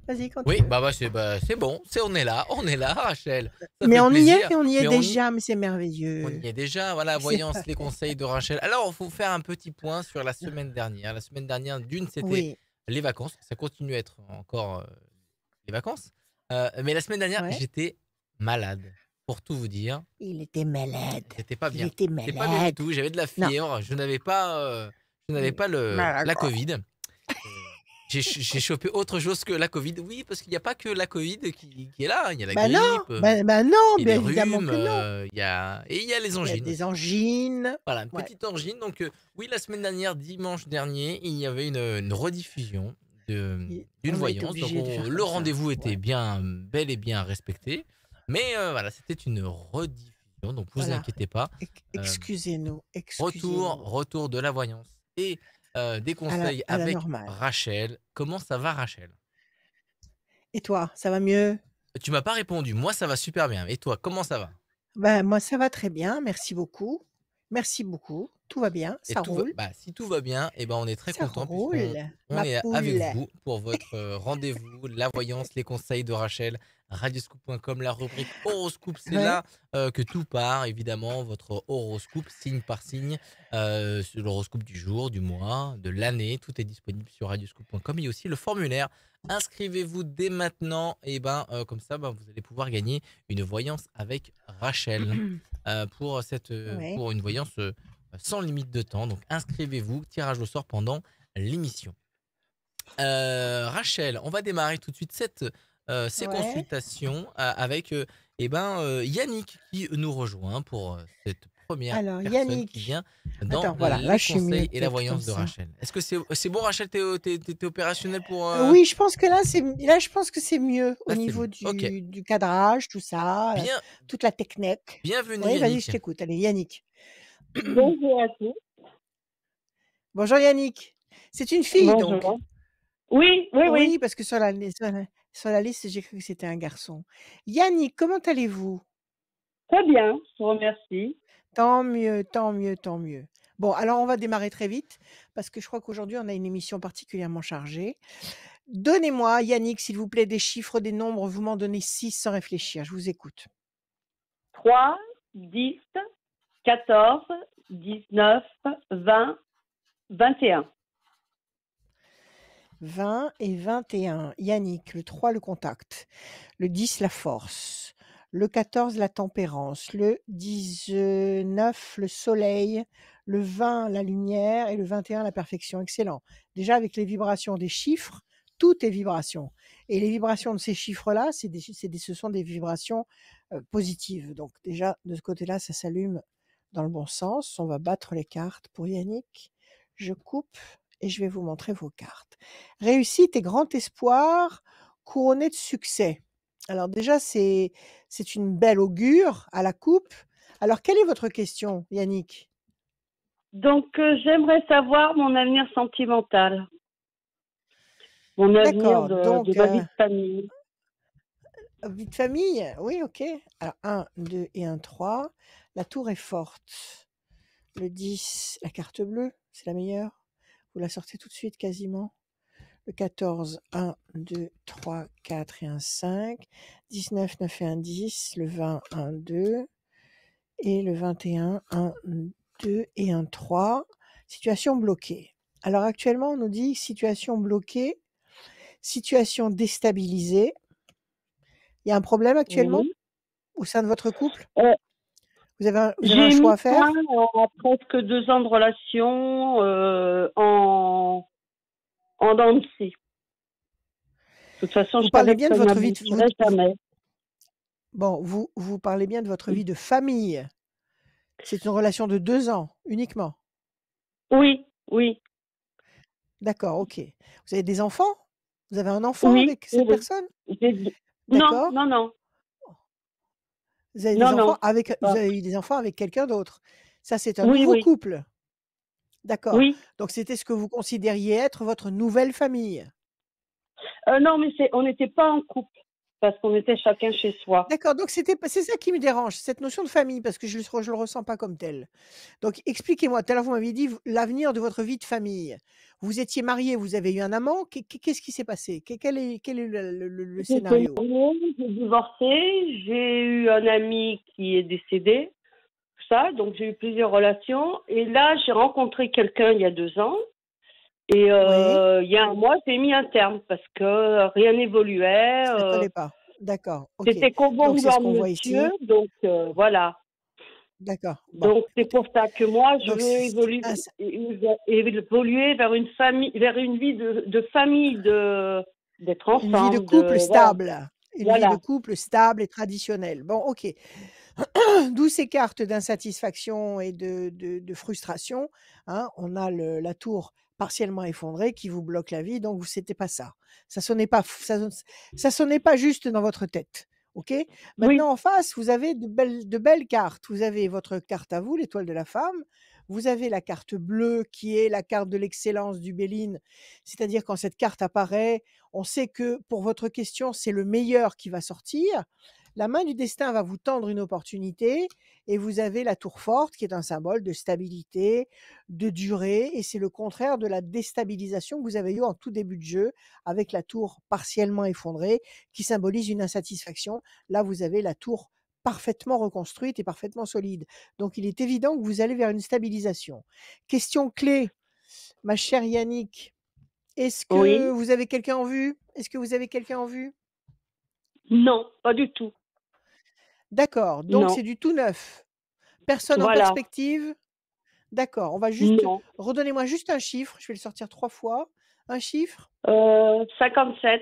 Vas-y, Oui, continue. c'est bon, on est là, Rachel. Ça Mais fait plaisir. on y est Mais déjà, mais c'est on y merveilleux. est déjà. Voilà, C'est voyance, les conseils de Rachel. Alors, il faut faire un petit point sur la semaine dernière. La semaine dernière, d'une, c'était oui, les vacances. Ça continue à être encore les vacances. Mais la semaine dernière, ouais. j'étais malade. Pour tout vous dire, Il était malade. j'étais pas Il bien. était J'étais pas bien du malade. tout. J'avais de la Non. fièvre. Je n'avais pas la Covid. Euh, j'ai chopé autre chose que la Covid. Oui, parce qu'il n'y a pas que la Covid qui est là. Il y a la Bah non, grippe, bah non, il y a bien les évidemment rhumes, que non. il y a les Il y a angines des aussi. angines. Voilà, une Ouais. petite angine. Donc, oui, la semaine dernière, dimanche dernier, il y avait une rediffusion d'une On a été voyance. Donc, obligé de faire le comme ça. rendez-vous était Ouais. bien, bel et bien respecté. Mais voilà, c'était une rediffusion. Donc, vous Voilà. inquiétez pas. Euh, Excusez-nous, retour, excusez-nous. retour de la voyance et des conseils À la avec normale. Rachel. Comment ça va, Rachel? Et toi, ça va mieux? Tu m'as pas répondu. Moi, ça va super bien. Et toi, comment ça va? Ben, moi, ça va très bien, merci beaucoup. Merci beaucoup. Tout va bien, Et ça roule. si tout va bien, eh ben, on est très Ça content roule, on ma est avec poule. vous pour votre rendez-vous, la voyance, les conseils de Rachel, radioscoop.com, la rubrique horoscope, c'est Ouais. là que tout part, évidemment, votre horoscope, signe par signe, sur l'horoscope du jour, du mois, de l'année, tout est disponible sur radioscoop.com. Il y a aussi le formulaire. Inscrivez-vous dès maintenant, et comme ça, vous allez pouvoir gagner une voyance avec Rachel Ouais. pour une voyance sans limite de temps. Donc inscrivez-vous, tirage au sort pendant l'émission. Rachel, on va démarrer tout de suite ces Ouais. consultations avec Yannick qui nous rejoint pour cette première Alors, personne qui Yannick. vient dans Attends, voilà, là, les je suis mieux, conseils et la peut-être comme voyance de ça. Rachel. Est-ce que c'est bon, Rachel? T'es opérationnel pour Oui, je pense que là, je pense que c'est mieux au là, c'est niveau mieux. Ok. du cadrage, tout ça, Bien, toute la technique. bienvenue Oui, vas-y, je Yannick. t'écoute. Allez, Yannick. Bonjour à tous. Bonjour Yannick. C'est une fille donc? Bonjour. Oui, oui, oui. Oui, parce que sur la liste, j'ai cru que c'était un garçon. Yannick, comment allez-vous? Très bien, je vous remercie. Tant mieux, tant mieux, tant mieux. Bon, alors on va démarrer très vite parce que je crois qu'aujourd'hui on a une émission particulièrement chargée. Donnez-moi, Yannick, s'il vous plaît, des chiffres, des nombres. Vous m'en donnez 6 sans réfléchir. Je vous écoute. 3, 10, 14, 19, 20, 21. 20 et 21. Yannick, le 3, le contact. Le 10, la force. Le 14, la tempérance. Le 19, le soleil. Le 20, la lumière. Et le 21, la perfection. Excellent. Déjà, avec les vibrations des chiffres, tout est vibration. Et les vibrations de ces chiffres-là, ce sont des vibrations positives. Donc déjà, de ce côté-là, ça s'allume dans le bon sens. On va battre les cartes pour Yannick. Je coupe et je vais vous montrer vos cartes. Réussite et grand espoir couronné de succès. Alors déjà, c'est une belle augure à la coupe. Alors, quelle est votre question, Yannick? Donc, j'aimerais savoir mon avenir sentimental, mon avenir D'accord, de donc ma vie de famille. vie de famille, oui, OK. Alors 1, 2 et 1, 3. La tour est forte. Le 10, la carte bleue, c'est la meilleure. Vous la sortez tout de suite quasiment. Le 14, 1, 2, 3, 4 et un 5. 19, 9 et un 10. Le 20, 1, 2. Et le 21, 1, 2 et un 3. Situation bloquée. Alors actuellement, on nous dit situation bloquée, situation déstabilisée. Il y a un problème actuellement Oui. au sein de votre couple? Euh, Vous avez un j'ai choix mis à fin faire? à presque 2 ans de relation en dents de scie. De toute façon, Vous je parlez savais que bien de ça votre vie n'aboutirait jamais. bon, vous parlez bien de votre vie de famille. C'est une relation de 2 ans uniquement? Oui, oui, D'accord, OK. Vous avez des enfants? Vous avez un enfant oui, avec oui, cette oui. personne? Non, D'accord. non, non, Vous avez des non, enfants non. avec vous Pas. avez eu des enfants avec quelqu'un d'autre? Ça, c'est un Oui, nouveau oui, couple? D'accord. oui. Donc c'était ce que vous considériez être votre nouvelle famille? Non, mais on n'était pas en couple. parce qu'on était chacun chez soi. D'accord, donc c'est ça qui me dérange, cette notion de famille, parce que je le ressens pas comme tel. Donc expliquez-moi, tout à l'heure vous m'aviez dit l'avenir de votre vie de famille. Vous étiez mariés, vous avez eu un amant, qu'est-ce qui s'est passé? Quel est le J'étais scénario? mariée, j'ai divorcé, j'ai eu un ami qui est décédé, tout ça, donc j'ai eu plusieurs relations. Et là, j'ai rencontré quelqu'un il y a 2 ans. Et Oui, il y a un mois, j'ai mis un terme parce que rien n'évoluait. ça collait pas. D'accord, OK. C'était qu'au bon Donc c'est ce vouloir de qu'on voit monsieur, ici. donc voilà. D'accord, bon, Donc c'est écoutez. pour ça que moi, je Donc veux évoluer vers une famille, vers une vie de famille, d'être une vie de ensemble, couple voilà, stable, une vie de voilà. couple stable et traditionnelle. Bon, OK. D'où ces cartes d'insatisfaction et de frustration, hein. On a la tour partiellement effondrée qui vous bloque la vie, donc c'était pas ça. Ça sonnait pas juste dans votre tête, OK? Oui, Maintenant en face, vous avez de belles cartes. Vous avez votre carte à vous, l'étoile de la femme. Vous avez la carte bleue qui est la carte de l'excellence du Béline, c'est-à-dire quand cette carte apparaît, on sait que pour votre question, c'est le meilleur qui va sortir. La main du destin va vous tendre une opportunité et vous avez la tour forte qui est un symbole de stabilité, de durée et c'est le contraire de la déstabilisation que vous avez eue en tout début de jeu avec la tour partiellement effondrée qui symbolise une insatisfaction. Là, vous avez la tour parfaitement reconstruite et parfaitement solide. Donc, il est évident que vous allez vers une stabilisation. Question clé, ma chère Yannick, est-ce que oui, vous avez quelqu'un en vue? Est-ce que vous avez quelqu'un en vue? non, pas du tout. D'accord, donc Non, c'est du tout neuf. Personne en voilà, perspective? D'accord, on va juste non. redonnez-moi juste un chiffre, je vais le sortir 3 fois. Un chiffre? 57.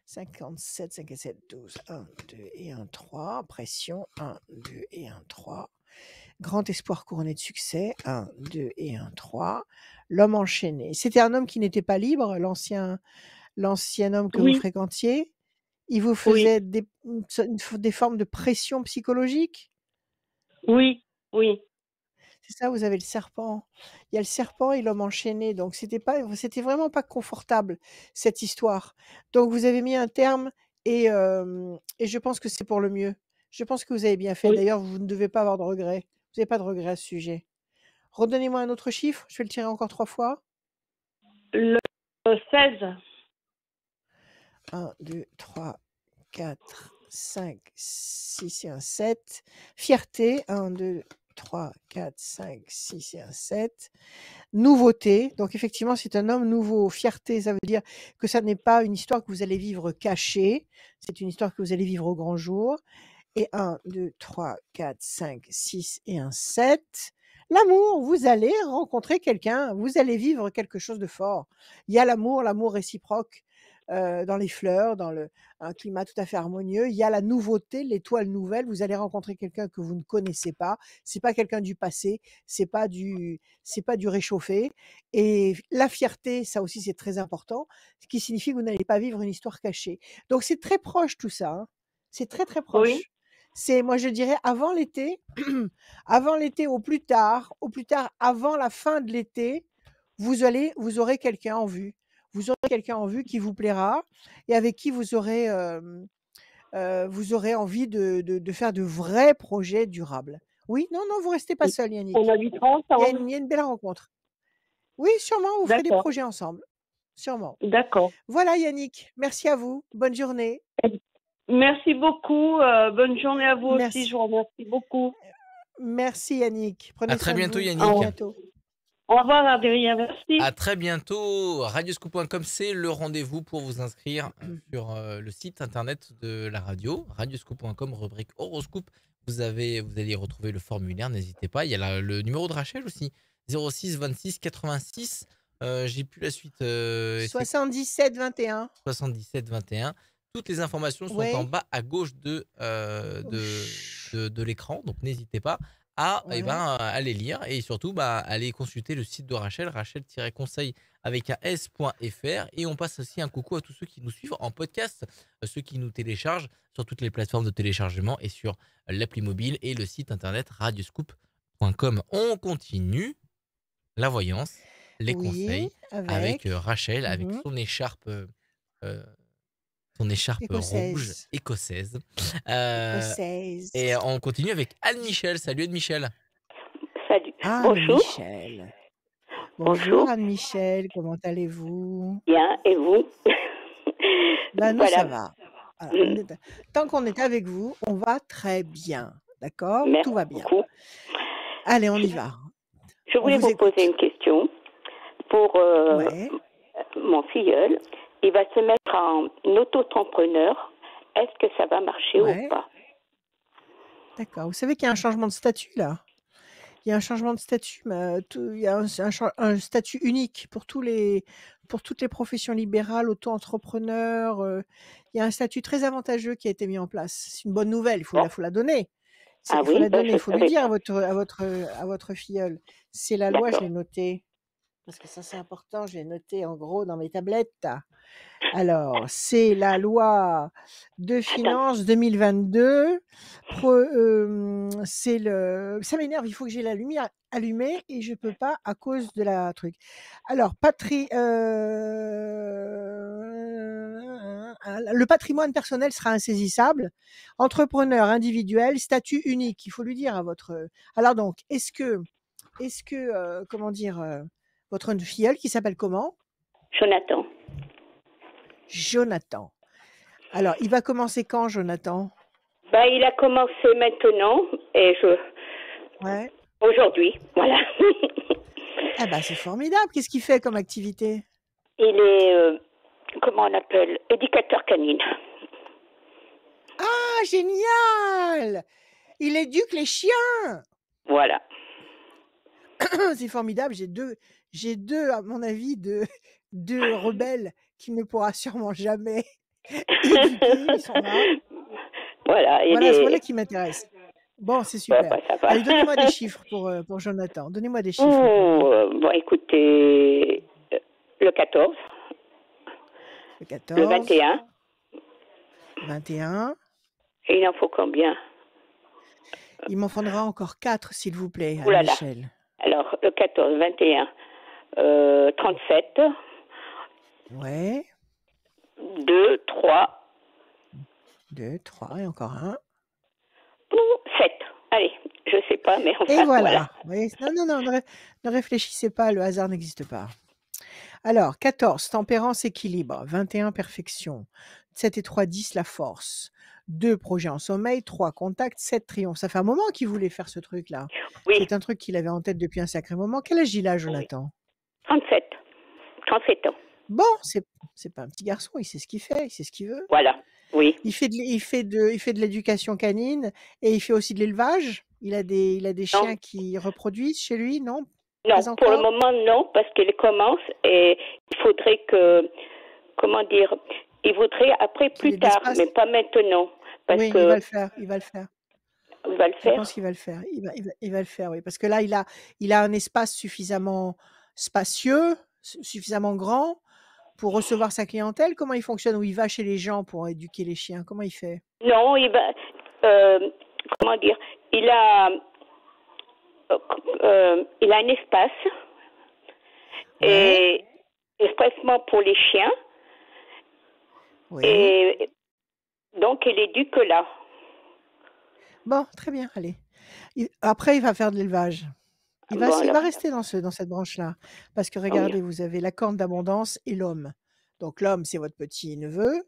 57, 5 et 7, 12. 1, 2 et 1, 3. Pression. 1, 2 et 1, 3. Grand espoir couronné de succès. 1, 2 et 1, 3. L'homme enchaîné. C'était un homme qui n'était pas libre, l'ancien homme que vous Oui, fréquentiez? Il vous oui, faisait des formes de pression psychologique? oui, oui, C'est ça, vous avez le serpent. Il y a le serpent et l'homme enchaîné, donc c'était vraiment pas confortable, cette histoire. Donc vous avez mis un terme et je pense que c'est pour le mieux. Je pense que vous avez bien fait. oui. D'ailleurs, vous ne devez pas avoir de regrets. Vous n'avez pas de regrets à ce sujet. Redonnez-moi un autre chiffre, je vais le tirer encore 3 fois. Le 16. 1, 2, 3, 4, 5, 6 et un 7. Fierté, 1, 2, 3, 4, 5, 6 et un 7. Nouveauté, donc effectivement, c'est un homme nouveau. Fierté, ça veut dire que ça n'est pas une histoire que vous allez vivre cachée, c'est une histoire que vous allez vivre au grand jour. Et 1, 2, 3, 4, 5, 6 et un 7. L'amour, vous allez rencontrer quelqu'un, vous allez vivre quelque chose de fort. Il y a l'amour réciproque dans les fleurs, un climat tout à fait harmonieux. Il y a la nouveauté, l'étoile nouvelle. Vous allez rencontrer quelqu'un que vous ne connaissez pas. C'est pas quelqu'un du passé, c'est pas du réchauffé. Et la fierté, ça aussi c'est très important, ce qui signifie que vous n'allez pas vivre une histoire cachée. Donc c'est très proche tout ça, hein. C'est très très Oui, proche. C'est, moi je dirais, avant l'été, avant l'été au plus tard avant la fin de l'été, vous aurez quelqu'un en vue. Vous aurez quelqu'un en vue qui vous plaira et avec qui vous aurez envie de faire de vrais projets durables. Oui, non, non, vous restez pas seul, on Yannick. habitera Il y a ensemble. une belle rencontre. Oui, sûrement, vous ferez des D'accord, projets ensemble. Sûrement. d'accord. Voilà, Yannick. Merci à vous. Bonne journée. Merci beaucoup. Bonne journée à vous aussi. Je Merci. vous remercie beaucoup. Merci, Yannick. À Prenez très soin de bientôt, vous. À Yannick. Au, bientôt. au revoir, Adrien. Merci. À très bientôt. Radioscoop.com, c'est le rendez-vous pour vous inscrire sur le site internet de la radio. Radioscoop.com, rubrique horoscope. Vous allez y retrouver le formulaire, n'hésitez pas. Il y a le numéro de Rachel aussi. 06 26 86. J'ai plus la suite. C'est 77 21. 77 21. Toutes les informations sont en Ouais. bas à gauche de l'écran. Donc n'hésitez pas à Ouais. à les lire et surtout aller consulter le site de Rachel, rachel-conseil avec un s.fr. Et on passe aussi un coucou à tous ceux qui nous suivent en podcast, ceux qui nous téléchargent sur toutes les plateformes de téléchargement et sur l'appli mobile et le site internet radioscoop.com. On continue la voyance, les Oui, conseils avec avec. Rachel, avec Mmh. son écharpe euh, ton écharpe rouge Écossaise. écossaise. Et Écossaise. on continue avec Anne-Michel. Salut Anne-Michel. Salut. Anne-Michel. Bonjour. Bonjour Anne-Michel, comment allez-vous? Bien, et vous? Ben nous, Voilà. ça va. Alors, tant qu'on est avec vous, on va très bien. D'accord? Merci Tout va bien. beaucoup. Allez, on y va. Je voulais vous poser une question pour Ouais. mon filleul. Il va se mettre en auto-entrepreneur. Est-ce que ça va marcher Ouais. ou pas? D'accord. Vous savez qu'il y a un changement de statut là. Il y a un changement de statut, mais il y a un statut unique pour toutes les professions libérales, auto-entrepreneurs. Il y a un statut très avantageux qui a été mis en place. C'est une bonne nouvelle. Il faut la donner. Ah Il faut oui, la ben, donner. je Il faut lui savais dire pas. à votre filleule. C'est la loi, je D'accord. l'ai notée. Parce que ça, c'est important. Je l'ai noté en gros dans mes tablettes. Alors, c'est la loi de finances 2022. C'est le. Ça m'énerve, il faut que j'ai la lumière allumée et je peux pas à cause de la truc. Alors, le patrimoine personnel sera insaisissable. Entrepreneur individuel, statut unique. Il faut lui dire à votre. Alors donc, est-ce que, comment dire, votre filleule qui s'appelle comment? Jonathan. Jonathan. Alors, il va commencer quand, Jonathan? Ben, il a commencé maintenant et Ouais. aujourd'hui, voilà. Ah bah c'est formidable. Qu'est-ce qu'il fait comme activité? Il est, comment on appelle, éducateur canine. Ah, génial! Il éduque les chiens. Voilà. C'est formidable. J'ai deux, à mon avis, deux rebelles qui ne pourra sûrement jamais éduquer. Ils sont là. Voilà. Voilà, voilà qui m'intéresse. Bon, c'est super. Ouais, bah, ça va. Allez, donnez-moi des chiffres pour Jonathan. Donnez-moi des chiffres. Bon, écoutez, le 14. Le 14. Le 21. 21. Et il en faut combien? Il m'en faudra encore 4, s'il vous plaît, Ouh là là. Michel. Alors, le 14, 21, 37. Ouais. 2, 3. 2, 3 et encore un. 7. Allez, je sais pas, mais enfin, Et voilà. Oui, non, ne réfléchissez pas, le hasard n'existe pas. Alors, 14, tempérance, équilibre. 21, perfection. 7 et 3, 10, la force. 2, projet en sommeil. 3, contact. 7, triomphe. Ça fait un moment qu'il voulait faire ce truc-là. Oui. C'est un truc qu'il avait en tête depuis un sacré moment. Quel âge il a, Jonathan? 37. 37 ans. Bon, c'est pas un petit garçon, il sait ce qu'il fait, il sait ce qu'il veut. Voilà, oui. Il fait de l'éducation canine et il fait aussi de l'élevage. Il a des chiens qui reproduisent chez lui, non? Non, pour le moment, non, parce qu'il commence et il faudrait que, comment dire, il voudrait après plus tard, mais pas maintenant. Parce oui, que il va le faire. Il va le faire? Je pense qu'il va le faire. Il va le faire, oui. Parce que là, il a un espace suffisamment spacieux, suffisamment grand pour recevoir sa clientèle. Comment il fonctionne? Où il va chez les gens pour éduquer les chiens? Comment il fait? Non, il va, comment dire, il a un espace et expressement pour les chiens. Oui. Et donc, il éduque là. Bon, très bien, allez. Après, il va faire de l'élevage. Il va rester dans cette branche-là. Parce que regardez, vous avez la corne d'abondance et l'homme. Donc l'homme, c'est votre petit-neveu.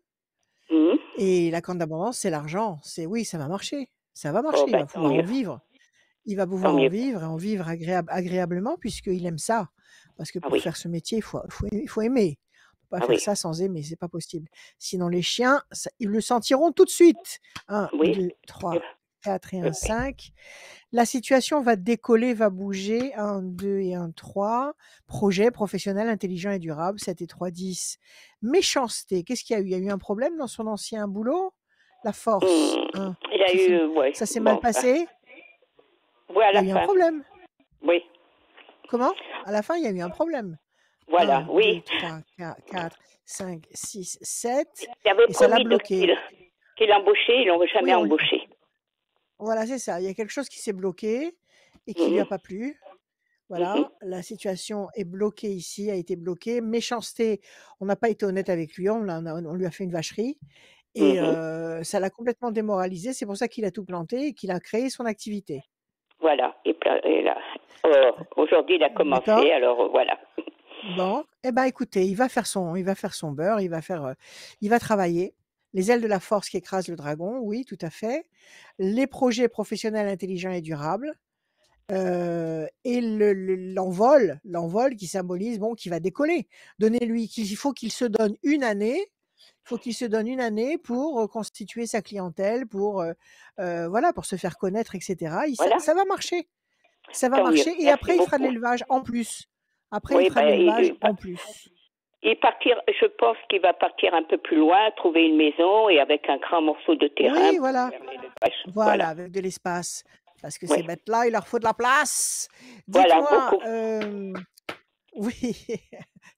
Et la corne d'abondance, c'est l'argent. Oui, ça va marcher. Ça va marcher. Il va pouvoir en vivre. Il va pouvoir en vivre et en vivre agréablement puisqu'il aime ça. Parce que pour faire ce métier, il faut aimer. On ne peut pas faire ça sans aimer, c'est pas possible. Sinon, les chiens, ils le sentiront tout de suite. 1, 2, 3, 4 et 1, 5. La situation va décoller, va bouger. 1, 2 et 1, 3. Projet professionnel, intelligent et durable. 7 et 3, 10. Méchanceté. Qu'est-ce qu'il y a eu? Il y a eu un problème dans son ancien boulot? La force. Il a eu, ça s'est mal passé? Oui, à la fin. Il y a eu un problème. Oui. Comment? À la fin, il y a eu un problème. Voilà, 1, 2, 3, 4, 5, 6, 7. Il avait et ça l'a bloqué. Qu'il embauchait, ils l'ont jamais embauché. Voilà, c'est ça. Il y a quelque chose qui s'est bloqué et qui lui a pas plu. Voilà, la situation est bloquée ici, a été bloquée. Méchanceté, on n'a pas été honnête avec lui, on lui a fait une vacherie et ça l'a complètement démoralisé. C'est pour ça qu'il a tout planté et qu'il a créé son activité. Voilà. Et là, aujourd'hui, il a commencé, D'accord? alors voilà. Bon, eh ben écoutez, il va faire son beurre, il va travailler. Les ailes de la force qui écrasent le dragon, oui, tout à fait. Les projets professionnels intelligents et durables. Et l'envol qui symbolise, bon, qui va décoller. Donnez-lui il faut qu'il se donne une année. Il faut qu'il se donne une année pour constituer sa clientèle, pour voilà, pour se faire connaître, etc. Voilà. Ça va marcher. Ça va Tant mieux. marcher. Et Merci après, il fera de beaucoup. l'élevage en plus. Après, Oui, il fera de l'élevage en plus. Et partir, je pense qu'il va partir un peu plus loin, trouver une maison et avec un grand morceau de terrain. Oui, pour voilà. faire l'élevage. Voilà, avec de l'espace. Parce que Oui. ces bêtes-là, il leur faut de la place. Voilà, Dites-moi, beaucoup. oui,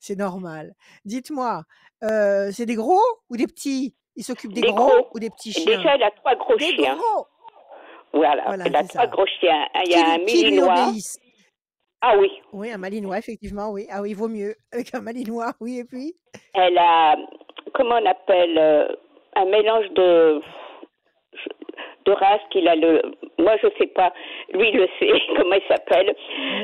c'est normal. Dites-moi, c'est des gros ou des petits? Il s'occupe des gros ou des petits chiens? Déjà, il a 3 gros Des chiens. gros! Voilà, il a c'est 3 ça. gros chiens. Il y a un Qui lui Malinois. obéissent. Ah oui. Oui, un Malinois, effectivement, oui. Ah oui, vaut mieux avec un Malinois, oui, et puis? Elle a, comment on appelle, un mélange de race qu'il a moi je sais pas, lui il le sait, comment il s'appelle.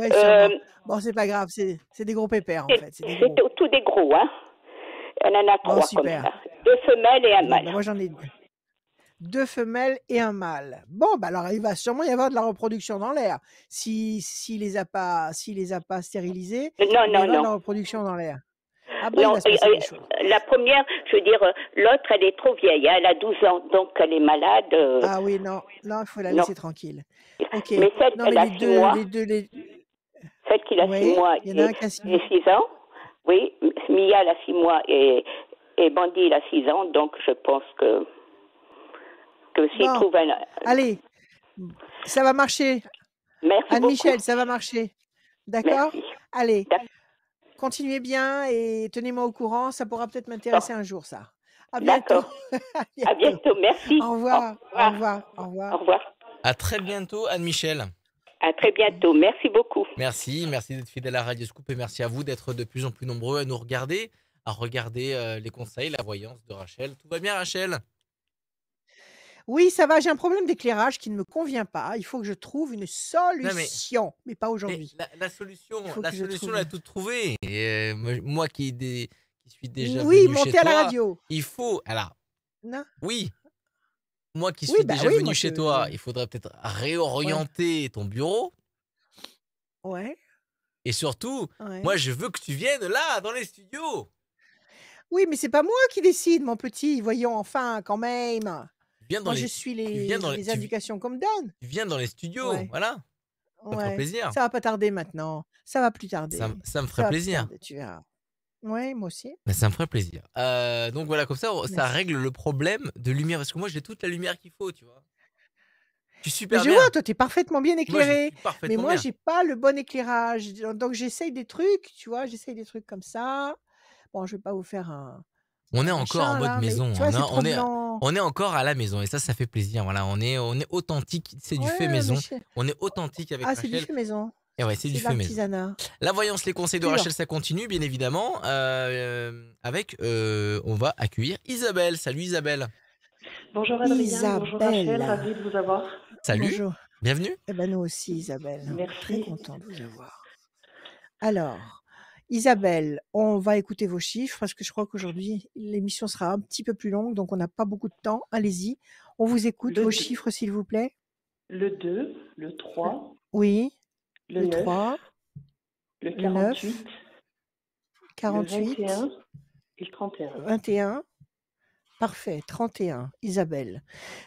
Oui, sûrement. Bon, c'est pas grave, c'est des gros pépères, en fait. C'est tout des gros, hein. Elle en a 3 comme ça. 2 femelles et un mâle. Ben moi j'en ai 2 femelles et un mâle. Bon, bah alors il va sûrement y avoir de la reproduction dans l'air. S'il les a pas stérilisés, il va y avoir de la reproduction dans l'air. Ah bah, il va se passer des choses. La première, je veux dire, l'autre, elle est trop vieille, hein, elle a 12 ans, donc elle est malade. Ah oui, non, il faut la laisser tranquille. Ok. Mais celle qui a 6 mois, celle qui a 6 mois il y en a un qui a 6 mois. 6 ans, oui, Mia elle a 6 mois et Bandy il a 6 ans, donc je pense que s'il trouve un... Allez, ça va marcher. Merci Anne-Michel, beaucoup. ça va marcher. D'accord? Merci. Allez, continuez bien et tenez-moi au courant, ça pourra peut-être m'intéresser un jour, ça. À bientôt. À bientôt, merci. Au revoir. Au revoir. Au revoir. Au revoir. À très bientôt, Anne-Michel. À très bientôt, merci beaucoup. Merci d'être fidèle à Radio Scoop et merci à vous d'être de plus en plus nombreux à nous regarder, les conseils, la voyance de Rachel. Tout va bien, Rachel? Oui, ça va, j'ai un problème d'éclairage qui ne me convient pas. Il faut que je trouve une solution, mais pas aujourd'hui. La solution, on l'a toute trouvée. Et moi qui suis déjà oui, venu monter chez à toi, la radio. il faut... Alors, non. Oui, moi qui suis déjà venu chez toi, il faudrait peut-être réorienter ton bureau. Ouais. Et surtout, moi je veux que tu viennes là, dans les studios. Oui, mais c'est pas moi qui décide, mon petit. Voyons, enfin, quand même. Moi, je suis les indications qu'on me donne. Tu viens dans les studios, voilà. Ça me ferait plaisir. Ça va pas tarder maintenant. Ça va plus tarder. Ça me ferait plaisir. Tarder, tu verras. Oui, moi aussi. Mais ça me ferait plaisir. Donc voilà, comme ça, ça règle le problème de lumière. Parce que moi, j'ai toute la lumière qu'il faut, tu vois. Je suis super bien. Je vois, toi, tu es parfaitement bien éclairé. Mais moi, j'ai pas le bon éclairage. Donc, j'essaye des trucs, tu vois. J'essaye des trucs comme ça. Bon, je vais pas vous faire un... On est encore en mode maison. On est encore à la maison. Et ça fait plaisir. Voilà, on est authentique. C'est du fait maison. On est authentique avec Rachel. Ah, c'est du fait maison. Et ouais, c'est du fait maison. La voyance, les conseils de Rachel, ça continue, bien évidemment. On va accueillir Isabelle. Salut Isabelle. Bonjour Adrien, bonjour Rachel, ravie de vous avoir. Salut, bonjour. Bienvenue. Eh ben nous aussi Isabelle. Merci. Très content de vous avoir. Alors, Isabelle, on va écouter vos chiffres parce que je crois qu'aujourd'hui l'émission sera un petit peu plus longue, donc on n'a pas beaucoup de temps. Allez-y, on vous écoute. Vos chiffres, s'il vous plaît. Le 2, le 3. Oui. Le 9, 3. Le 48. 48. Le 21 et le 31. 21. Parfait, 31, Isabelle.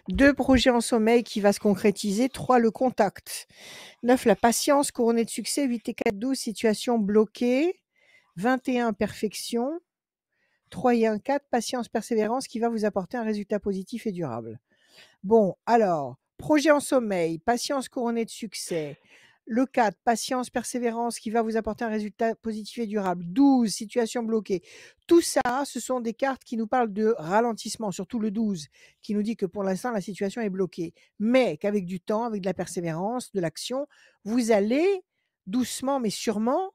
2, projet en sommeil qui va se concrétiser. 3, le contact. 9, la patience couronnée de succès. 8 et 4, 12, situation bloquée. 21, perfection. 3 et 1, 4, patience, persévérance qui va vous apporter un résultat positif et durable. Bon, alors, projet en sommeil, patience couronnée de succès. Le 4, patience, persévérance qui va vous apporter un résultat positif et durable. 12, situation bloquée. Tout ça, ce sont des cartes qui nous parlent de ralentissement, surtout le 12, qui nous dit que pour l'instant, la situation est bloquée. Mais qu'avec du temps, avec de la persévérance, de l'action, vous allez doucement mais sûrement,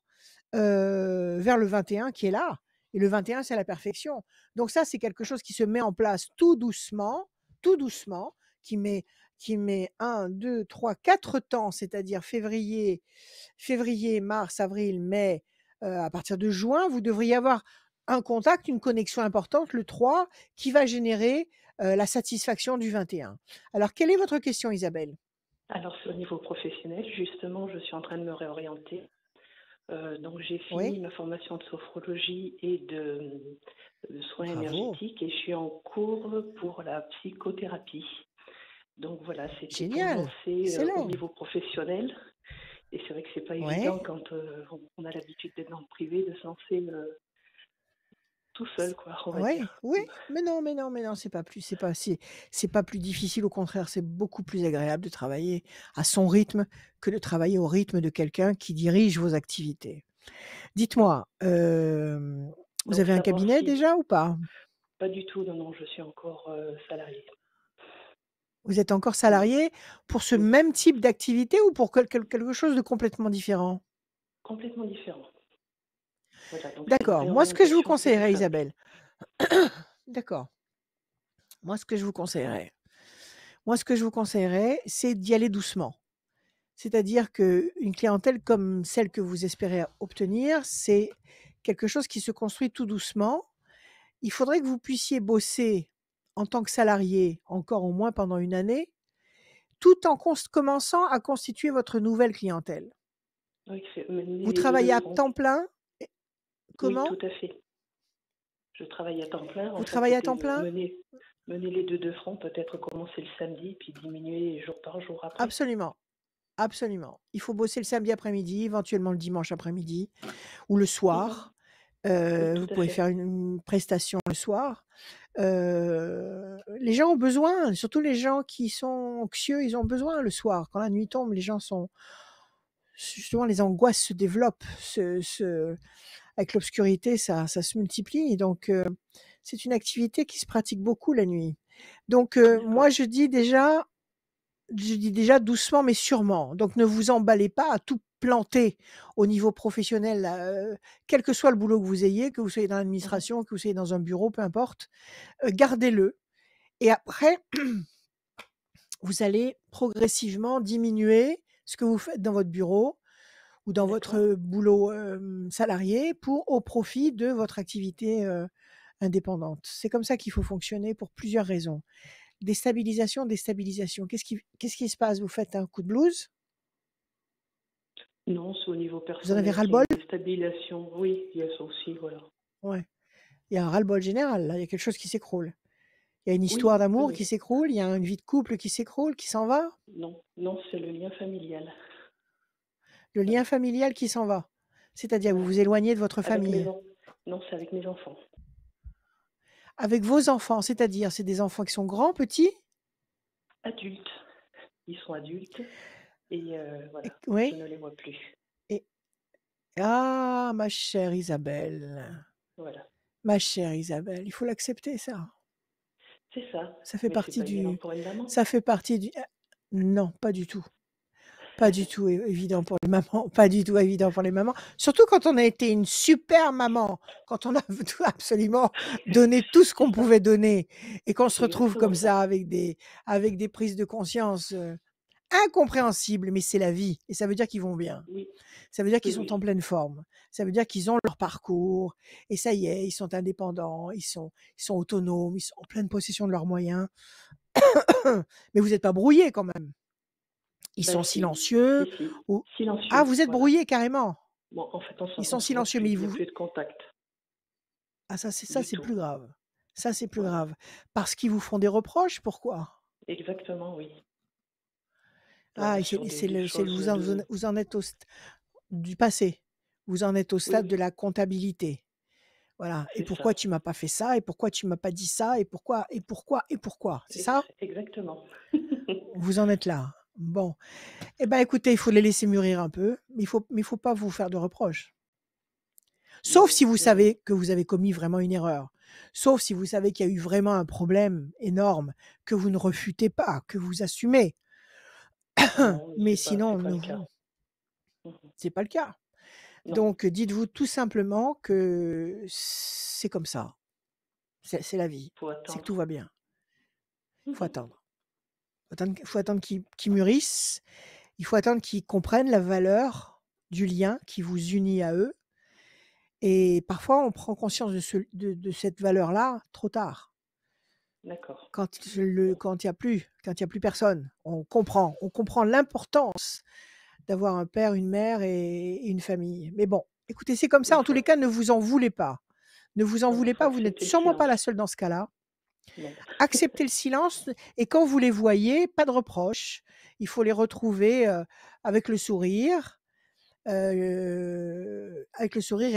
vers le 21 qui est là. Et le 21, c'est la perfection. Donc ça, c'est quelque chose qui se met en place tout doucement, qui met qui met 1, 2, 3, 4 temps, c'est-à-dire février, mars, avril, mai, à partir de juin, vous devriez avoir un contact, une connexion importante, le 3, qui va générer, la satisfaction du 21. Alors quelle est votre question, Isabelle? Alors, c'est au niveau professionnel. Justement, je suis en train de me réorienter. Donc, j'ai fini Oui? ma formation de sophrologie et de soins Bravo! énergétiques et je suis en cours pour la psychothérapie. Donc, voilà, c'était pour me Génial! lancer au Excellent! niveau professionnel. Et c'est vrai que c'est pas évident Ouais. quand on a l'habitude d'être dans le privé de se lancer tout seul, quoi, on va Oui, dire. oui, mais non, c'est pas plus difficile, au contraire, c'est beaucoup plus agréable de travailler à son rythme que de travailler au rythme de quelqu'un qui dirige vos activités. Oui. Dites-moi, vous Donc, avez un savoir cabinet si... déjà ou pas? Pas du tout, non, non, je suis encore salariée. Vous êtes encore Voilà. salarié pour ce Oui, même type d'activité ou pour quelque chose de complètement différent? complètement différent. Voilà, donc c'est une D'accord, moi ce que je vous réorientation pure et conseillerais, simple. Isabelle, d'accord, moi ce que je vous conseillerais c'est d'y aller doucement. C'est-à-dire qu'une clientèle comme celle que vous espérez obtenir, c'est quelque chose qui se construit tout doucement. Il faudrait que vous puissiez bosser en tant que salarié encore au moins pendant une année, tout en commençant à constituer votre nouvelle clientèle. Oui, c'est mener Vous les deux de travaillez à front. temps plein? Et Oui, comment? tout à fait. Je travaille à temps plein. En Vous fait, travaillez à c'était temps plein? mener les deux de front, peut-être commencer le samedi, puis diminuer jour par jour après. Absolument, absolument. Il faut bosser le samedi après-midi, éventuellement le dimanche après-midi ou le Mhm. soir. Oui, tout Vous à pouvez fait. faire une prestation le soir. Les gens ont besoin, surtout les gens qui sont anxieux, ils ont besoin le soir. Quand la nuit tombe, les gens sont justement, les angoisses se développent, avec l'obscurité, ça se multiplie. Donc, c'est une activité qui se pratique beaucoup la nuit. Donc, moi, D'accord. je dis déjà doucement mais sûrement. Donc, ne vous emballez pas à tout planter au niveau professionnel, quel que soit le boulot que vous ayez, que vous soyez dans Mhm. l'administration, que vous soyez dans un bureau, peu importe, gardez-le. Et après, vous allez progressivement diminuer ce que vous faites dans votre bureau ou dans D'accord. votre boulot salarié au profit de votre activité indépendante. C'est comme ça qu'il faut fonctionner pour plusieurs raisons. Déstabilisation, déstabilisation. Qu'est-ce qui se passe? Vous faites un coup de blues? Non, c'est au niveau Vous en avez personnel qu'il y a ras-le-bol? une déstabilisation. Oui, il y a ça aussi, voilà. Ouais. Il y a un ras-le-bol général, là. Il y a quelque chose qui s'écroule. Il y a une histoire Oui, oui, d'amour qui oui. s'écroule, il y a une vie de couple qui s'écroule, qui s'en va. Non, non, c'est le lien familial. Le lien Voilà. familial qui s'en va. C'est-à-dire que vous Voilà. vous éloignez de votre Avec mes famille. enfants. Non, c'est avec mes enfants. Avec vos enfants, c'est-à-dire, c'est des enfants qui sont grands, petits? Adultes. Ils sont adultes et voilà, je Oui. ne les vois plus. Et ah, ma chère Isabelle, Voilà. ma chère Isabelle, il faut l'accepter ça. C'est ça. Ça fait Mais c'est partie pas évident du pour une maman. ça fait partie du non, pas du tout. Pas du tout évident pour les mamans, pas du tout évident pour les mamans. Surtout quand on a été une super maman, quand on a tout absolument donné tout ce qu'on C'est ça. pouvait donner et qu'on se C'est retrouve exactement comme ça. ça avec des prises de conscience, incompréhensibles, mais c'est la vie et ça veut dire qu'ils vont bien. Oui, Ça veut dire oui, qu'ils sont en oui. pleine forme. Ça veut dire qu'ils ont leur parcours et ça y est, ils sont indépendants, ils sont autonomes, ils sont en pleine possession de leurs moyens. Mais vous êtes pas brouillés quand même. Ils Ben sont si, silencieux si. ou ah, Silencieux, vous êtes voilà. brouillés carrément? Bon, en fait, Ils on sont se voit silencieux, plus, mais il ils n'y a vous plus de contact ah ça du c'est tout. plus grave. Ça c'est plus Voilà. grave. Parce qu'ils vous font des reproches? Pourquoi? Exactement, oui. Ah Voilà, et sur des c'est choses de... vous en êtes du passé. Vous en êtes au Oui, stade de oui, la comptabilité. Voilà. Et c'est pourquoi ça. tu m'as pas fait ça? Et pourquoi tu m'as pas dit ça? Et pourquoi? Et pourquoi? Et pourquoi? C'est ça? Exactement. Vous en êtes là. Bon. Eh ben, écoutez, il faut les laisser mûrir un peu, mais il faut pas vous faire de reproches. Sauf Non, si vous non, non. savez que vous avez commis vraiment une erreur. Sauf si vous savez qu'il y a eu vraiment un problème énorme que vous ne refutez pas, que vous assumez. Non, Mais c'est sinon, pas ne le cas. vous Mhm. C'est pas le cas. Non, Donc dites-vous tout simplement que c'est comme ça. C'est la vie. faut C'est que tout attendre. va bien. Il faut Mhm. attendre. Faut attendre qu'ils mûrissent. Il faut attendre qu'ils comprennent la valeur du lien qui vous unit à eux. Et parfois, on prend conscience de cette valeur-là trop tard. D'accord. Quand il y a plus personne. On comprend l'importance d'avoir un père, une mère et une famille. Mais bon, écoutez, c'est comme ça. Il En tous faut, les cas, ne vous en voulez pas. Ne vous en voilà, voulez faut pas. Vous n'êtes accepter le sûrement pas silence. la seule dans ce cas-là. Non. Acceptez le silence et quand vous les voyez, pas de reproches. Il faut les retrouver avec le sourire, et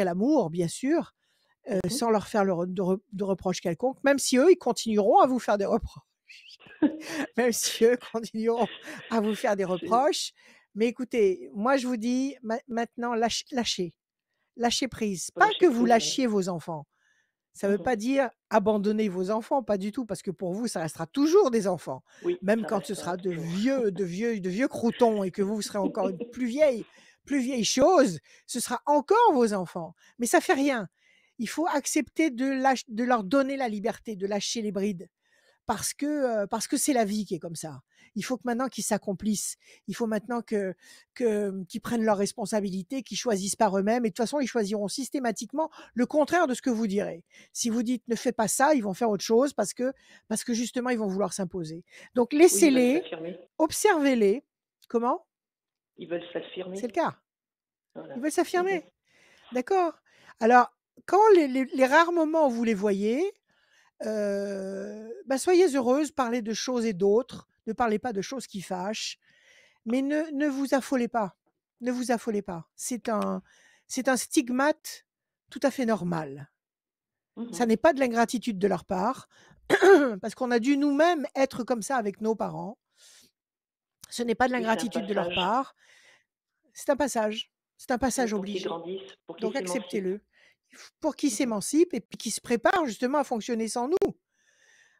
l'amour, bien sûr, Mhm. sans leur faire de reproches quelconques, même si eux, ils continueront à vous faire des reproches. Même si eux continueront à vous faire des C'est, reproches. Mais écoutez, moi, je vous dis maintenant, lâchez prise. faut Pas que lâcher vous prise, oui. lâchiez vos enfants. Ça ne veut Mhm. pas dire abandonner vos enfants, pas du tout, parce que pour vous, ça restera toujours des enfants. Oui, Même ça quand ce restera sera de toujours. vieux croutons et que vous serez encore une plus vieille chose, ce sera encore vos enfants. Mais ça fait rien. Il faut accepter de leur donner la liberté, de lâcher les brides. Parce que c'est la vie qui est comme ça. Il faut que maintenant qu'ils s'accomplissent. Il faut maintenant qu'ils prennent leurs responsabilités, qu'ils choisissent par eux-mêmes. Et de toute façon, ils choisiront systématiquement le contraire de ce que vous direz. Si vous dites ne fais pas ça, ils vont faire autre chose parce que justement, ils vont vouloir s'imposer. Donc, Oui, ils veulent laissez-les, s'affirmer. observez-les. Comment? Ils veulent C'est s'affirmer. le cas. Voilà. Ils veulent Mhm. s'affirmer. D'accord? Alors, quand les rares moments où vous les voyez, soyez heureuse, parlez de choses et d'autres, ne parlez pas de choses qui fâchent, mais ne vous affolez pas. Ne vous affolez pas. C'est un stigmate tout à fait normal. Ça Mhm. n'est pas de l'ingratitude de leur part, parce qu'on a dû nous-mêmes être comme ça avec nos parents. Ce n'est pas de Oui, c'est un l'ingratitude de leur passage. part. C'est un passage. C'est un Oui, passage pour qu'ils obligé. grandissent, pour qu'ils Donc s'émancipent. acceptez-le. Pour qu'ils Mhm. s'émancipent et puis qu'ils se préparent justement à fonctionner sans nous.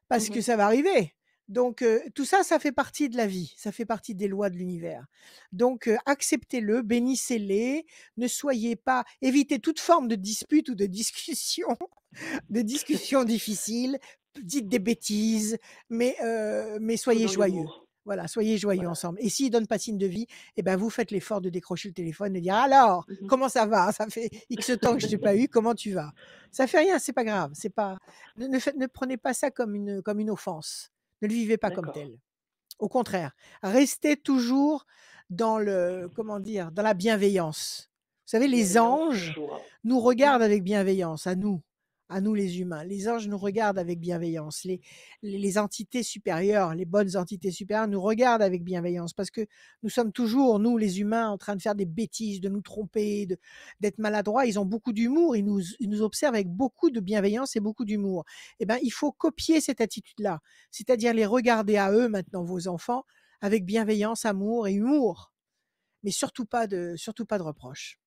Parce que Mhm. ça va arriver. Donc, tout ça, ça fait partie de la vie, ça fait partie des lois de l'univers. Donc, acceptez-le, bénissez-les, ne soyez pas évitez toute forme de dispute ou de discussion difficiles, dites des bêtises, mais Tout soyez dans joyeux. l'humour. Voilà, soyez joyeux Voilà. ensemble. Et s'ils donnent pas signe de vie, eh ben, vous faites l'effort de décrocher le téléphone et dire: «Alors, Mhm. comment ça va? Ça fait X temps que je t'ai pas eu, comment tu vas?» Ça fait rien, c'est pas grave, c'est pas ne prenez pas ça comme une offense. Ne le vivez pas comme D'accord. tel. Au contraire, restez toujours dans comment dire? Dans la bienveillance. Vous savez, les Bienveillance, anges joie. nous regardent Mhm. avec bienveillance, à nous les humains. Les anges nous regardent avec bienveillance. Les entités supérieures, les bonnes entités supérieures nous regardent avec bienveillance parce que nous sommes toujours, nous les humains, en train de faire des bêtises, de nous tromper, d'être maladroits. Ils ont beaucoup d'humour, ils nous observent avec beaucoup de bienveillance et beaucoup d'humour. Eh ben, il faut copier cette attitude-là, c'est-à-dire les regarder à eux maintenant, vos enfants, avec bienveillance, amour et humour, mais surtout pas de reproches.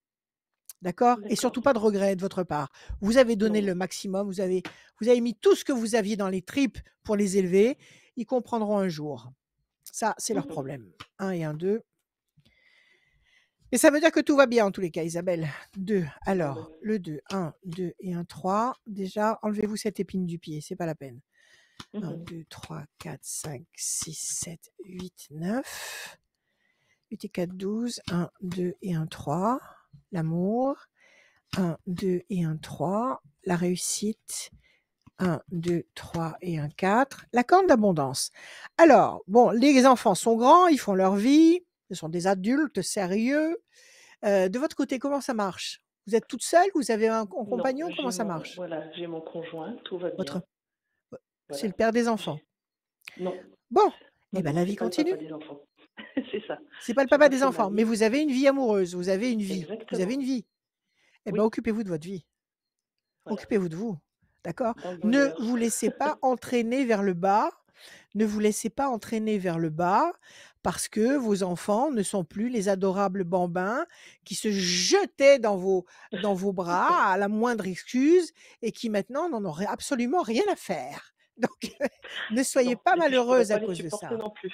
D'accord? Et D'accord. surtout pas de regrets de votre part. Vous avez donné Non. le maximum, vous avez mis tout ce que vous aviez dans les tripes pour les élever. Ils comprendront un jour. Ça, c'est leur Mhm. problème. 1 et 1, 2. Et ça veut dire que tout va bien en tous les cas, Isabelle. 2. Bon, Alors, le 2, 1, 2 et 1, 3. Déjà, enlevez-vous cette épine du pied, c'est pas la peine. 1, mhm. 2, 3, 4, 5, 6, 7, 8, 9. 8 et 4, 12. 1, 2 et 1, 3. L'amour. 1, 2 et 1, 3. La réussite. 1, 2, 3 et 1, 4. La corne d'abondance. Alors, bon, les enfants sont grands, ils font leur vie. Ce sont des adultes sérieux. De votre côté, comment ça marche? Vous êtes toute seule? Vous avez un Non, compagnon? Comment ça marche? j'ai mon conjoint, tout va Votre bien. C'est le Voilà. père des enfants? Non, Bon, non, eh ben, non, la c'est vie pas le continue. papa des enfants. C'est ça. C'est pas le J'ai papa pas des fait ma enfants, mais vie. vous avez une vie amoureuse, vous avez une vie. Vous avez Exactement. une vie. Eh ben, Oui, occupez-vous de votre vie. voilà. Occupez-vous de vous. D'accord? Dans le Ne bonheur. vous laissez pas entraîner vers le bas. Ne vous laissez pas entraîner vers le bas parce que vos enfants ne sont plus les adorables bambins qui se jetaient dans vos bras à la moindre excuse et qui maintenant n'en auraient absolument rien à faire. Donc, ne soyez Non, pas et puis je pourrais malheureuse pas à les cause de supporter ça. non plus.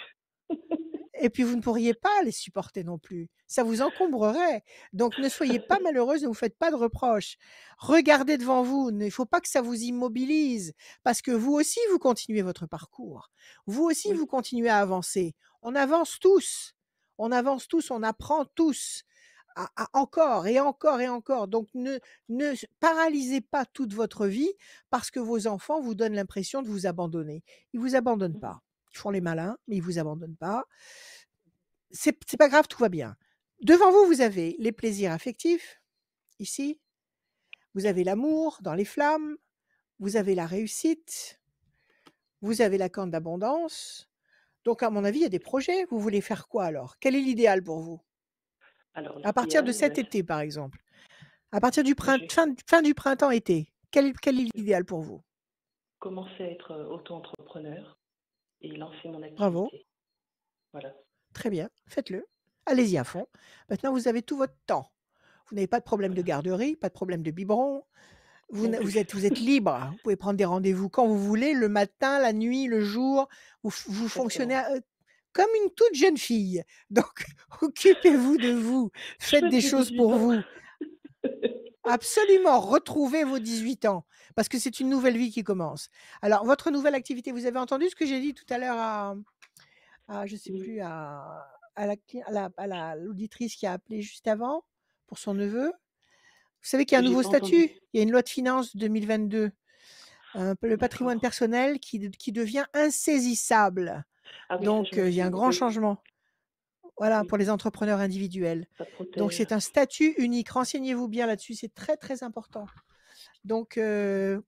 Et puis vous ne pourriez pas les supporter non plus. Ça vous encombrerait. Donc ne soyez pas malheureuse, ne vous faites pas de reproches. Regardez devant vous, il ne faut pas que ça vous immobilise, parce que vous aussi, vous continuez votre parcours. Vous aussi, vous Oui. continuez à avancer. On avance tous. On avance tous, on apprend tous. Encore et encore et encore. Donc ne paralysez pas toute votre vie parce que vos enfants vous donnent l'impression de vous abandonner. Ils vous abandonnent Mhm. pas. Ils font les malins, mais ils vous abandonnent pas. C'est pas grave, tout va bien. Devant vous, vous avez les plaisirs affectifs, ici. Vous avez l'amour dans les flammes. Vous avez la réussite. Vous avez la corne d'abondance. Donc, à mon avis, il y a des projets. Vous voulez faire quoi alors? Quel est l'idéal pour vous? Alors, À partir de l'idéal, cet été, par exemple. À partir du j'ai fin du printemps-été. Quel est l'idéal pour vous? commencé à être auto-entrepreneur et lancer mon Bravo, activité. Voilà. très bien, faites-le. Allez-y à fond. Maintenant, vous avez tout votre temps. Vous n'avez pas de problème de Voilà. garderie, pas de problème de biberon. Non plus. Vous êtes libre. Vous pouvez prendre des rendez-vous quand vous voulez, le matin, la nuit, le jour. Vous fonctionnez Exactement. comme une toute jeune fille. Donc, occupez-vous de vous. Je Faites fête des mes choses 18 pour ans. vous. Absolument, retrouvez vos 18 ans parce que c'est une nouvelle vie qui commence. Alors, votre nouvelle activité, vous avez entendu ce que j'ai dit tout à l'heure je sais Oui. plus, l'auditrice qui a appelé juste avant pour son neveu? Vous savez qu'il y a un J'ai nouveau pas entendu. statut? Il y a une loi de finances 2022, le patrimoine D'accord. personnel qui devient insaisissable. Ah oui, ça, je Donc, me il y a un suis. grand Oui, changement, voilà, oui. pour les entrepreneurs individuels. Ça Donc protège. c'est un statut unique. Renseignez-vous bien là-dessus, c'est très, très important. Donc,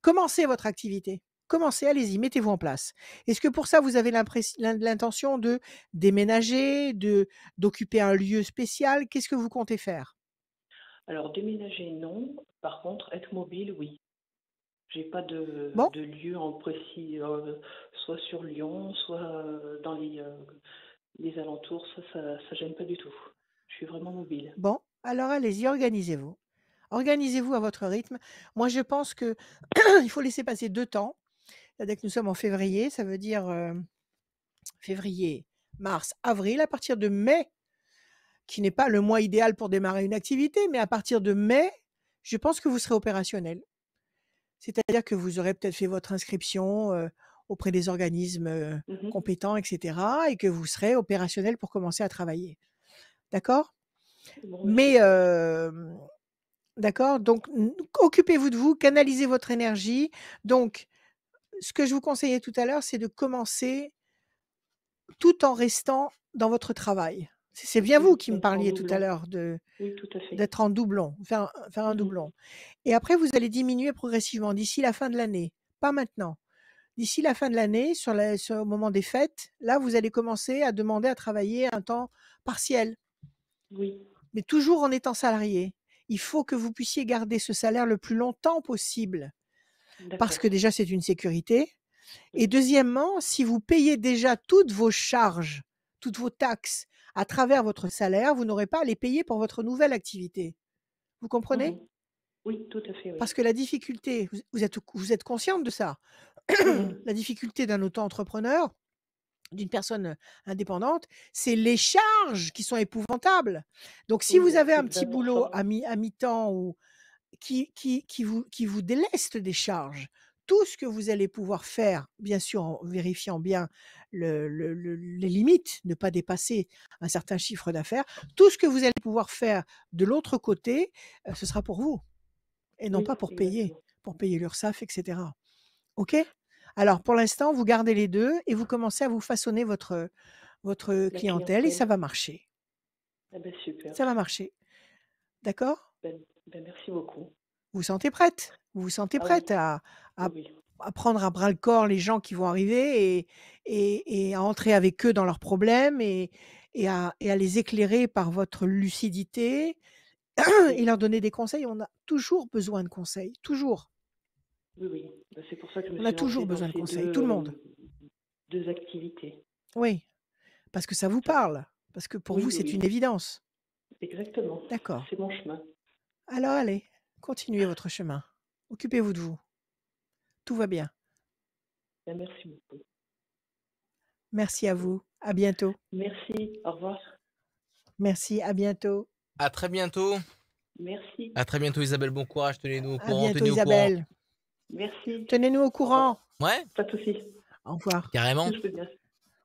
commencez votre activité. Commencez, allez-y, mettez-vous en place. Est-ce que pour ça, vous avez l'intention de déménager, d'occuper un lieu spécial? Qu'est-ce que vous comptez faire? Alors, déménager, non. Par contre, être mobile, oui. J'ai pas Bon, de lieu en précis, soit sur Lyon, soit dans les alentours. Ça gêne pas du tout. Je suis vraiment mobile. bon, alors allez-y, organisez-vous. Organisez-vous à votre rythme. Moi, je pense que il faut laisser passer 2 temps. C'est-à-dire que nous sommes en février, ça veut dire, février, mars, avril. À partir de mai, qui n'est pas le mois idéal pour démarrer une activité, mais à partir de mai, je pense que vous serez opérationnel. C'est-à-dire que vous aurez peut-être fait votre inscription, auprès des organismes, Mhm. compétents et cetera et que vous serez opérationnel pour commencer à travailler. D'accord? Bon, bah, Mais, super. d'accord? Donc occupez-vous de vous, canalisez votre énergie. Donc ce que je vous conseillais tout à l'heure, c'est de commencer tout en restant dans votre travail. C'est bien vous Oui, qui me être en parliez tout à doublon. l'heure Oui, tout à fait. d'être en doublon, faire un Mhm. doublon et après vous allez diminuer progressivement d'ici la fin de l'année, pas maintenant. D'ici la fin de l'année, au moment des fêtes, là, vous allez commencer à demander à travailler un temps partiel, Oui, mais toujours en étant salarié. Il faut que vous puissiez garder ce salaire le plus longtemps possible parce que d'accord. déjà, c'est une sécurité et Oui. deuxièmement, si vous payez déjà toutes vos charges, toutes vos taxes à travers votre salaire, vous n'aurez pas à les payer pour votre nouvelle activité. Vous comprenez? Mhm. Oui, tout à fait, Parce oui. que la difficulté, vous êtes consciente de ça? Mhm. La difficulté d'un auto-entrepreneur, d'une personne indépendante, c'est les charges qui sont épouvantables. Donc si Oui, vous avez c'est un le petit boulot 20%. à mi-temps ou qui vous déleste des charges, tout ce que vous allez pouvoir faire, bien sûr en vérifiant bien les limites, ne pas dépasser un certain chiffre d'affaires, tout ce que vous allez pouvoir faire de l'autre côté, ce sera pour vous et non Oui, pas exactement. pour payer l'URSSAF et cetera. OK? Alors pour l'instant, vous gardez les 2 et vous commencez à vous façonner votre La clientèle et ça clientèle. va marcher. Ah ben super. Ça va marcher. D'accord? Ben, merci beaucoup. Vous vous sentez prête? Vous vous sentez Ah oui, prête à oui, oui. à prendre à bras le corps les gens qui vont arriver et à entrer avec eux dans leurs problèmes et à les éclairer par votre lucidité et Oui, leur donner des conseils. On a toujours besoin de conseils, toujours. oui, oui. Ben, c'est pour ça que je me On a suis toujours lancée dans besoin de ces conseils, tout le monde. deux activités. Oui, parce que ça vous Ça- parle, parce que pour Oui, vous, oui, c'est une oui. évidence. Exactement. D'accord. C'est mon chemin. Alors allez, continuez votre chemin. Occupez-vous de vous. Tout va bien. Ben, merci beaucoup. Merci à vous. À bientôt. Merci. Au revoir. Merci. À bientôt. À très bientôt. Merci. À très bientôt, Isabelle. Bon courage. Tenez-nous au À courant. bientôt, Tenez au courant. Isabelle. Merci. Tenez-nous au Au revoir. courant. Ouais, Pas de souci. Au revoir. carrément. Je peux bien. Au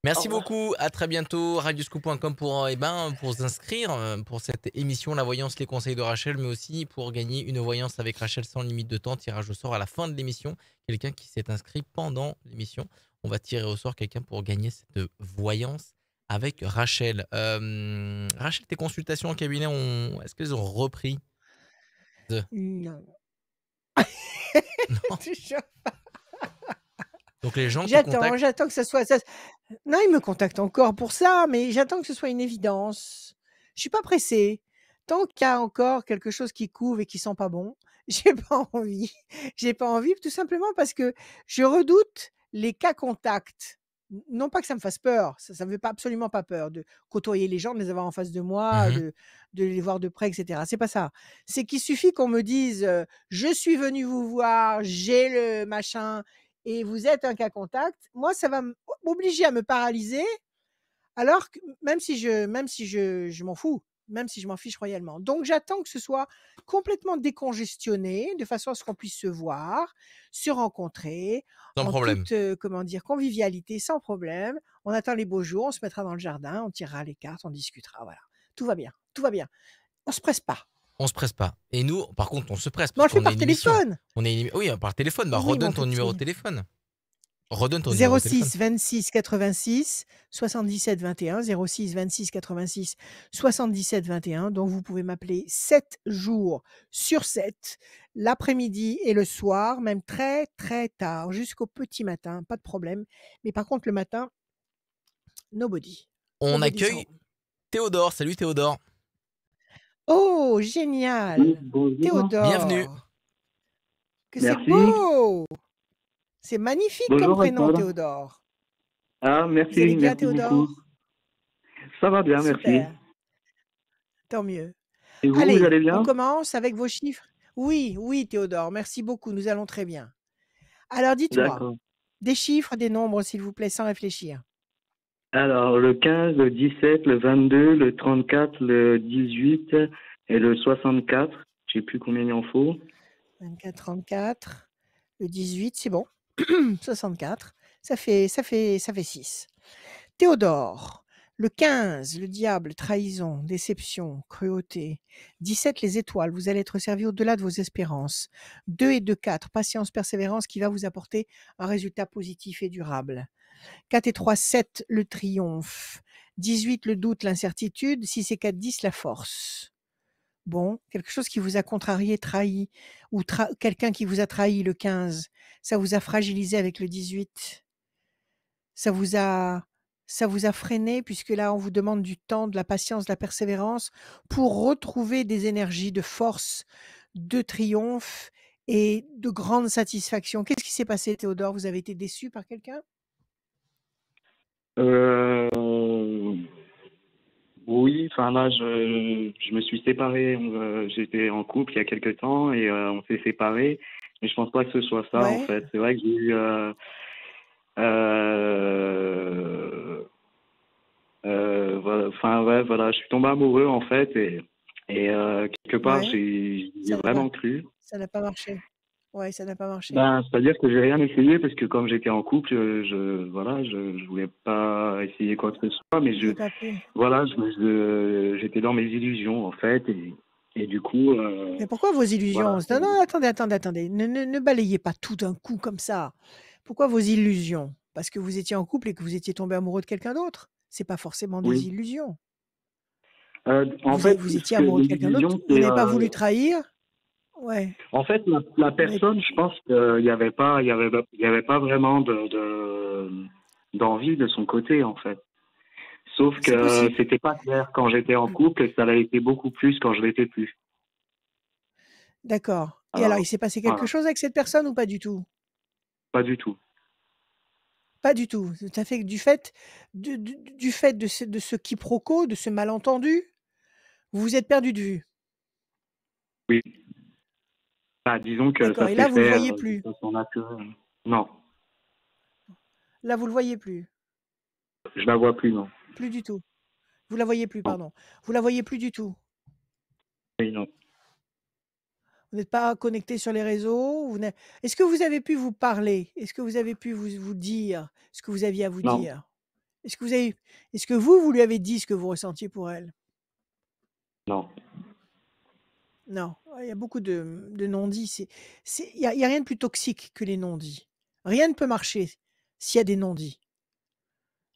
Merci revoir. beaucoup, à très bientôt, radioscoop.com pour s'inscrire pour cette émission La Voyance, les conseils de Rachel, mais aussi pour gagner une voyance avec Rachel sans limite de temps, tirage au sort à la fin de l'émission, quelqu'un qui s'est inscrit pendant l'émission. On va tirer au sort quelqu'un pour gagner cette voyance avec Rachel. Rachel, tes consultations en cabinet, est-ce qu'elles ont repris? Non. Non. Toujours. Donc les gens te contactent. J'attends que ça soit. Non, ils me contactent encore pour ça, mais j'attends que ce soit une évidence. Je suis pas pressée. Tant qu'il y a encore quelque chose qui couve et qui sent pas bon, j'ai pas envie. J'ai pas envie, tout simplement parce que je redoute les cas contacts. Non pas que ça me fasse peur, ça me fait pas absolument pas peur de côtoyer les gens, de les avoir en face de moi, Mhm. de les voir de près, etc. C'est pas ça. C'est qu'il suffit qu'on me dise je suis venu vous voir, j'ai le machin, et vous êtes un cas contact. Moi, ça va m'obliger à me paralyser, alors que même si je m'en fous, même si je m'en fiche royalement. Donc, j'attends que ce soit complètement décongestionné, de façon à ce qu'on puisse se voir, se rencontrer, Sans en problème. toute, convivialité, sans problème. On attend les beaux jours, on se mettra dans le jardin, on tirera les cartes, on discutera, voilà. Tout va bien, tout va bien. On se presse pas. On se presse pas. Et nous, par contre, on se presse Mais on parce le fait qu'on a par une émission. téléphone. Oui, par téléphone. Bah, Oui, mon redonne ton numéro de petit. téléphone. Redonne ton numéro de téléphone. 06 26 86 77 21, 06 26 86 77 21. Donc, vous pouvez m'appeler 7 jours sur 7, l'après-midi et le soir, même très, très tard, jusqu'au petit matin, pas de problème. Mais par contre, le matin, nobody. On Nobody's accueille home. Théodore. Salut Théodore. Oh, Oui, génial. bonjour. Bienvenue. Théodore. Que c'est Merci. beau. C'est magnifique comme Bonjour prénom, Rachel. Théodore. Ah, Vous allez merci, bien, merci Théodore? beaucoup. Ça va bien, merci. Super. Tant mieux. Et vous Allez, allez on bien? commence avec vos chiffres. Oui, oui, Théodore, merci beaucoup, nous allons très bien. Alors dites-moi, D'accord. des chiffres, des nombres, s'il vous plaît, sans réfléchir. Alors, le 15, le 17, le 22, le 34, le 18 et le 64. Je sais plus combien il en faut. 24, 34, le 18, c'est bon. 64, ça fait 6. Théodore, le 15, le diable, trahison, déception, cruauté. 17, les étoiles, vous allez être servi au-delà de vos espérances. 2 et 2, 4, patience, persévérance qui va vous apporter un résultat positif et durable. 4 et 3, 7, le triomphe. 18, le doute, l'incertitude. 6 et 4, 10, la force. Bon, quelque chose qui vous a contrarié, trahi, ou quelqu'un qui vous a trahi, le 15, ça vous a fragilisé avec le 18. Ça vous a freiné, puisque là, on vous demande du temps, de la patience, de la persévérance pour retrouver des énergies de force, de triomphe et de grande satisfaction. Qu'est-ce qui s'est passé, Théodore? Vous avez été déçu par quelqu'un? Euh, oui, enfin là, je me suis séparé. J'étais en couple il y a quelques temps et on s'est séparés. Mais je pense pas que ce soit ça, en Ouais. fait. C'est vrai que j'ai eu... voilà, enfin, ouais, voilà, je suis tombé amoureux, en fait, et quelque part, Ouais. j'y ai Ça n'a vraiment pas cru. ça n'a pas marché. Ouais, ça n'a pas marché. Ben, c'est-à-dire que j'ai rien essayé parce que comme j'étais en couple, voilà, je voulais pas essayer quoi que ce soit, mais Vous avez pas pu. voilà, j'étais dans mes illusions en fait, et du coup, Mais pourquoi vos illusions? voilà. Non, non, attendez. Ne balayez pas tout d'un coup comme ça. Pourquoi vos illusions? Parce que vous étiez en couple et que vous étiez tombé amoureux de quelqu'un d'autre? C'est pas forcément des Oui. illusions. En fait, Vous ce étiez que amoureux de les quelqu'un d'autre, illusions, vous c'est, n'avez pas voulu trahir? Ouais. en fait, la Vous n'avez personne, je pense qu'il y avait pas, il y avait pas vraiment d'envie de son côté en fait. Sauf C'est que possible. c'était pas clair quand j'étais en couple et ça l'a été beaucoup plus quand je l'étais plus. D'accord. Et alors, il Alors, s'est passé quelque voilà, chose avec cette personne ou pas du tout? pas du tout. Pas du tout. Ça fait que du fait de ce quiproquo, de ce malentendu, vous vous êtes perdu de vue? Oui. Bah, disons que D'accord, ça et s'est là, vous le fait voyez de plus? façon naturelle. Non, Là, vous le voyez plus? Je la vois plus, non. Plus du tout. Vous la voyez plus, Non. pardon. Vous la voyez plus du tout. Oui, non. Vous n'êtes pas connecté sur les réseaux. Est-ce que vous avez pu vous parler? Est-ce que vous avez pu vous dire ce que vous aviez à vous Non. dire? Est-ce que vous lui avez dit ce que vous ressentiez pour elle? Non. Non, il y a beaucoup de non-dits. Il y a rien de plus toxique que les non-dits. Rien ne peut marcher s'il y a des non-dits.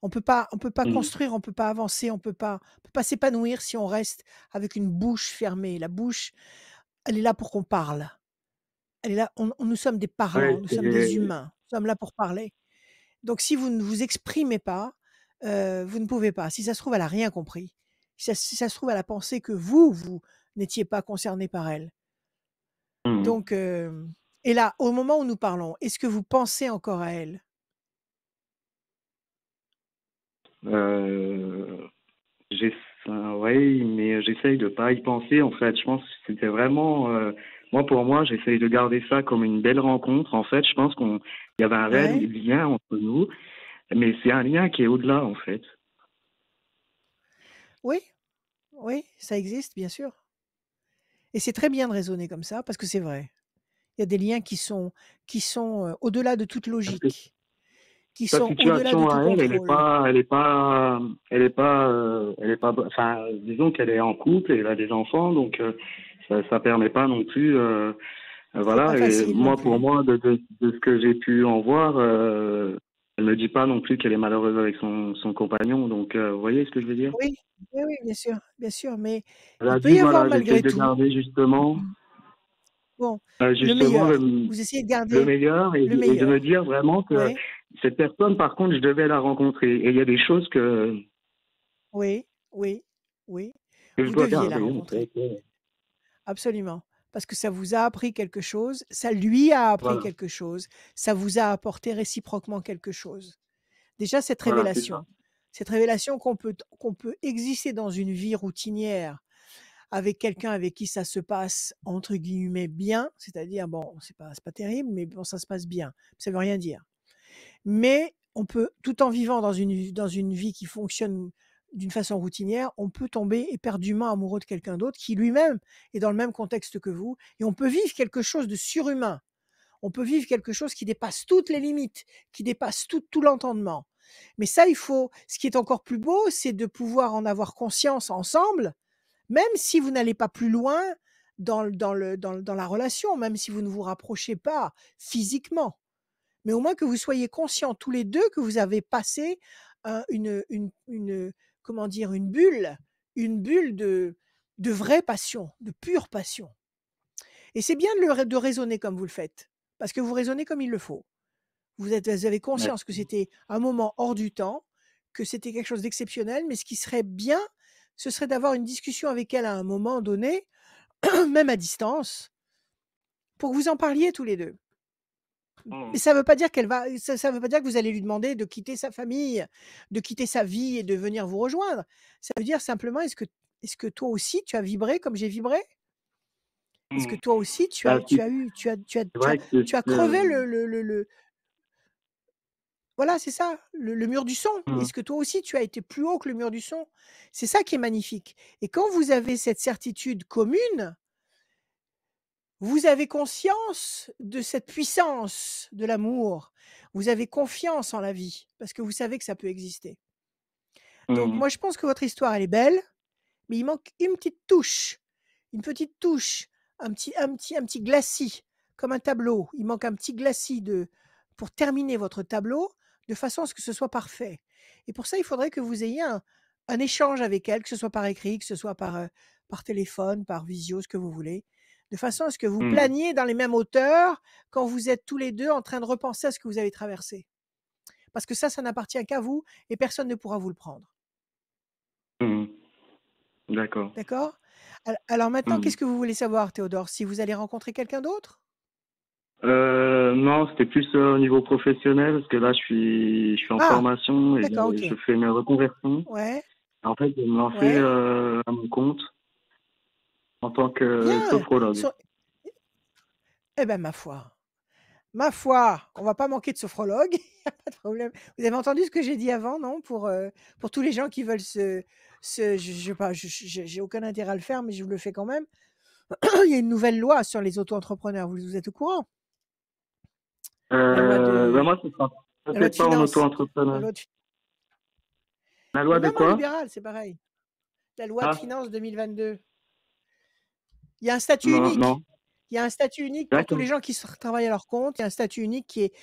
On peut pas Mhm. construire, on peut pas avancer, on peut pas s'épanouir si on reste avec une bouche fermée. La bouche, elle est là pour qu'on parle. Elle est là, nous sommes des parlants, Ouais, nous sommes des humains, nous sommes là pour parler. Donc si vous ne vous exprimez pas, vous ne pouvez pas. Si ça se trouve, elle a rien compris. Si ça se trouve, elle a pensé que vous n'étiez pas concerné par elle. Mhm. Donc, et là, au moment où nous parlons, est-ce que vous pensez encore à elle? J'ai, oui, mais j'essaye de pas y penser. En fait, je pense que c'était vraiment, moi pour moi, j'essaye de garder ça comme une belle rencontre. En fait, je pense qu'il y avait un réel Ouais. lien entre nous, mais c'est un lien qui est au-delà, en fait. Oui, oui, ça existe, bien sûr. Et c'est très bien de raisonner comme ça parce que c'est vrai. Il y a des liens qui sont au-delà de toute Parce que logique, qui sa sont au-delà de situation tout à elle, contrôle. enfin, disons qu'elle est en couple et elle a des enfants, donc ça permet pas non plus, C'est pas voilà. Et facile non moi, pour plus. moi, de ce que j'ai pu en voir, elle me dit pas non plus qu'elle est malheureuse avec son compagnon, donc vous voyez ce que je veux dire? Oui, oui, oui, bien sûr, mais Elle il a peut dit, y avoir voilà, j'essaye malgré de tout, garder justement, bon, le justement meilleur. Vous essayez de le garder meilleur le et de me meilleur. dire vraiment que Oui, cette personne, par contre, je devais la rencontrer. Et il y a des choses oui, oui, oui. que je Vous dois deviez la garder, en fait. rencontrer. Absolument. Parce que ça vous a appris quelque chose, ça lui a appris Voilà, quelque chose, ça vous a apporté réciproquement quelque chose. Déjà voilà, c'est ça. cette révélation qu'on peut exister dans une vie routinière avec quelqu'un avec qui ça se passe entre guillemets bien, c'est-à-dire bon, c'est pas terrible, mais bon, ça se passe bien. Ça veut rien dire. Mais on peut, tout en vivant dans une vie qui fonctionne d'une façon routinière, on peut tomber éperdument amoureux de quelqu'un d'autre qui lui-même est dans le même contexte que vous, et on peut vivre quelque chose de surhumain. On peut vivre quelque chose qui dépasse toutes les limites, qui dépasse tout l'entendement. Mais ça, ce qui est encore plus beau, c'est de pouvoir en avoir conscience ensemble, même si vous n'allez pas plus loin dans la relation, même si vous ne vous rapprochez pas physiquement. Mais au moins que vous soyez conscients tous les 2 que vous avez passé, comment dire? Une bulle de vraie passion, de pure passion. Et c'est bien de raisonner comme vous le faites, parce que vous raisonnez comme il le faut. Vous avez Ouais. conscience que c'était un moment hors du temps, que c'était quelque chose d'exceptionnel, mais ce qui serait bien, ce serait d'avoir une discussion avec elle à un moment donné, même à distance, pour que vous en parliez tous les 2. Mm. Mais ça veut pas dire ça veut pas dire que vous allez lui demander de quitter sa famille, de quitter sa vie et de venir vous rejoindre. Ça veut dire simplement, est-ce que toi aussi tu as vibré comme j'ai vibré? Est-ce que Mm. toi aussi tu Bah, as tu as eu c'est vrai que tu as crevé le voilà, c'est ça, le mur du son? mm. Est-ce que toi aussi tu as été plus haut que le mur du son? C'est ça qui est magnifique, et quand vous avez cette certitude commune, vous avez conscience de cette puissance de l'amour. Vous avez confiance en la vie parce que vous savez que ça peut exister. Donc Mm. moi, je pense que votre histoire, elle est belle, mais il manque une petite touche, un petit glacis, comme un tableau. Il manque un petit glacis pour terminer votre tableau de façon à ce que ce soit parfait. Et pour ça, il faudrait que vous ayez un échange avec elle, que ce soit par écrit, que ce soit par téléphone, par visio, ce que vous voulez, de façon à ce que vous Mm. planiez dans les mêmes hauteurs quand vous êtes tous les 2 en train de repenser à ce que vous avez traversé. Parce que ça n'appartient qu'à vous et personne ne pourra vous le prendre. Mm. D'accord. D'accord? Alors maintenant, Mm. qu'est-ce que vous voulez savoir, Théodore? Si vous allez rencontrer quelqu'un d'autre? Non, c'était plus au niveau professionnel, parce que là, je suis en Ah! formation et D'accord, OK. je fais une reconversion. Ouais, En fait, je vais me lancer ouais. à mon compte en tant que Bien! sophrologue. Sur Eh ben, ma foi, Ma foi, on va pas manquer de sophrologue, il y a pas de problème. Vous avez entendu ce que j'ai dit avant, non? Pour tous les gens qui veulent je sais pas, j'ai aucun intérêt à le faire, mais je le fais quand même. Il y a une nouvelle loi sur les auto-entrepreneurs, vous êtes au courant? La loi Ben de moi, ce sera la loi de peut-être pas en finances, la auto-entrepreneur. loi de La mais loi de même en quoi? libéral, c'est pareil. La loi de Ah, finances 2022. Il y a un statut non, non. unique. Il y a un statut unique pour tous les D'accord. gens qui travaillent à leur compte. Il y a un statut unique qui est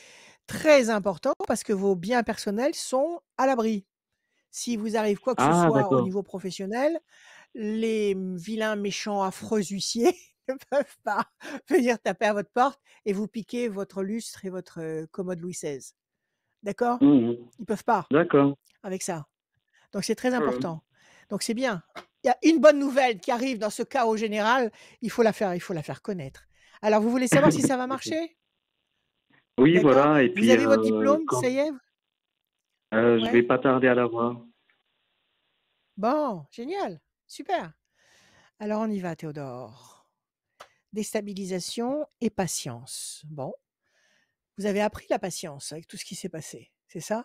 très important parce que vos biens personnels sont à l'abri. Si vous arrive quoi que ce Ah, soit au d'accord. niveau professionnel, les vilains, méchants, affreux huissiers ne peuvent pas venir taper à votre porte et vous piquer votre lustre et votre commode Louis XVI. D'accord? Mhm. Ils peuvent pas D'accord. avec ça. Donc c'est très Mhm. important. Donc c'est bien. Il y a une bonne nouvelle qui arrive dans ce chaos général, il faut la faire connaître. Alors vous voulez savoir si ça va marcher? Oui, D'accord? voilà. Et Vous puis, avez votre diplôme? quand Ça y est? je vais Ouais? pas tarder à l'avoir. Bon, génial, super. Alors on y va Théodore. Déstabilisation et patience. Bon, vous avez appris la patience avec tout ce qui s'est passé, c'est ça?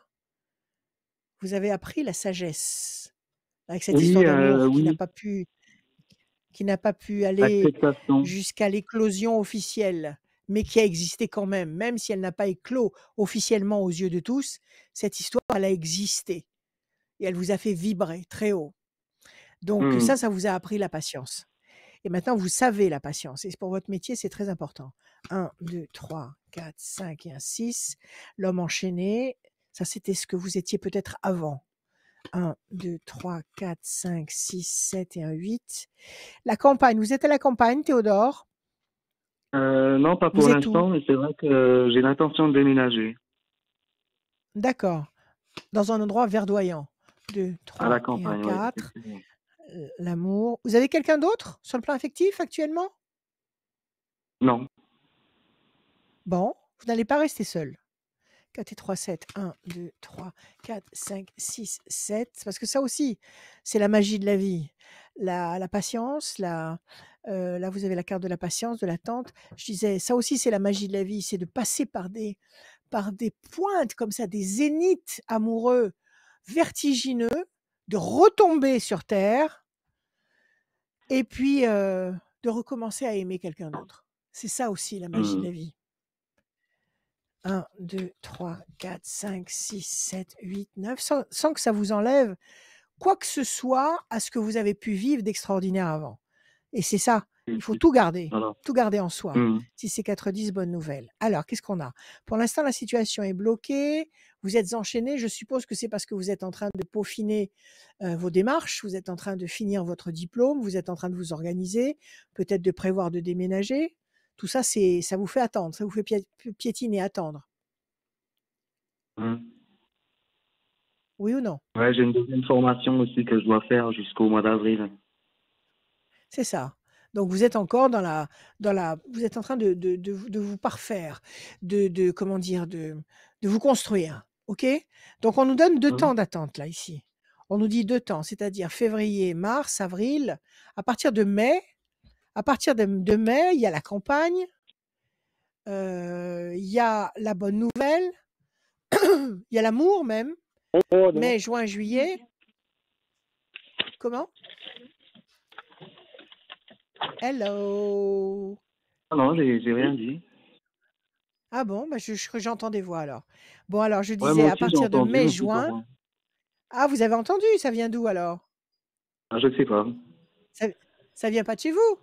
Vous avez appris la sagesse avec cette Oui, histoire d'amour oui, qui n'a pas pu aller l'acceptation. jusqu'à l'éclosion officielle, mais qui a existé quand même. Même si elle n'a pas éclos officiellement aux yeux de tous, cette histoire, elle a existé et elle vous a fait vibrer très haut. Donc Mhm. ça vous a appris la patience. Et maintenant, vous savez la patience. Et pour votre métier, c'est très important. 1, 2, 3, 4, 5 et un 6. L'homme enchaîné, ça c'était ce que vous étiez peut-être avant. 1, 2, 3, 4, 5, 6, 7 et un 8. La campagne, vous êtes à la campagne, Théodore? Non, pas pour Vous êtes où? l'instant, mais c'est vrai que j'ai l'intention de déménager D'accord. Dans un endroit verdoyant. 2, à la 3 et un campagne, oui, 4. effectivement. L'amour. Vous avez quelqu'un d'autre sur le plan affectif actuellement? Non. Bon, vous n'allez pas rester seul. 4 et 3, 7. 1, 2, 3, 4, 5, 6, 7. Parce que ça aussi, c'est la magie de la vie. La patience, là, vous avez la carte de la patience, de l'attente. Je disais, ça aussi, c'est la magie de la vie. C'est de passer par des pointes comme ça, des zéniths amoureux vertigineux, de retomber sur terre et puis de recommencer à aimer quelqu'un d'autre. C'est ça aussi la magie de Mhm. la vie. 1, 2, 3, 4, 5, 6, 7, 8, 9, sans que ça vous enlève quoi que ce soit à ce que vous avez pu vivre d'extraordinaire avant. Et c'est ça, il faut Voilà. tout garder en soi. Mhm. Si c'est 4-10, bonne nouvelle. Alors, qu'est-ce qu'on a? Pour l'instant, la situation est bloquée, vous êtes enchaînés, je suppose que c'est parce que vous êtes en train de peaufiner vos démarches, vous êtes en train de finir votre diplôme, vous êtes en train de vous organiser, peut-être de prévoir de déménager. Tout ça, ça vous fait attendre, ça vous fait piétiner, attendre. Mhm. Oui ou non? Ouais, j'ai une deuxième formation aussi que je dois faire jusqu'au mois d'avril. C'est ça. Donc vous êtes encore vous êtes en train de vous parfaire, comment dire, de vous construire. OK? Donc on nous donne 2 Mhm. temps d'attente là, ici. On nous dit 2 temps, c'est-à-dire février, mars, avril. À partir de mai, il y a la campagne, il y a la bonne nouvelle, il y a l'amour même. Mai, juin, juillet. Comment? Hello? Ah non, j'ai rien dit. Ah bon? Bah, j'entends des voix alors. Bon alors je Ouais, disais moi à aussi j'ai partir de entendu, mai, mais plus pour juin. moi. Ah vous avez entendu? Ça vient d'où alors? Ah, je sais pas. Ça ça vient pas de chez vous?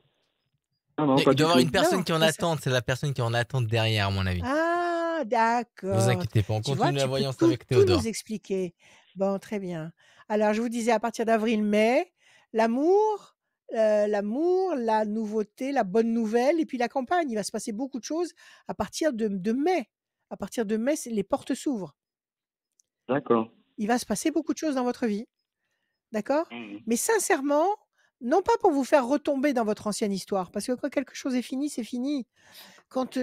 Ah non, Il pas doit y du avoir tout. une personne Non, qui est en bah, ça attente. C'est la personne qui est en attente derrière, à mon avis. ah Vous d'accord. inquiétez pas, on Tu vois, continue la tu peux voyance tout avec tout nous Théodore. expliquer. Bon, très bien. Alors je vous disais à partir d'avril, mai, l'amour, l'amour, la nouveauté, la bonne nouvelle et puis la campagne. Il va se passer beaucoup de choses à partir de mai. À partir de mai, c'est les portes s'ouvrent. D'accord. Il va se passer beaucoup de choses dans votre vie. D'accord? Mhm. Mais sincèrement, non pas pour vous faire retomber dans votre ancienne histoire, parce que quand quelque chose est fini, c'est fini. Quand,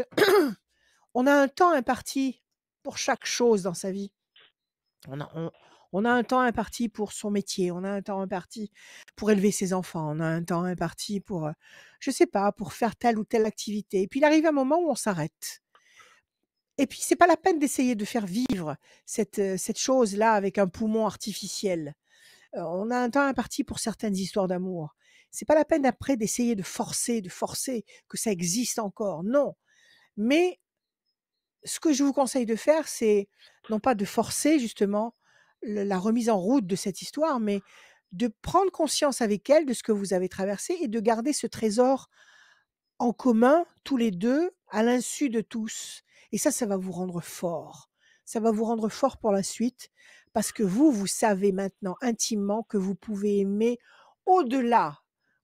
on a un temps imparti pour chaque chose dans sa vie. On a un temps imparti pour son métier, on a un temps imparti pour élever ses enfants, on a un temps imparti pour, je sais pas, pour faire telle ou telle activité et puis il arrive un moment où on s'arrête. Et puis, c'est pas la peine d'essayer de faire vivre cette chose-là avec un poumon artificiel. On a un temps imparti pour certaines histoires d'amour. C'est pas la peine après d'essayer de forcer que ça existe encore. Non. Mais ce que je vous conseille de faire, c'est non pas de forcer justement la remise en route de cette histoire, mais de prendre conscience avec elle de ce que vous avez traversé et de garder ce trésor en commun, tous les deux, à l'insu de tous. Et ça va vous rendre fort. Ça va vous rendre fort pour la suite, parce que vous savez maintenant intimement que vous pouvez aimer au-delà,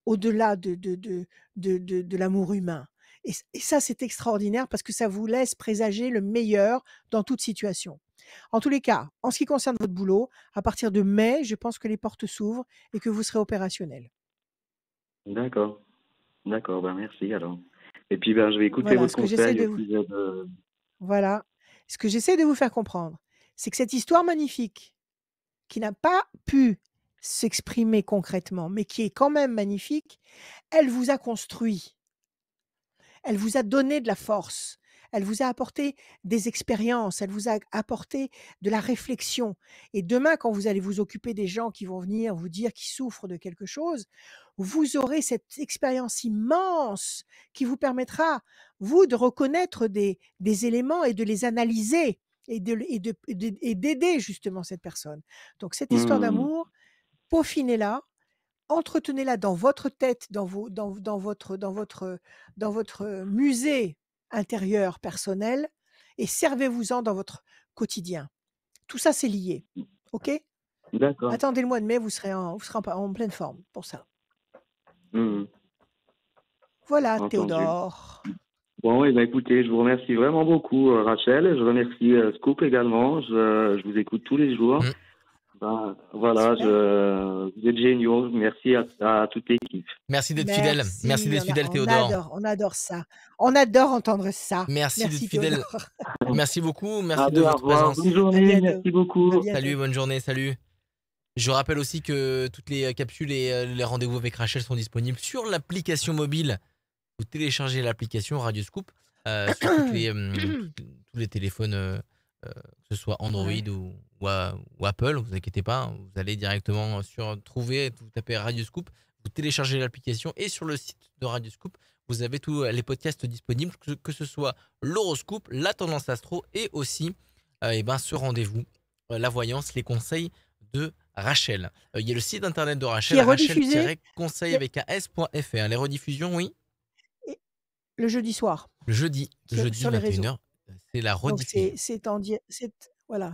au-delà de l'amour humain. Et ça, c'est extraordinaire parce que ça vous laisse présager le meilleur dans toute situation. En tous les cas, en ce qui concerne votre boulot, à partir de mai, je pense que les portes s'ouvrent et que vous serez opérationnel. D'accord. D'accord, ben merci alors. Et puis ben je vais écouter Voilà, votre ce que j'essaie conseil de au vous sujet de... Voilà. Ce que j'essaie de vous faire comprendre, c'est que cette histoire magnifique, qui n'a pas pu s'exprimer concrètement, mais qui est quand même magnifique, elle vous a construit. Elle vous a donné de la force. Elle vous a apporté des expériences. Elle vous a apporté de la réflexion. Et demain, quand vous allez vous occuper des gens qui vont venir vous dire qu'ils souffrent de quelque chose, vous aurez cette expérience immense qui vous permettra, vous, de reconnaître des éléments et de les analyser et d'aider justement cette personne. Donc, cette histoire Hmm, d'amour, peaufinez-la, entretenez-la dans votre tête, dans votre musée intérieur personnel et servez-vous-en dans votre quotidien. Tout ça, c'est lié. OK? d'accord, Attendez le mois de mai, vous serez en pleine forme pour ça. hmm, Voilà, entendu. Théodore. Bon, et ben écoutez, je vous remercie vraiment beaucoup, Rachel. Je remercie Scoop également. Je vous écoute tous les jours. Mm. Ben, voilà, Super. vous êtes géniaux. Merci à toute l'équipe. Merci d'être fidèle. Merci d'être fidèle, Théodore. On adore ça. On adore entendre ça. Merci d'être Merci, fidèle. Théodore. Merci beaucoup. Merci Allez, de au votre revoir. présence. Bonne À journée. bientôt. Merci À beaucoup. bientôt. Salut, bonne journée, salut. Je rappelle aussi que toutes les capsules et les rendez-vous avec Rachel sont disponibles sur l'application mobile. Vous téléchargez l'application Radio Scoop sur tous les téléphones, que ce soit Android Ouais. ou Apple. Vous inquiétez pas, hein, vous allez directement sur trouver, vous tapez Radio Scoop, vous téléchargez l'application et sur le site de Radio Scoop, vous avez tous les podcasts disponibles, que ce soit l'horoscope, la tendance astro et aussi ce rendez-vous, la voyance, les conseils de Rachel. Il y a le site internet de Qui Rachel, est rediffusé rachel-conseil avec un s.fr. Les rediffusions, oui. le jeudi soir Le jeudi sur les réseaux. 21h, c'est la Donc rediffusion.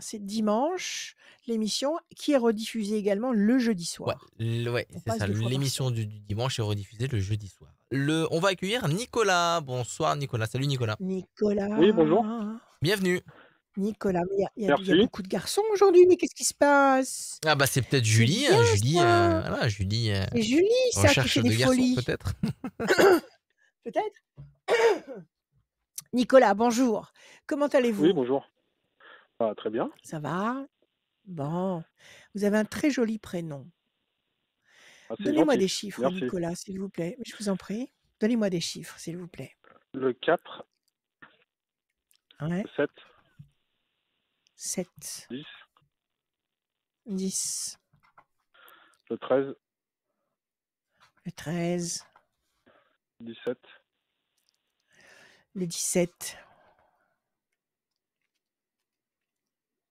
c'est dimanche l'émission qui est rediffusée également le jeudi soir. Ouais, On c'est passe ça. 2 fois par L'émission semaine. du dimanche est rediffusée le jeudi soir. On va accueillir Nicolas. Bonsoir Nicolas. Salut Nicolas. Nicolas. Oui, bonjour. Bienvenue. Nicolas, mais il y a Merci. beaucoup de garçons aujourd'hui, mais qu'est-ce qui se passe? Ah bah c'est peut-être C'est Julie. bien Julie, ça. voilà, Julie C'est Julie ça qui recherche fait de des garçons folies. peut-être. Peut-être? Nicolas, bonjour. Comment Oui, allez-vous? bonjour. Ah, très bien. Ça va? Bon. Vous avez un très joli prénom. Ah, c'est Donnez-moi gentil. des chiffres, Merci. Nicolas, s'il vous plaît. Je vous en prie. Donnez-moi des chiffres, s'il vous plaît. Le 4, Ouais. 7, 7, 10, 10, le 13, le 13, 17, le 17,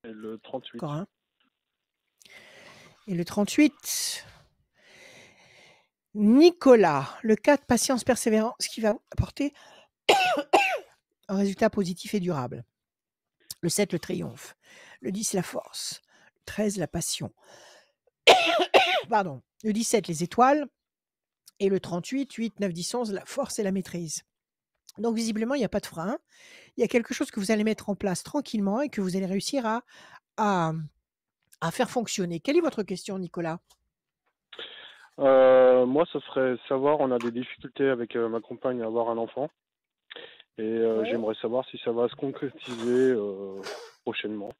et le 38. encore un. Et le 38. Nicolas, le 4, patience, persévérance, qui va apporter un résultat positif et durable. Le 7, le triomphe. Le 10, la force. Le 13, la passion. Pardon. Le 17, les étoiles. Et le 38, 8, 9, 10, 11, la force et la maîtrise. Donc, visiblement, il n'y a pas de frein. Il y a quelque chose que vous allez mettre en place tranquillement et que vous allez réussir à faire fonctionner. Quelle est votre question, Nicolas? Moi, ce serait savoir, on a des difficultés avec ma compagne à avoir un enfant. Et Ouais. j'aimerais savoir si ça va se concrétiser prochainement.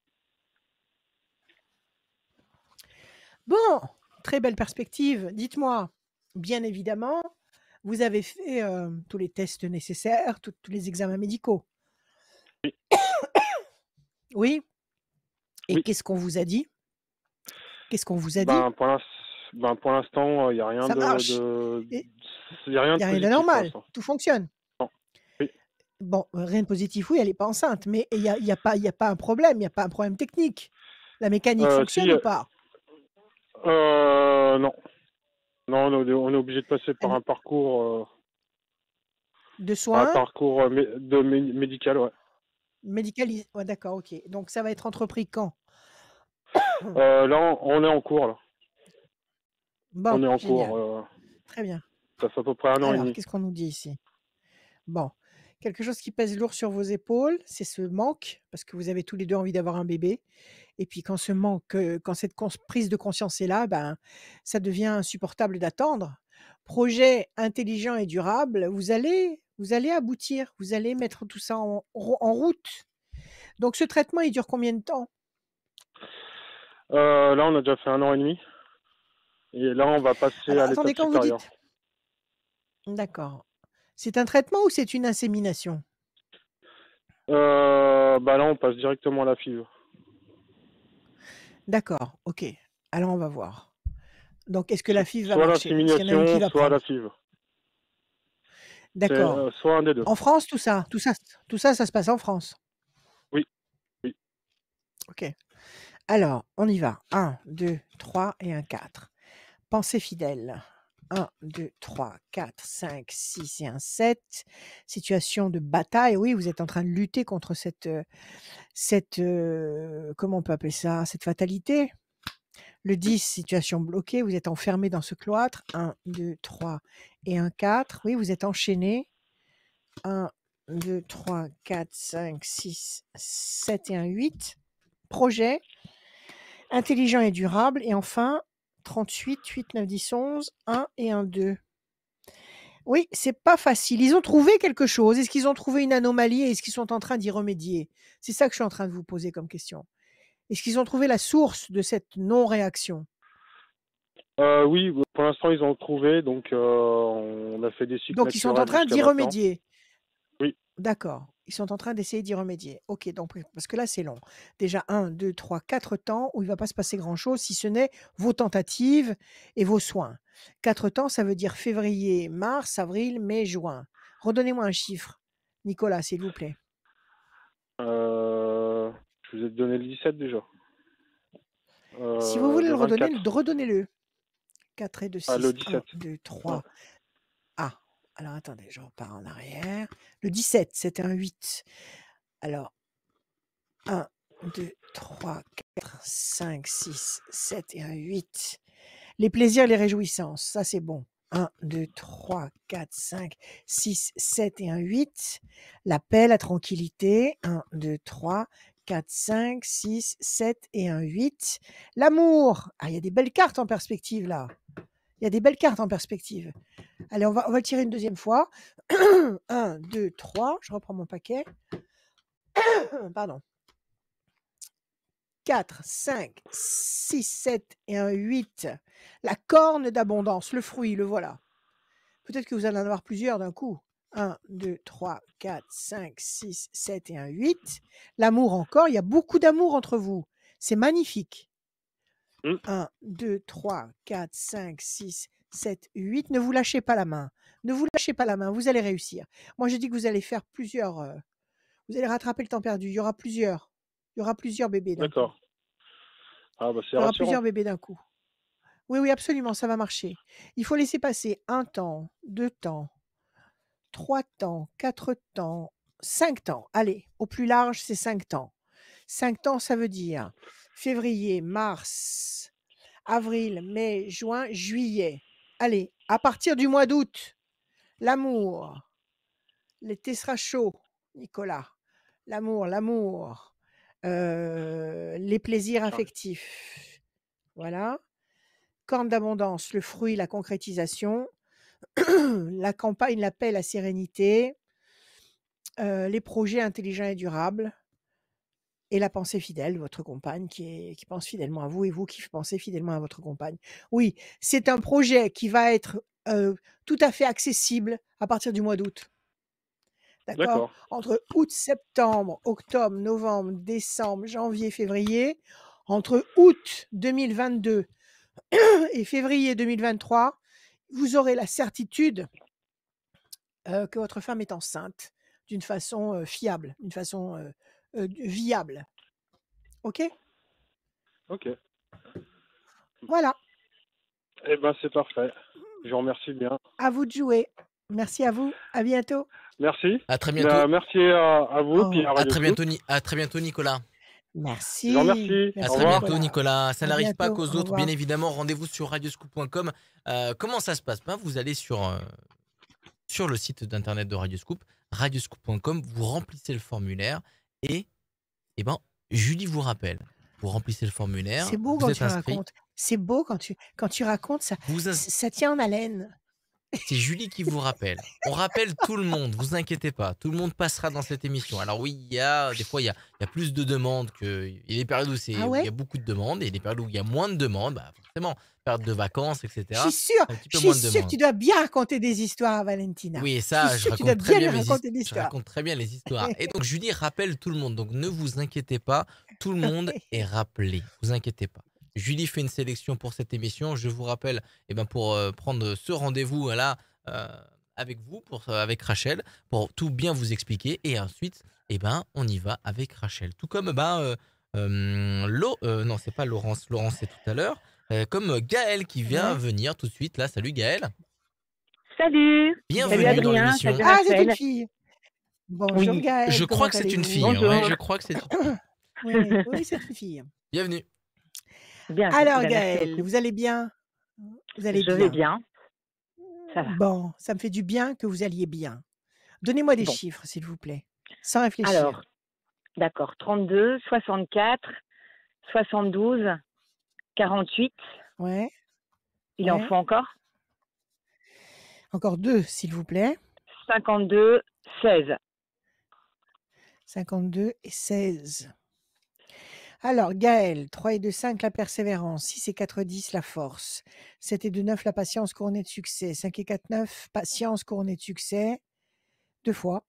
Bon, très belle perspective. Dites-moi, bien évidemment, vous avez fait tous les tests nécessaires, tous les examens médicaux. Oui. Oui? Et Oui. qu'est-ce qu'on vous a dit? Qu'est-ce qu'on vous a dit? Pour l'instant, il n'y a rien Ça marche. y a rien Il de y a rien positif pour d'anormal. l'instant. Tout fonctionne. Non. Oui. Bon, rien de positif, oui, elle est pas enceinte, mais il y a pas un problème, il y a pas un problème technique. La mécanique fonctionne Si, ou pas? non. Non, on est obligé de passer par Elle un parcours, de soins médical, ouais. médicalisés. Ouais, d'accord, OK. Donc ça va être entrepris quand? Là, on est en cours, là. Bon, On est en génial. cours, Très bien. ça fait à peu près 1 an et Alors, demi. qu'est-ce qu'on nous dit ici? Bon, quelque chose qui pèse lourd sur vos épaules, c'est ce manque, parce que vous avez tous les 2 envie d'avoir un bébé et puis quand ce manque, quand cette prise de conscience est là, ben, ça devient insupportable d'attendre. Projet intelligent et durable, vous allez aboutir, vous allez mettre tout ça en route. Donc ce traitement, il dure combien de temps? Là, on a déjà fait 1 an et demi et là, on va passer Alors à attendez, l'étape quand vous supérieure. dites d'accord. C'est un traitement ou c'est une insémination? Là, on passe directement à la FIV. D'accord, OK. Alors on va voir. Donc est-ce que la FIV va Soit marcher? Est-ce qu'il y en a une qui l'insémination, va soit la prendre? FIV. C'est D'accord. soit un des deux. En France, tout ça, ça se passe en France? Oui, oui. OK. Alors, on y va. 1, 2, 3 et un 4. Pensée fidèle. 1, 2, 3, 4, 5, 6 et un 7. Situation de bataille. Oui, vous êtes en train de lutter contre comment on peut appeler ça? Cette fatalité. Le 10, situation bloquée. Vous êtes enfermé dans ce cloître. 1, 2, 3 et un 4. Oui, vous êtes enchaîné. 1, 2, 3, 4, 5, 6, 7 et un 8. Projet intelligent et durable. Et enfin, 38, 8, 9, 10, 11, 1 et un 2. Oui, c'est pas facile. Ils ont trouvé quelque chose. Est-ce qu'ils ont trouvé une anomalie et est-ce qu'ils sont en train d'y remédier? C'est ça que je suis en train de vous poser comme question. Est-ce qu'ils ont trouvé la source de cette non-réaction? Oui, pour l'instant, ils ont trouvé, donc on a fait des cycles Donc ils sont en naturels train jusqu'à d'y maintenant. remédier. Oui. D'accord. Ils sont en train d'essayer d'y remédier. OK, donc parce que là, c'est long. Déjà 1, 2, 3, 4 temps où il va pas se passer grand-chose si ce n'est vos tentatives et vos soins. 4 temps, ça veut dire février, mars, avril, mai, juin. Redonnez-moi un chiffre, Nicolas, s'il vous plaît. Je vous ai donné le 17 déjà. Si vous voulez Le le redonner, 24. redonnez-le. 4 et 2, Ah, le 6. 17. 1, 2, 3. Ah, alors attendez, je repars en arrière. Le 17, c'était un 8. Alors, 1, 2, 3, 4, 5, 6, 7 et un 8. Les plaisirs, les réjouissances, ça c'est bon. 1, 2, 3, 4, 5, 6, 7 et un 8. La paix, la tranquillité. 1, 2, 3, 4, 5, 6, 7 et un 8. L'amour. Ah, il y a des belles cartes en perspective là. Il y a des belles cartes en perspective. Allez, on va le tirer une deuxième fois. 1, 2, 3. Je reprends mon paquet. Pardon. 4, 5, 6, 7 et un 8. La corne d'abondance, le fruit, le voilà. Peut-être que vous allez en avoir plusieurs d'un coup. 1, 2, 3, 4, 5, 6, 7 et un 8. L'amour encore, il y a beaucoup d'amour entre vous. C'est magnifique. 1, 2, 3, 4, 5, 6, 7, 8. Ne vous lâchez pas la main. Ne vous lâchez pas la main, vous allez réussir. Moi, je dis que vous allez faire plusieurs. Vous allez rattraper le temps perdu. Il y aura plusieurs. Il y aura plusieurs bébés d'un coup. D'accord. Ah, bah, c'est Il y aura rassurant. plusieurs bébés d'un coup. Oui, oui, absolument, ça va marcher. Il faut laisser passer 1 temps, 2 temps, 3 temps, 4 temps, 5 temps. Allez, au plus large, c'est 5 temps. 5 temps, ça veut dire février, mars, avril, mai, juin, juillet. Allez, à partir du mois d'août, l'amour. L'été sera chaud, Nicolas. L'amour. Les plaisirs affectifs. Voilà. Corne d'abondance, le fruit, la concrétisation. La campagne, la paix, la sérénité. Les projets intelligents et durables. Et la pensée fidèle, votre compagne qui pense fidèlement à vous et vous qui pensez fidèlement à votre compagne. Oui, c'est un projet qui va être tout à fait accessible à partir du mois d'août. D'accord? D'accord. Entre août, septembre, octobre, novembre, décembre, janvier, février, entre août 2022 et février 2023, vous aurez la certitude que votre femme est enceinte d'une façon fiable, d'une façon viable. OK? Ok. Voilà. Eh ben, c'est parfait. Je vous remercie bien. À vous de jouer. Merci à vous. À bientôt. Merci. À très bientôt. Merci à vous, Au puis à revoir. À Radio très Scoop. bientôt, à très bientôt, Nicolas. Je vous Merci. remercie. À Merci Au très revoir. bientôt, Nicolas. Ça À n'arrive pas bientôt. qu'aux Au autres, bien revoir. évidemment. Rendez-vous sur radioscoop.com. Comment ça se passe? Vous allez sur le site d'internet de Radioscoop, radioscoop.com, vous remplissez le formulaire et Julie vous rappelle. Vous remplissez le formulaire, C'est beau vous quand êtes tu inscrit. racontes. C'est beau quand tu racontes, Vous ins- ça tient en haleine. C'est Julie qui vous rappelle. On rappelle tout le monde, vous inquiétez pas. Tout le monde passera dans cette émission. Alors oui, des fois, il y a plus de demandes que. Il y a des périodes où Ah il y ouais? a beaucoup de demandes et des périodes où il y a moins de demandes. Forcément, période de vacances, Je etc. suis sûre, Un petit je peu suis moins de sûre que demandes. tu dois bien raconter des histoires, Valentina. Oui, Je ça, suis je sûre que tu dois raconte très bien bien lui raconter des je histoires. raconte très bien les histoires. Et donc Julie rappelle tout le monde. Donc ne vous inquiétez pas, tout le monde est rappelé. Vous inquiétez pas. Julie fait une sélection pour cette émission. Je vous rappelle, pour prendre ce rendez-vous là avec vous, avec Rachel, pour tout bien vous expliquer. Et ensuite, on y va avec Rachel. Tout comme non, c'est pas Laurence. Laurence, c'est tout à l'heure. Comme Gaël qui vient Ouais. venir tout de suite là. Salut Gaël. Salut. Salut Bienvenue dans Adrien, l'émission. salut Ah, c'est une Rachel. fille. Bonjour Oui, Gaëlle, Je comment crois que c'est une allez-vous? fille. Hein, ouais, bonjour. je crois que c'est une fille. Oui, oui, c'est une fille. Bienvenue. Bien, Alors ben, merci Gaëlle, beaucoup. vous allez bien? Vous allez Je vais bien? bien, ça va. Bon, ça me fait du bien que vous alliez bien. Donnez-moi des Bon, chiffres, s'il vous plaît, sans réfléchir. alors, d'accord, 32, 64, 72, 48. Ouais, Il en ouais. faut encore? Encore 2, s'il vous plaît. 52, 16. 52 et 16. Alors, Gaël, 3 et 2, 5, la persévérance. 6 et 4, 10, la force. 7 et 2, 9, la patience couronnée de succès. 5 et 4, 9, patience couronnée de succès. 2 fois.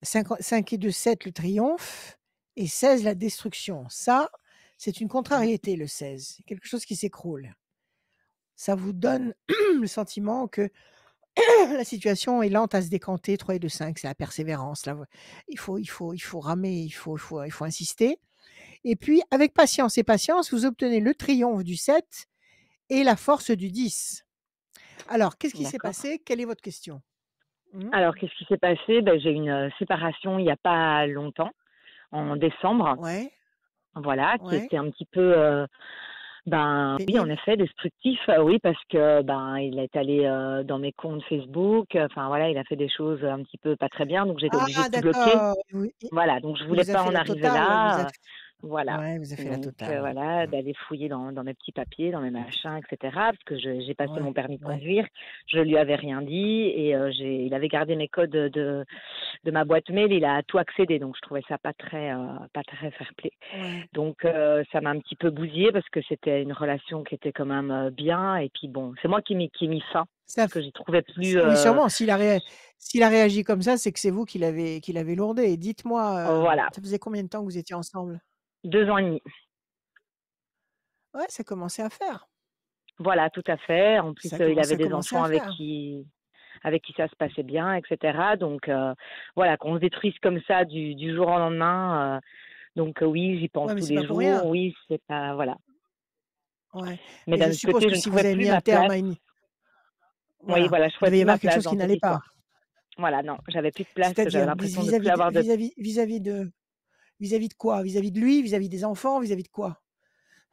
5 et 2, 7, le triomphe. Et 16, la destruction. Ça, c'est une contrariété, le 16. C'est quelque chose qui s'écroule. Ça vous donne le sentiment que la situation est lente à se décanter. 3 et 2, 5, c'est la persévérance. Là, il faut ramer, il faut insister. Et puis, avec patience et patience, vous obtenez le triomphe du 7 et la force du 10. Alors, qu'est-ce qui s'est D'accord. passé? Quelle est votre question? Alors, qu'est-ce qui s'est passé? Ben, j'ai eu une séparation il n'y a pas longtemps, en décembre, Ouais, voilà, qui ouais. était un petit peu, oui, en Pénible. effet, destructif, oui, parce que il est allé dans mes comptes Facebook, enfin voilà, il a fait des choses un petit peu pas très bien, donc j'étais obligée Ah, de tout bloquer. d'accord. Oui, Voilà, donc je il voulais vous a pas fait en la arriver totale. là, voilà. Ouais, il vous a fait la Donc totale. voilà, d'aller fouiller dans mes petits papiers, dans mes machins, etc. Parce que j'ai passé mon Ouais, permis de ouais. conduire, je lui avais rien dit et il avait gardé mes codes de ma boîte mail, il a tout accédé, donc je trouvais ça pas très fair play. Ouais. Donc ça m'a un petit peu bousillée parce que c'était une relation qui était quand même bien et puis bon, c'est moi qui ai mis fin Ça parce que j'y trouvais plus. Oui, sûrement. S'il a réagi comme ça, c'est que c'est vous qui l'avez lourdé. Et dites-moi, Voilà, ça faisait combien de temps que vous étiez ensemble? 2 ans et demi. Ouais, ça commençait à faire. Voilà, tout à fait. En plus, Ça il avait ça des commençait enfants à avec faire. qui ça se passait bien, etc. Donc voilà, qu'on se détruise comme ça du jour au lendemain. Donc oui, j'y pense Ouais, mais tous c'est pas les pour rien. jours. Oui, c'est pas voilà. Ouais. Mais Mais je d'un autre suppose côté, que je ne si vous trouvais avez plus mis un ma terme place. à une... Oui, Voilà. voilà, je Il trouvais devait y plus ma avoir quelque place chose qui dans cette n'allait pas. histoire. Voilà, non, j'avais plus de place. J'avais C'est-à-dire l'impression de plus avoir de. vis-à-vis de quoi? Vis-à-vis de lui, vis-à-vis des enfants, vis-à-vis de quoi?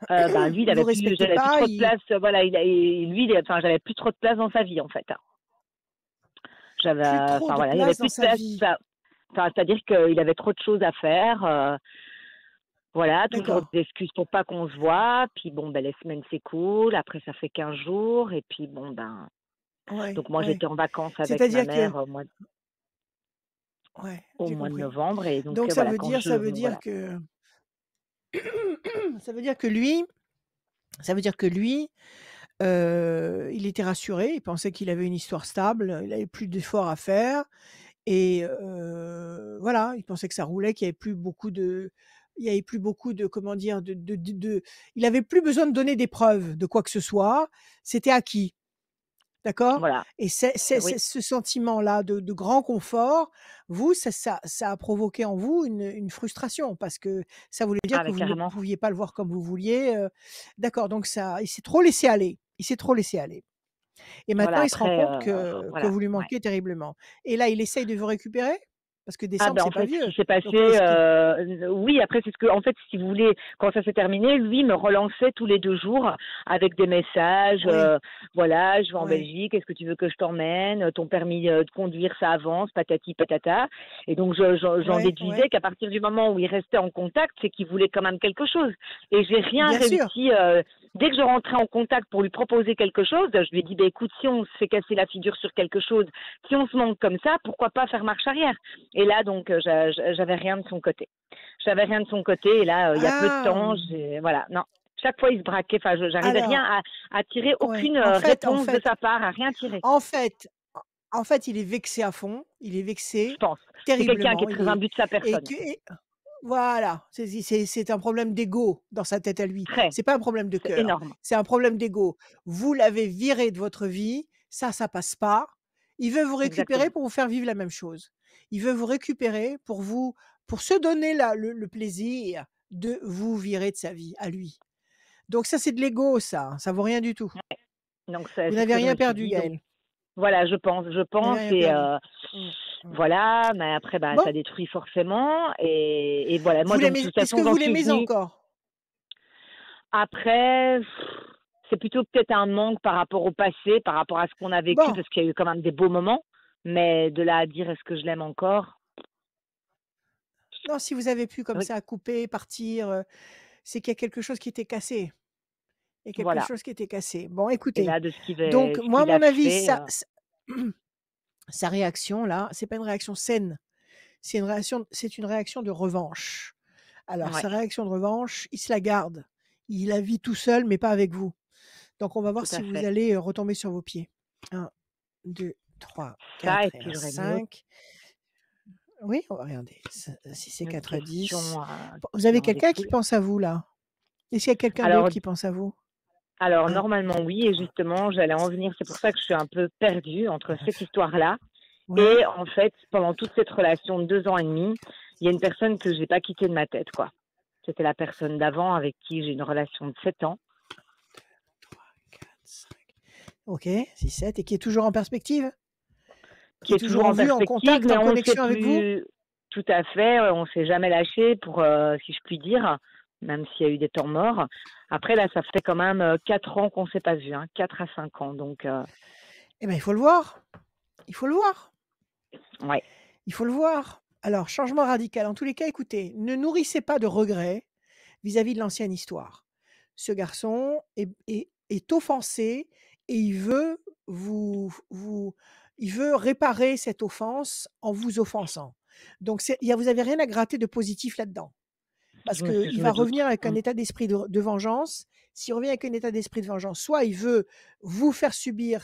Lui, Il vous respectait j'avais plus pas, trop de place. Voilà, j'avais plus trop de place dans sa vie en fait. plus trop de Voilà, il y avait place dans plus de sa place. vie. C'est-à-dire qu'il avait trop de choses à faire. Voilà, toujours D'accord. des excuses pour pas qu'on se voit. Puis bon, les semaines s'écoulent. Après, ça fait 15 jours. Et puis bon, Ouais, donc moi, ouais. j'étais en vacances avec ma C'est-à-dire que... mère Ouais, au j'ai mois de compris. novembre. Et donc Donc ça voilà, veut dire voilà. que... ça veut dire que lui... il était rassuré, il pensait qu'il avait une histoire stable, il avait plus d'efforts à faire Et voilà, il pensait que ça roulait, qu'il y avait plus beaucoup de comment dire? Il avait plus besoin de donner des preuves de quoi que ce soit, c'était acquis. D'accord? Voilà. Et Oui. ce sentiment-là de grand confort, vous, ça a provoqué en vous une frustration parce que ça voulait dire Ah que mais vous ne carrément. pouviez pas le voir comme vous vouliez, d'accord, donc ça il s'est trop laissé aller. Il s'est trop laissé aller et maintenant Voilà, il se rend après, compte que voilà, vous lui ouais. manquez terriblement et là, il essaye de vous récupérer? Parce que Ah décembre, ben c'est en pas fait, ce qui vieux, s'est passé, donc où est-ce qu'il oui, après c'est ce que en fait, si vous voulez, quand ça s'est terminé, lui me relançait tous les 2 jours avec des messages, oui, voilà: «Je vais en oui, Belgique, est-ce que tu veux que je t'emmène? Ton permis, de conduire, ça avance, patati patata» et donc j'en ouais, déduisais ouais, qu'à partir du moment où il restait en contact, c'est qu'il voulait quand même quelque chose et j'ai rien bien sûr. réussi, dès que je rentrais en contact pour lui proposer quelque chose, je lui ai dit: «Beh, écoute, si on se fait casser la figure sur quelque chose, si on se manque comme ça, pourquoi pas faire marche arrière?» Et là, donc, j'avais rien de son côté. J'avais rien de son côté. Et là, il y a peu de Ah! temps, voilà, non. Chaque fois, il se braquait. Enfin, j'arrivais rien Alors à tirer ouais, aucune en réponse de fait sa part, à rien tirer, En fait en fait, il est vexé à fond, il est je vexé pense. C'est quelqu'un qui terriblement, est très imbu de sa et personne. que et voilà, c'est un problème d'ego dans sa tête à lui. Très. C'est pas un problème de C'est cœur, énorme. c'est un problème d'ego. Vous l'avez viré de votre vie, ça passe pas. Il veut vous récupérer Exactement. pour vous faire vivre la même chose. Il veut vous récupérer pour se donner le plaisir de vous virer de sa vie à lui. Donc ça, c'est de l'ego ça, ça vaut rien du tout. Donc Vous c'est ce n'avez que je me rien suis perdu, dit. Donc Gaëlle. voilà, je Vous n'avez pense rien et perdu. Mmh, mmh. voilà, mais après, bah, Bon. ça détruit forcément et voilà. Moi, Vous donc de l'aimez toute Est-ce que façon, vous j'en suis l'aimez venue. encore? Après, c'est plutôt peut-être un manque par rapport au passé, par rapport à ce qu'on a vécu, Bon, parce qu'il y a eu quand même des beaux moments, mais de là à dire: «Est-ce que je l'aime encore?» non, si vous avez pu comme Oui, ça couper, partir, c'est qu'il y a quelque chose qui était cassé. Il y a quelque voilà chose qui était cassé. Bon, et écoutez, là de donc ce moi, à qu'il a mon avis, fait, sa réaction là, c'est pas une réaction saine, c'est une réaction de revanche. Alors ouais, sa réaction de revanche, il se la garde. Il la vit tout seul, mais pas avec vous. Donc on va voir tout si à vous fait. allez, retomber sur vos pieds. 1, 2, 3, Ça et 4 et puis un j'aurais une autre 5. Oui, on va regarder. 6 et 4, 10. question, Vous qui avez en quelqu'un qui découle. pense à vous là? Est-ce qu'il y a quelqu'un d'autre Alors qui pense à vous? alors 1, normalement oui 2, et 3, justement j'allais en venir, c'est pour ça que je suis un peu perdue entre 9. cette histoire-là Ouais. et en fait, pendant toute cette relation de 2 ans et demi, il y a une personne que j'ai pas quittée de ma tête, quoi. C'était la personne d'avant avec qui j'ai une relation de 7 ans. 3, 4, 5. OK, 6, 7 et qui est toujours en perspective? Qui Qui est est toujours toujours en en vue, en perspective, contact, mais en on ne sait connexion avec vous? plus tout à fait, on s'est jamais lâché pour, si je puis dire, même s'il y a eu des temps morts. Après là, ça fait quand même, 4 ans qu'on s'est pas vus, hein, 4 à 5 ans donc Eh ben, il faut le voir. Il faut le voir. ouais, Il faut le voir. Alors, changement radical. En tous les cas, écoutez, ne nourrissez pas de regrets vis-à-vis de l'ancienne histoire. Ce garçon est offensé et vous il veut réparer cette offense en vous offensant. Donc vous avez rien à gratter de positif là-dedans. Parce je qu'il va me doute. revenir avec un Mmh. état d'esprit de vengeance. S'il revient avec un état d'esprit de vengeance, soit il veut vous faire subir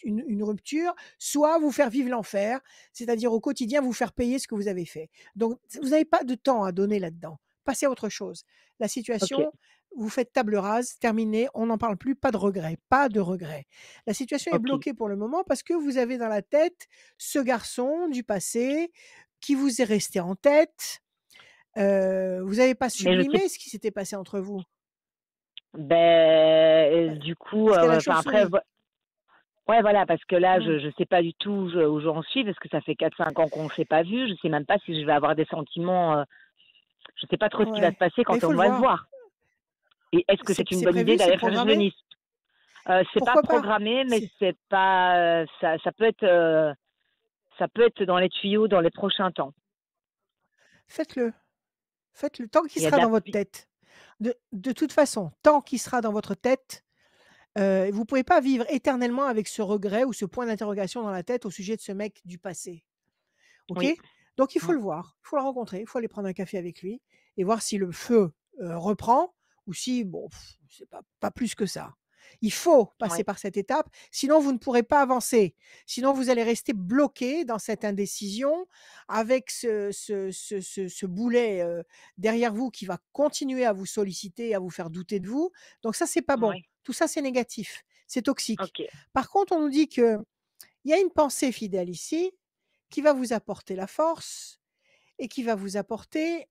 une rupture, soit vous faire vivre l'enfer, c'est-à-dire au quotidien vous faire payer ce que vous avez fait. Donc vous n'avez pas de temps à donner là-dedans. Passez à autre chose. La OK, situation, vous faites table rase, terminé, on n'en parle plus, pas de regret, pas de regret. La situation est OK. bloquée pour le moment parce que vous avez dans la tête ce garçon du passé qui vous est resté en tête. Vous n'avez pas Mais je sais sublimé ce qui s'était passé entre vous? Heu, du coup, parce qu'il y a la enfin après chauve-souris. ouais, voilà, parce que là, Mmh. je sais pas du tout où j'en suis parce que ça fait 4 5 ans qu'on s'est pas vus. Je sais même pas si je vais avoir des sentiments, je sais pas trop ce qui va se Ouais, passer mais il quand faut on le va se voir. voir et est-ce que c'est une C'est bonne idée prévu? C'est d'aller faire programmé? Venise? C'est pas Pourquoi pas? programmé, mais C'est c'est pas, ça peut être dans les tuyaux dans les prochains temps. Faites-le, faites-le tant qu'il Il y a sera de la dans votre pi tête. De toute façon, tant qu'il sera dans votre tête, vous pouvez pas vivre éternellement avec ce regret ou ce point d'interrogation dans la tête au sujet de ce mec du passé. OK? oui. Donc il faut Mmh. le voir, il faut le rencontrer, il faut aller prendre un café avec lui et voir si le feu, reprend ou si bon, c'est pas plus que ça. Il faut passer Oui. par cette étape, sinon vous ne pourrez pas avancer. Sinon, vous allez rester bloqué dans cette indécision avec ce boulet derrière vous qui va continuer à vous solliciter, à vous faire douter de vous. Donc ça, c'est pas bon. Oui. Tout ça, c'est négatif, c'est toxique. Ok. Par contre, on nous dit qu'il y a une pensée fidèle ici qui va vous apporter la force et qui va vous apporter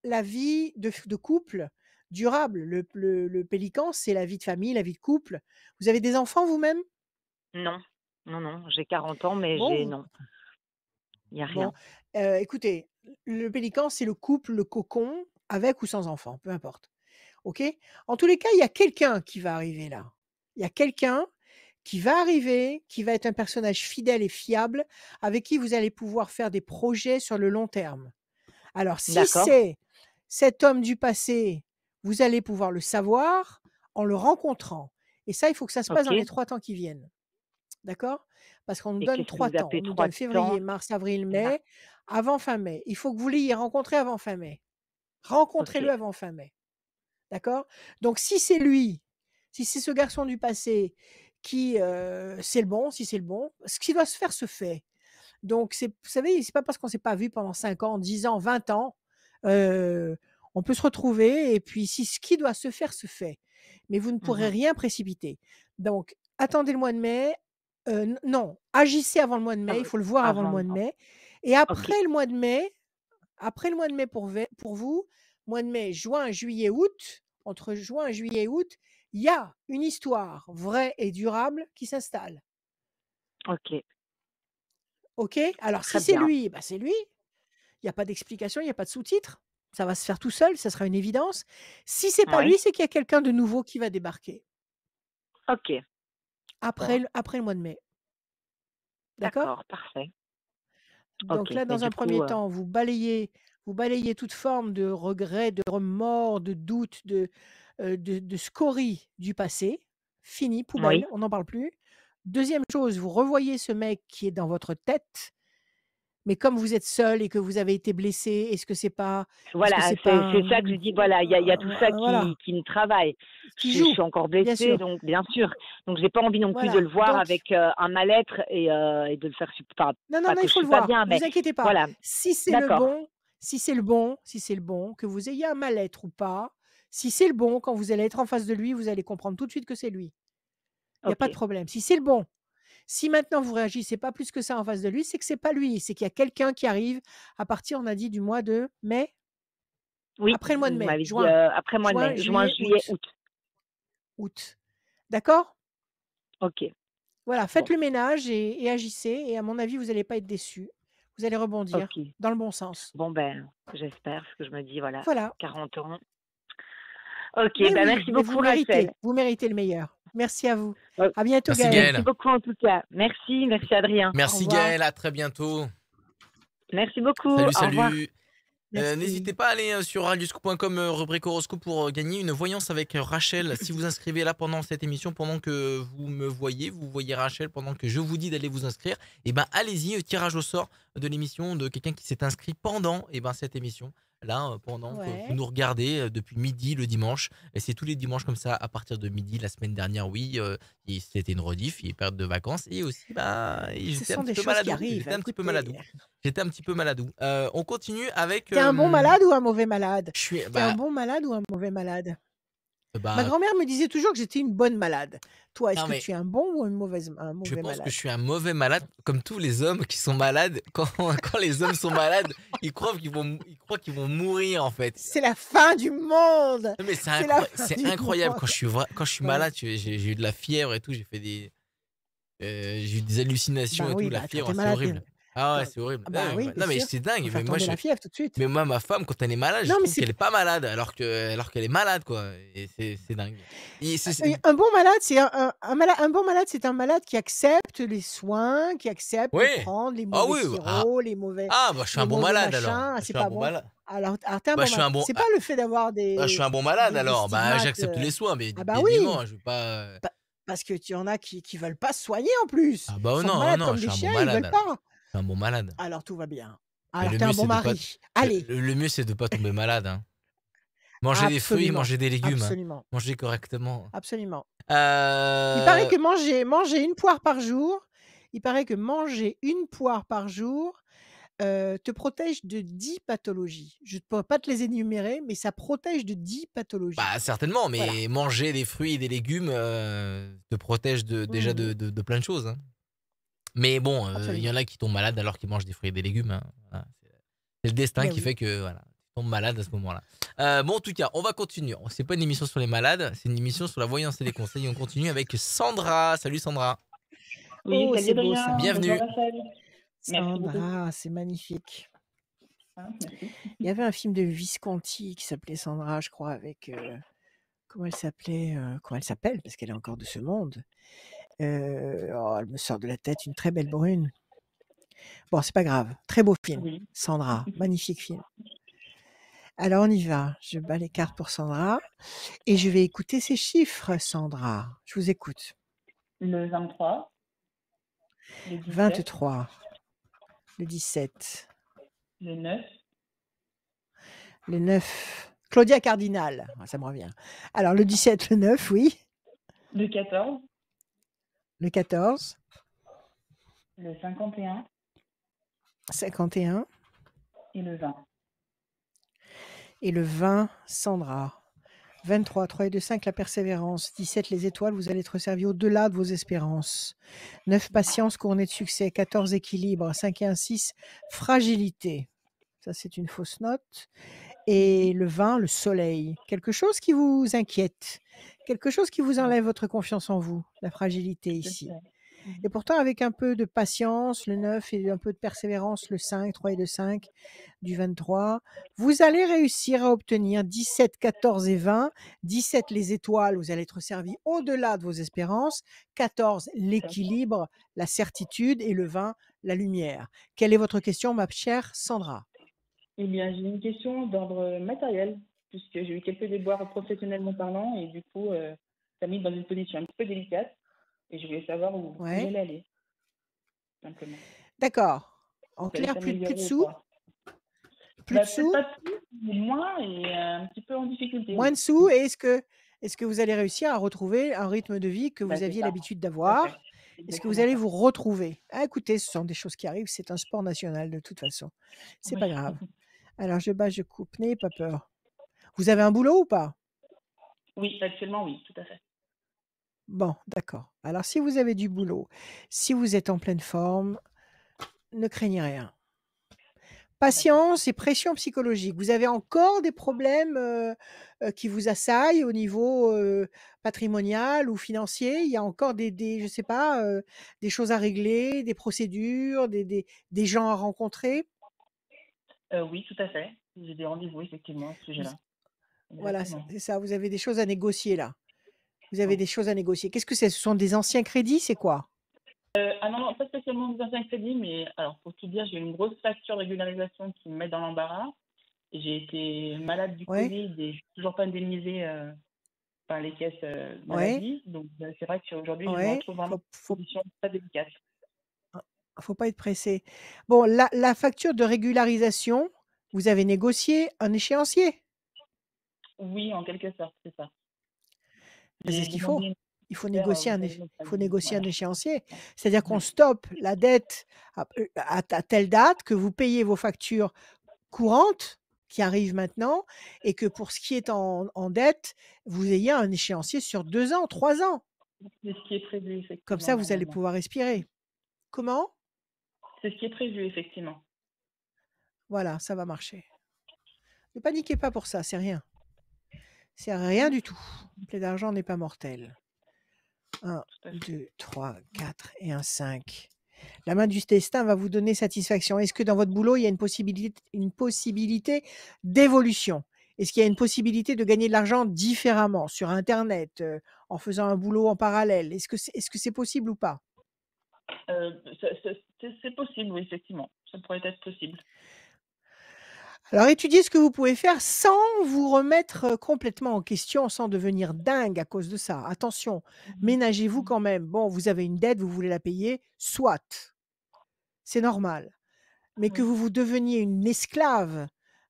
la vie de couple durable. Le pélican, c'est la vie de famille, la vie de couple. Vous avez des enfants vous-même? Non. Non, non. J'ai 40 ans, mais Bon, vous- non. Il n'y a bon, rien. écoutez, le pélican, c'est le couple, le cocon, avec ou sans enfant, peu importe. OK? En tous les cas, il y a quelqu'un qui va arriver là. Il y a quelqu'un qui va arriver, qui va être un personnage fidèle et fiable, avec qui vous allez pouvoir faire des projets sur le long terme. Alors, si D'accord. c'est cet homme du passé, vous allez pouvoir le savoir en le rencontrant. Et ça, il faut que ça se passe Ok. dans les 3 temps qui viennent. D'accord? Parce qu'on nous Et donne qu'est-ce que 3 vous temps. appelez On nous 3 donne temps? février, mars, avril, Là. mai, avant fin mai. Il faut que vous l'ayez rencontré avant fin mai. Ok. Rencontrez-le avant fin mai. D'accord? Donc si c'est lui, si c'est ce garçon du passé qui, c'est le bon, si c'est le bon, ce qui doit se faire se fait. Donc vous savez, c'est pas parce qu'on s'est pas vu pendant 5 ans, 10 ans, 20 ans, on peut se retrouver et puis si ce qui doit se faire se fait. Mais vous ne pourrez Mhm. rien précipiter. Donc attendez le mois de mai, non, agissez avant le mois de mai, il faut le voir avant le mois de Avant. mai et Ok. après le mois de mai pour vous, mois de mai, juin, juillet, août, entre juin, juillet et août, il y a une histoire vraie et durable qui s'installe. Ok. OK? Alors si Très c'est bien. lui, bah, c'est lui. Il y a pas d'explication, il y a pas de sous-titres. Ça va se faire tout seul, ça sera une évidence. Si c'est pas Oui. lui, c'est qu'il y a quelqu'un de nouveau qui va débarquer Ok. Bon. après le mois de mai. D'accord? D'accord. Parfait. Donc Ok. là, Mais dans du un premier coup, temps, vous balayez toute forme de regret, de remords, de doute, de scories du passé. Fini, poubelle, oui. on n'en parle plus. Deuxième chose, vous revoyez ce mec qui est dans votre tête, mais comme vous êtes seul et que vous avez été blessé, est-ce que c'est Voilà, pas c'est un ça que je dis. Voilà, il y a tout ça voilà, qui me travaille. qui Je joue, suis encore bien blessée, sûr. donc bien sûr. Donc j'ai pas envie non plus de Voilà, le voir donc avec un mal-être et de le faire pas, non, pas il que je faut le suis pas voir, bien, ne mais vous inquiétez pas. voilà. Si c'est le D'accord. bon, que vous ayez un mal-être ou pas, si c'est le bon, quand vous allez être en face de lui, vous allez comprendre tout de suite que c'est lui. Il y a pas de Ok. problème. Si c'est le bon. Si maintenant vous réagissez pas plus que ça en face de lui, c'est que c'est pas lui, c'est qu'il y a quelqu'un qui arrive à partir, on a dit, du mois de mai? Oui, Après le mois de vous mai, m'avez dit juin, après mois de mai, juin, juillet, juillet, août. août. D'accord? Ok. Voilà, Bon. faites le ménage et agissez et à mon avis, vous n'allez pas être déçus. Vous allez rebondir Ok. dans le bon sens. Bon ben, j'espère, parce que je me dis voilà, Voilà. 40 ans. Ok, Mais ben oui, merci mais vous beaucoup Rachel. méritez le meilleur. Merci à vous. Euh, À bientôt Merci Gaël. Gaël. Merci beaucoup en tout cas. Merci Adrien. Au Merci revoir. Gaël, à très bientôt. Merci beaucoup. Salut, Au revoir. salut. Merci. N'hésitez pas à aller sur radioscoop.com, rubrique horoscope, pour gagner une voyance avec Rachel. Si vous inscrivez là pendant cette émission, pendant que vous voyez Rachel, pendant que je vous dis d'aller vous inscrire, et ben allez-y, tirage au sort de l'émission de quelqu'un qui s'est inscrit pendant cette émission. Là, pendant que Ouais. vous nous regardez depuis midi le dimanche, et c'est tous les dimanches comme ça à partir de midi. La semaine dernière, oui, c'était une rediff, il y a période de vacances, et aussi, Ce j'étais un sont petit des peu choses qui maladou. arrivent. J'étais un petit peu Écoutez, maladou. J'étais un petit peu maladou. On continue avec. t'es un bon malade ou un mauvais malade? Je suis. T'es un bon malade ou un mauvais malade? Ma Bah, grand-mère me disait toujours que j'étais une bonne malade. Toi, est-ce non, que mais tu es un bon ou un je mauvais pense que malade? je suis un mauvais malade, comme tous les hommes qui sont malades. Quand les hommes sont malades, ils croient qu'ils vont mourir en fait. C'est la fin du monde. Non, mais C'est la fin c'est du incroyable. monde. Quand je suis Ouais. malade, j'ai eu de la fièvre et tout. J'ai eu des hallucinations Bah et oui, tout. La bah, quand fièvre, t'es c'est malade, horrible. Ah ouais, quand- c'est horrible. bah oui, Non, bien mais sûr. c'est Faut dingue. faire tomber la fièvre tout de suite. Mais moi, ma femme, quand elle est malade, je Non, mais trouve c'est qu'elle est pas malade, alors qu'elle est malade, quoi. Et c'est dingue. Et un bon malade, c'est un bon malade, c'est un malade qui accepte les soins, qui accepte de Oui. prendre les Ah mauvais oui. sirops, les mauvais, Ah, bah, je suis un les bon mauvais malade machins. alors. Ah, Je c'est suis un pas bon bon. malade. Alors t'es un Bah, bon je suis un malade. bon. C'est pas le fait d'avoir Bah, je suis un bon malade des alors. Bah, stigmates. j'accepte les soins, mais Ah bah bien oui, évidemment, je vais pas. parce que tu en as qui veulent pas se soigner en plus. Ah bah Ils sont non, malades non, comme je suis des un bon chiens, ils malade veulent alors. pas. Je suis un bon malade. Alors tout va bien. Mais Alors le t'es mieux un bon c'est de pas. mari. Allez, Le mieux c'est de pas tomber malade. Hein. Manger des fruits, Absolument, manger des légumes, hein. absolument, Manger correctement. absolument. Il paraît Euh, que manger une poire par jour, il paraît que manger une poire par jour te protège de 10 pathologies. Je ne pourrais pas te les énumérer, mais ça protège de 10 pathologies. Bah certainement, Voilà. mais manger des fruits et des légumes te protège déjà Mhm. de plein de choses, hein. Mais bon, il y Absolument. en a qui tombent malades alors qu'ils mangent des fruits et des légumes, hein. Voilà, c'est le destin Ben qui oui. fait que voilà, tu tombes malade à ce moment-là. Bon, en tout cas, on va continuer. C'est pas une émission sur les malades, c'est une émission sur la voyance et les conseils. On continue avec Sandra. Salut Sandra. Oui, Oh, salut c'est beau Adrien, ça. bonjour Bienvenue. Raphaël. Merci beaucoup. Sandra, c'est magnifique. Merci. Il y avait un film de Visconti qui s'appelait Sandra, je crois, avec comment elle s'appelait, comment elle s'appelle, parce qu'elle est encore de ce monde. Oh, elle me sort de la tête, une très belle brune. Bon, c'est pas grave. Très beau film. Oui. Sandra, magnifique film. Alors on y va. Je bats les cartes pour Sandra et je vais écouter ces chiffres, Sandra. Je vous écoute. Le 23, le 17, 23, le 17, le 9, le 9. Claudia Cardinal, ah, ça me revient. Alors le 17, le 9, oui. le 14, Le 14, le 51 51 et le 20. et le 20, Sandra. 23, 3 et 2, 5, la persévérance. 17, les étoiles, vous allez être servi au-delà de vos espérances. 9, patience couronnée de succès. 14, équilibre. 5 et 1, 6, fragilité. Ça, c'est une fausse note. Et le 20, le soleil. Quelque chose qui vous inquiète. Quelque chose qui vous enlève votre confiance en vous. La fragilité ici. Et pourtant, avec un peu de patience, le 9 et un peu de persévérance, le 5, 3 et 2, 5 du 23, vous allez réussir à obtenir 17, 14 et 20. 17, les étoiles, vous allez être servi au-delà de vos espérances. 14, l'équilibre, la certitude. Et le 20, la lumière. Quelle est votre question, ma chère Sandra? Eh bien, j'ai une question d'ordre matériel, puisque j'ai eu quelques déboires professionnellement parlant, et du coup, ça m'a mis dans une position un petit peu délicate, et je voulais savoir où Ouais. j'allais aller, simplement. D'accord. En Ça allait clair, plus de s'améliorer ou sous? pas. Plus de Peut-être sous? pas plus, mais moins, et un petit peu en difficulté, Moins oui. de sous? Et est-ce que vous allez réussir à retrouver un rythme de vie que Bah, vous c'est aviez ça, l'habitude tout à fait. d'avoir? Est-ce que vous Exactement allez ça. vous retrouver? Ah, écoutez, ce sont des choses qui arrivent, c'est un sport national de toute façon. C'est Oui. pas grave. Alors je bats, je coupe, n'ayez pas peur. Vous avez un boulot ou pas? Oui, actuellement, oui, tout à fait. Bon, d'accord. Alors si vous avez du boulot, si vous êtes en pleine forme, ne craignez rien. Patience et pression psychologique. Vous avez encore des problèmes qui vous assaillent au niveau patrimonial ou financier? Il y a encore je sais pas, des choses à régler, des procédures, des gens à rencontrer? Oui, tout à fait. J'ai des rendez-vous, effectivement, à ce Vous- sujet-là. Voilà, Exactement. c'est ça. Vous avez des choses à négocier là. Vous avez Oui. des choses à négocier. Qu'est-ce que c'est? Ce sont des anciens crédits? C'est quoi? Ah non, non, pas spécialement des anciens crédits, mais alors pour tout dire, j'ai une grosse facture de régularisation qui me met dans l'embarras. Et j'ai été malade du Ouais, Covid et je suis toujours pas indemnisée par les caisses ouais, maladie. Donc c'est vrai qu'aujourd'hui, je me ouais. retrouve vraiment dans une position très délicate. Faut pas être pressé. Bon, la facture de régularisation, vous avez négocié un échéancier? Oui, en quelque sorte, c'est ça. Ben, c'est J'ai ce qu'il faut. demandé Il faut une négocier vous savez, il faut négocier un voilà. échéancier. C'est-à-dire qu'on Oui. stoppe la dette à telle date, que vous payez vos factures courantes qui arrivent maintenant, et que pour ce qui est en dette, vous ayez un échéancier sur 2 ans, 3 ans. C'est ce qui est prévu, Comme effectivement, ça, vous allez normalement. pouvoir respirer. Comment? C'est ce qui est prévu, effectivement. Voilà, ça va marcher. Ne paniquez pas pour ça, c'est rien. C'est rien du tout. Une plaie d'argent n'est pas mortelle. 1, Tout à fait. 2, 3, 4 et un 5. La main du destin va vous donner satisfaction. Est-ce que dans votre boulot, il y a une possibilité d'évolution? Est-ce qu'il y a une possibilité de gagner de l'argent différemment, sur Internet, en faisant un boulot en parallèle? Est-ce que c'est possible ou pas? C'est possible, oui, effectivement. Ça pourrait être possible. Alors étudiez ce que vous pouvez faire sans vous remettre complètement en question, sans devenir dingue à cause de ça. Attention, ménagez-vous quand même. Bon, vous avez une dette, vous voulez la payer, soit. C'est normal. Mais que Oui. vous deveniez une esclave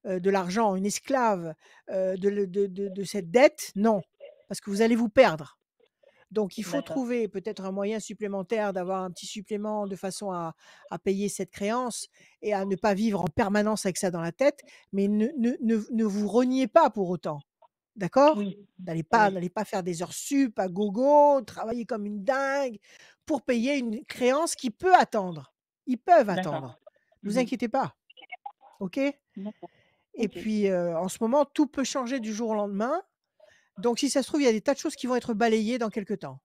de l'argent, une esclave de cette dette, non, parce que vous allez vous perdre. Donc il faut D'accord. trouver peut-être un moyen supplémentaire d'avoir un petit supplément de façon à payer cette créance et à ne pas vivre en permanence avec ça dans la tête, mais ne vous reniez pas pour autant. D'accord? Oui, oui, N'allez pas faire des heures sup à gogo, travailler comme une dingue pour payer une créance qui peut attendre. Ils peuvent d'accord. attendre. Ne vous Mhm. inquiétez pas, OK? D'accord. Et Ok. puis, en ce moment, tout peut changer du jour au lendemain. Donc si ça se trouve, il y a des tas de choses qui vont être balayées dans quelque temps.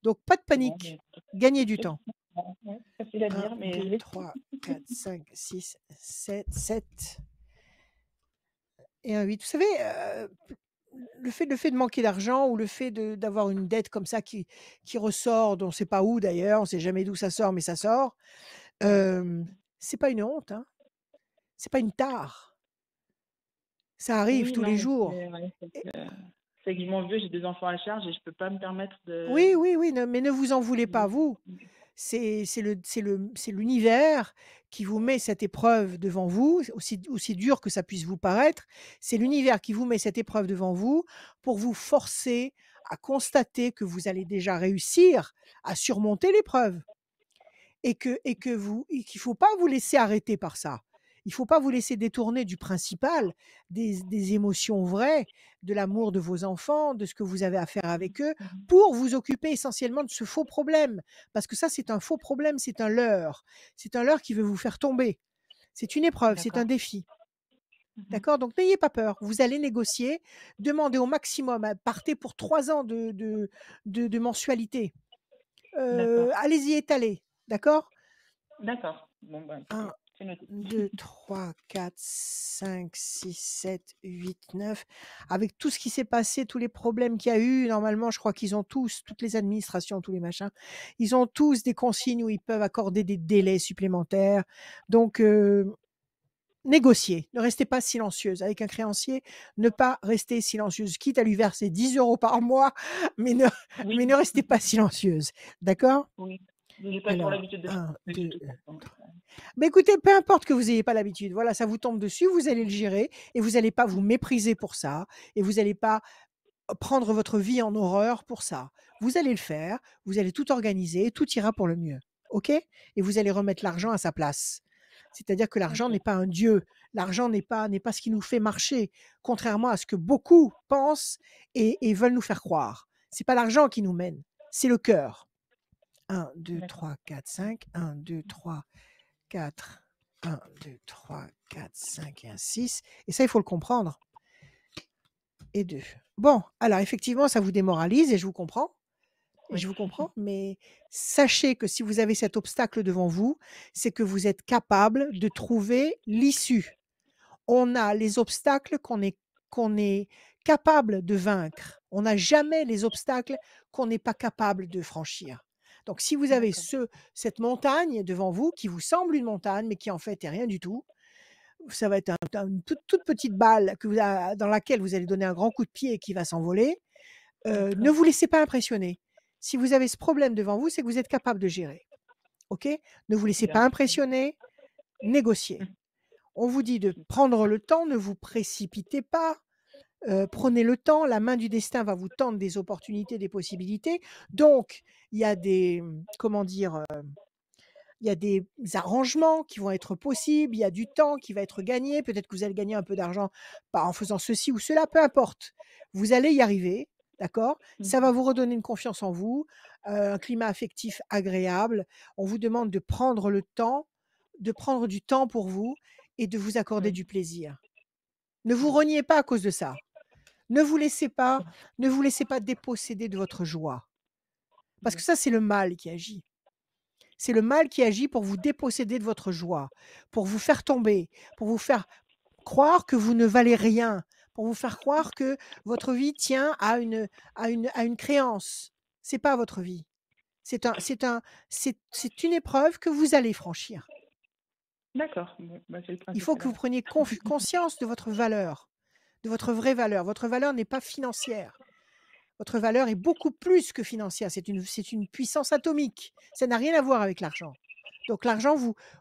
Donc pas de Bon, panique, mais gagnez du temps. effectivement, ouais, facile à 1, dire, mais je 2, vais. 3, 4, 5, 6, 7, 7 et un 8. Vous savez, le fait de manquer d'argent ou le fait d'avoir une dette comme ça qui ressort, dont on ne sait pas où d'ailleurs, on ne sait jamais d'où ça sort, mais ça sort, Ouais. c'est pas une honte, hein, c'est pas une tare. Ça arrive Oui, tous non, les mais jours. c'est que je m'en veux, j'ai 2 enfants à charge et je peux pas me permettre de. Oui, oui, oui, mais ne vous en voulez pas, vous. C'est l'univers qui vous met cette épreuve devant vous, aussi dur que ça puisse vous paraître. C'est l'univers qui vous met cette épreuve devant vous pour vous forcer à constater que vous allez déjà réussir à surmonter l'épreuve et qu'il faut pas vous laisser arrêter par ça. Il faut pas vous laisser détourner du principal, des émotions vraies, de l'amour de vos enfants, de ce que vous avez à faire avec eux, pour vous occuper essentiellement de ce faux problème. Parce que ça, c'est un faux problème, c'est un leurre. C'est un leurre qui veut vous faire tomber. C'est une épreuve, c'est un D'accord. défi. Mhm. D'accord? Donc n'ayez pas peur. Vous allez négocier, demandez au maximum, partez pour 3 ans de mensualité. D'accord. Allez-y étaler. D'accord? D'accord. Bon, bah, écoutez, 1, c'est noté. 2, 3, 4, 5, 6, 7, 8, 9. Avec tout ce qui s'est passé, tous les problèmes qu'il y a eu, normalement, je crois qu'ils ont tous, toutes les administrations, tous les machins, ils ont tous des consignes où ils peuvent accorder des délais supplémentaires. Donc, négociez. Ne restez pas silencieuse. Avec un créancier, ne pas rester silencieuse. Quitte à lui verser 10 euros par mois, mais ne, Oui, mais ne restez pas silencieuse. D'accord? oui. J'ai pas toujours Alors, l'habitude de faire 1, ça du 2, tout. Donc, bah, écoutez, peu importe que vous n'ayez pas l'habitude, voilà, ça vous tombe dessus, vous allez le gérer et vous n'allez pas vous mépriser pour ça et vous n'allez pas prendre votre vie en horreur pour ça. Vous allez le faire, vous allez tout organiser, tout ira pour le mieux. OK? Et vous allez remettre l'argent à sa place. C'est-à-dire que l'argent ok. n'est pas un dieu, l'argent n'est pas ce qui nous fait marcher, contrairement à ce que beaucoup pensent et veulent nous faire croire. C'est pas l'argent qui nous mène, c'est le cœur. 1, 2, D'accord. 3, 4, 5. 1, 2, 3, 4. 1, 2, 3, 4, 5 et un 6. Et ça, il faut le comprendre. Et 2. Bon, alors effectivement, ça vous démoralise et je vous comprends. Et Oui. je vous comprends, mais sachez que si vous avez cet obstacle devant vous, c'est que vous êtes capable de trouver l'issue. On a les obstacles qu'on est capable de vaincre. On n'a jamais les obstacles qu'on n'est pas capable de franchir. Donc si vous avez D'accord. cette montagne devant vous qui vous semble une montagne, mais qui en fait est rien du tout, ça va être une toute petite balle dans laquelle vous allez donner un grand coup de pied et qui va s'envoler. Ne D'accord. vous laissez pas impressionner. Si vous avez ce problème devant vous, c'est que vous êtes capable de gérer. OK? Ne vous laissez pas Bien. impressionner, négociez. On vous dit de prendre le temps, ne vous précipitez pas. Prenez le temps, la main du destin va vous tendre des opportunités, des possibilités. Donc, il y a des, comment dire, il y a des arrangements qui vont être possibles, il y a du temps qui va être gagné. Peut-être que vous allez gagner un peu d'argent en faisant ceci ou cela, peu importe. Vous allez y arriver, d'accord? Ça va vous redonner une confiance en vous, un climat affectif agréable. On vous demande de prendre le temps, de prendre du temps pour vous et de vous accorder Oui. du plaisir. Ne vous reniez pas à cause de ça. Ne vous laissez pas, ne vous laissez pas déposséder de votre joie. Parce que ça, c'est le mal qui agit. C'est le mal qui agit pour vous déposséder de votre joie, pour vous faire tomber, pour vous faire croire que vous ne valez rien, pour vous faire croire que votre vie tient à une créance. C'est pas votre vie. C'est une épreuve que vous allez franchir. D'accord. Bon, bah, c'est le Il faut principal que vous alors. preniez conscience de votre valeur, de votre vraie valeur. Votre valeur n'est pas financière. Votre valeur est beaucoup plus que financière. C'est une puissance atomique. Ça n'a rien à voir avec l'argent. Donc l'argent,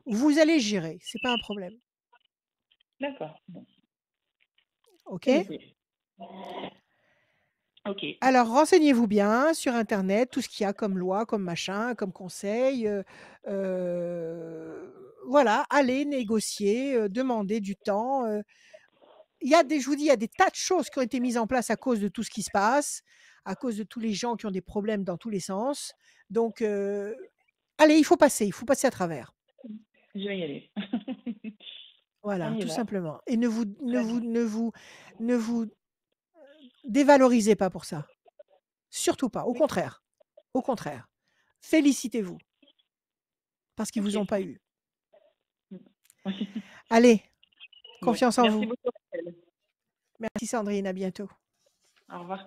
vous allez gérer. C'est pas un problème. D'accord. Bon. OK? C'est noté. Ok. Alors, renseignez-vous bien sur internet, tout ce qu'il y a comme loi, comme machin, comme conseil, voilà, allez négocier, demandez du temps, il y a des je vous dis, il y a des tas de choses qui ont été mises en place à cause de tout ce qui se passe, à cause de tous les gens qui ont des problèmes dans tous les sens. Donc, allez, il faut passer à travers. Je vais y aller. Voilà, On y tout va. simplement et ne vous ne Très vous bien. ne vous dévalorisez pas pour ça. Surtout pas, au Oui. contraire. Au contraire. Félicitez-vous parce qu'ils vous Ok. ont pas eu. Mm. Allez, Bon, confiance en merci vous. beaucoup, Rachel. Merci Sandrine, à bientôt. Au revoir.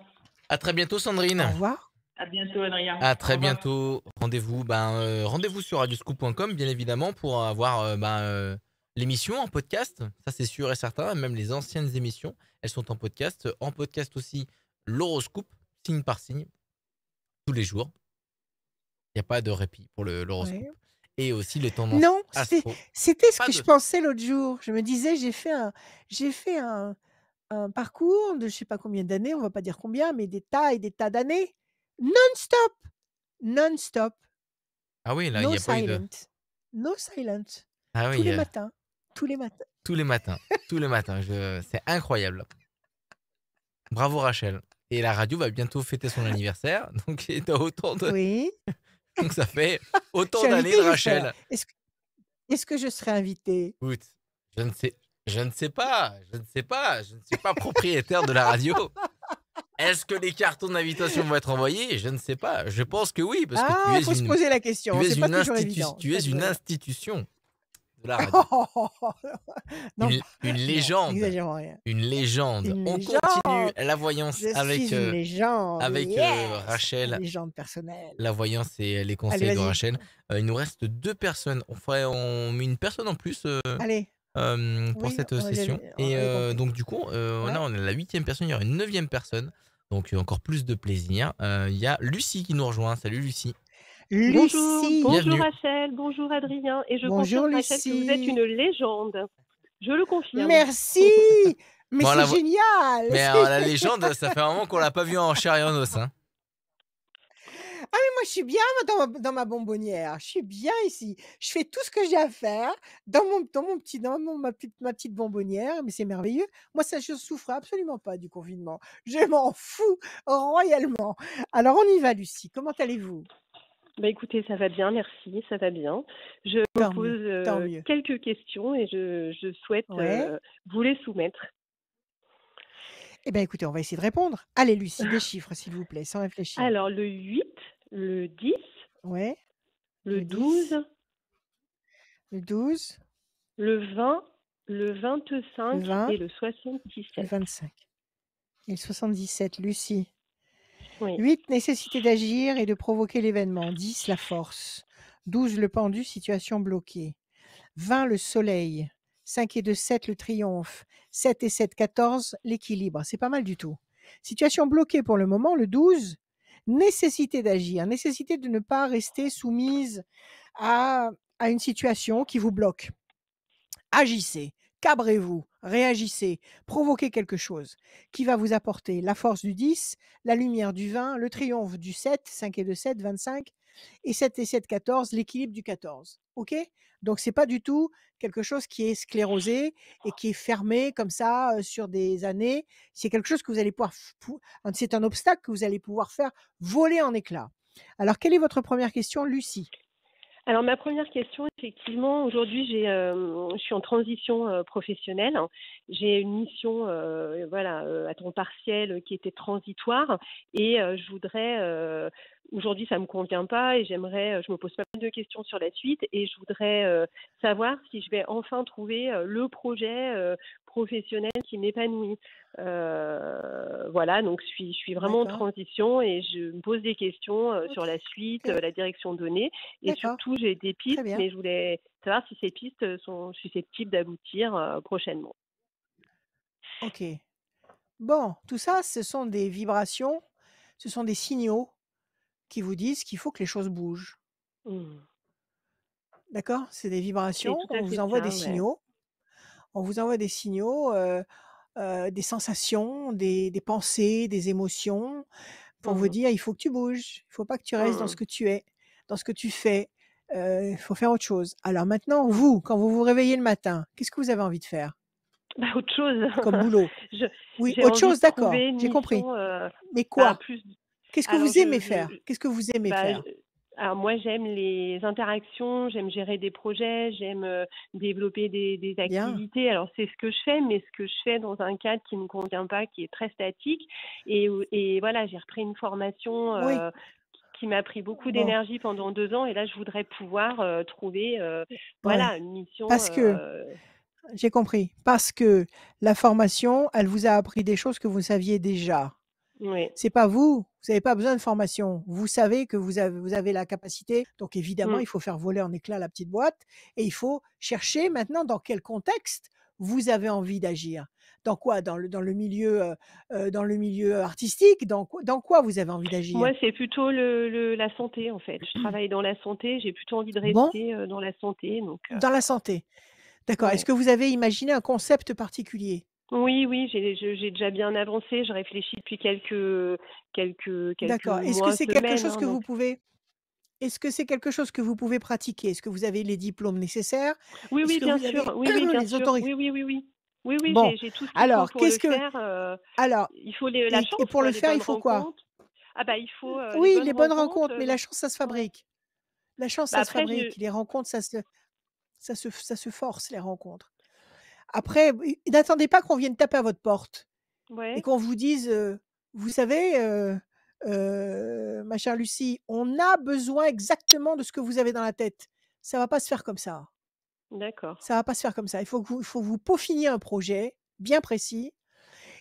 À très bientôt, Au Sandrine. revoir. À bientôt, Adrien. À Au très revoir. bientôt. Rendez-vous, rendez-vous sur radioscoop.com, bien évidemment, pour avoir l'émission en podcast. Ça, c'est sûr et certain. Même les anciennes émissions, elles sont en podcast. En podcast aussi, l'horoscope, signe par signe, tous les jours. Il n'y a pas de répit pour l'horoscope. Ouais. Et aussi les tendances Non, astro. c'était ce Pas que de- je pensais l'autre jour. Je me disais, j'ai fait un parcours de je sais pas combien d'années, on va pas dire combien, mais des tas et des tas d'années, non-stop, non-stop, Ah oui, là, il no n'y a pas eu de... silent, no silent, Ah tous oui, les matins, tous les matins. tous les matins. Tous les matins. C'est incroyable. Bravo, Rachel. Et la radio va bientôt fêter son anniversaire. Donc, il y a autant de... Oui, Donc, ça fait je autant suis d'années invitée, de j'espère. Rachel. Est-ce que je serai invitée? Écoute, je ne sais pas. Je ne suis pas propriétaire de la radio. Est-ce que les cartons d'invitation vont être envoyés? Je ne sais pas. Je pense que oui, parce que Ah, il faut se poser la question, c'est pas toujours évident. tu es ça, une je- institution de la radio. Non, Une non, légende. n'exagérons rien. Une légende. Une On légende. continue la voyance Je avec, suis une légende. avec yes, Rachel. Une légende personnelle. La voyance et les conseils Allez, de vas-y. Rachel. Il nous reste 2 personnes. On met une personne en plus Allez, pour oui, cette on avait- session. on Et avait compris. donc, du coup, Ouais. là, on est à la 8e personne. Il y aura une 9e personne. Donc, encore plus de plaisir. Il y a Lucie qui nous rejoint. Salut, Lucie. Bonjour, Lucie. bonjour Bienvenue. Rachel, bonjour Adrien, et je Bonjour, confirme Rachel que vous êtes Lucie. une légende. Je le confirme. Merci. Mais Bon, c'est la- génial. Mais alors, la légende, ça fait un moment qu'on l'a pas vue en chair et en os. Hein. Ah mais moi je suis bien dans ma bonbonnière. Je suis bien ici. Je fais tout ce que j'ai à faire ma petite bonbonnière, mais c'est merveilleux. Moi ça je souffre absolument pas du confinement. Je m'en fous royalement. Alors on y va Lucie. Comment allez-vous? Bah écoutez, ça va bien, merci, ça va bien. Je me Tant pose mieux, tant mieux. quelques questions et je souhaite Ouais. vous les soumettre. Eh bien écoutez, on va essayer de répondre. Allez Lucie, des chiffres s'il vous plaît, sans réfléchir. Alors le 8, le 10, Ouais. le Le 10, 12, le 12, le 20, le le 25 20, et le le 77. 25 et le 77. Lucie. Oui. 8, nécessité d'agir et de provoquer l'événement. 10, la force. 12, le pendu, situation bloquée. 20, le soleil. 5 et 2, 7, le triomphe. 7 et 7, 14, l'équilibre. C'est pas mal du tout. Situation bloquée pour le moment. Le 12, nécessité d'agir. Nécessité de ne pas rester soumise à une situation qui vous bloque. Agissez, cabrez-vous, réagissez, provoquez quelque chose qui va vous apporter la force du 10, la lumière du 20, le triomphe du 7, 5 et 2, 7, 25, et 7 et 7, 14, l'équilibre du 14. OK? Donc, c'est pas du tout quelque chose qui est sclérosé et qui est fermé comme ça sur des années. C'est quelque chose que vous allez pouvoir, c'est un obstacle que vous allez pouvoir faire voler en éclats. Alors, quelle est votre première question, Lucie? Alors ma première question, effectivement, aujourd'hui je suis en transition professionnelle. J'ai une mission à temps partiel qui était transitoire et je voudrais aujourd'hui ça me convient pas et je me pose pas mal de questions sur la suite et je voudrais savoir si je vais enfin trouver le projet professionnel qui m'épanouit. Donc je suis vraiment en D'accord. transition et je me pose des questions sur la suite, Ok. la direction donnée. Et D'accord. surtout, j'ai des pistes, Très bien. mais je voulais savoir si ces pistes sont susceptibles d'aboutir prochainement. OK. Bon, tout ça, ce sont des vibrations, ce sont des signaux qui vous disent qu'il faut que les choses bougent. Mmh. D'accord? C'est des C'est vibrations, tout à on vous fait envoie ça, des ouais. signaux. On vous envoie des signaux, des sensations, des pensées, des émotions pour vous Mmh. dire: «Il faut que tu bouges, il faut pas que tu restes dans ce Mmh. que tu es, dans ce que tu fais, il faut faire autre chose». Alors maintenant, Mmh. vous, quand vous vous réveillez le matin, qu'est-ce que vous avez envie de faire Bah, autre chose. comme boulot? Je Oui, j'ai autre envie chose, de d'accord, trouver une j'ai compris. mission, Mais bah, quoi? plus Qu'est-ce que alors vous aimez faire? Qu'est-ce que vous aimez bah, faire? alors moi j'aime les interactions, j'aime gérer des projets, j'aime, développer des Bien. activités. Alors c'est ce que je fais, mais ce que je fais dans un cadre qui ne me convient pas, qui est très statique et voilà, j'ai repris une formation, Oui. qui m'a pris beaucoup Bon, d'énergie pendant 2 ans et là je voudrais pouvoir, trouver, ouais. voilà une mission, Parce que j'ai compris. Parce que la formation, elle vous a appris des choses que vous saviez déjà. oui. C'est pas vous, vous avez pas besoin de formation. Vous savez que vous avez la capacité, donc évidemment, Mmh. il faut faire voler en éclats la petite boîte et il faut chercher maintenant dans quel contexte vous avez envie d'agir. Dans quoi? Dans le milieu artistique? Dans quoi vous avez envie Moi, d'agir? c'est plutôt la santé, en fait. Je travaille dans la santé, j'ai plutôt envie de Bon, rester, dans la santé, donc dans la santé. D'accord. Est-ce ouais. que vous avez imaginé un concept particulier? Oui, oui, j'ai déjà bien avancé. Je réfléchis depuis quelques D'accord. Est-ce que mois, c'est quelque semaines, chose hein, que vous donc pouvez Est-ce que c'est quelque chose que vous pouvez pratiquer? Est-ce que vous avez les diplômes nécessaires? oui, Est-ce oui, que bien vous sûr. avez Oui, oui, bien les sûr. autorisations? Oui, oui, oui, oui. Oui, oui, Bon, j'ai tout ce qu'il faut alors pour le qu'est-ce que faire, alors il faut les la et chance, pour quoi, le les faire, il bonnes faut quoi? rencontres. Ah bah, il faut, les Oui, bonnes les bonnes rencontres, rencontres, mais la chance, ça se ouais. fabrique. La chance, Bah, ça se après fabrique. Les rencontres, ça se force, les rencontres. Après, oui, n'attendez pas qu'on vienne taper à votre porte et ouais, qu'on vous dise, «Vous savez, ma chère Lucie, on a besoin exactement de ce que vous avez dans la tête». Ça va pas se faire comme ça. d'accord. Ça va pas se faire comme ça. Il faut que vous peaufiniez un projet bien précis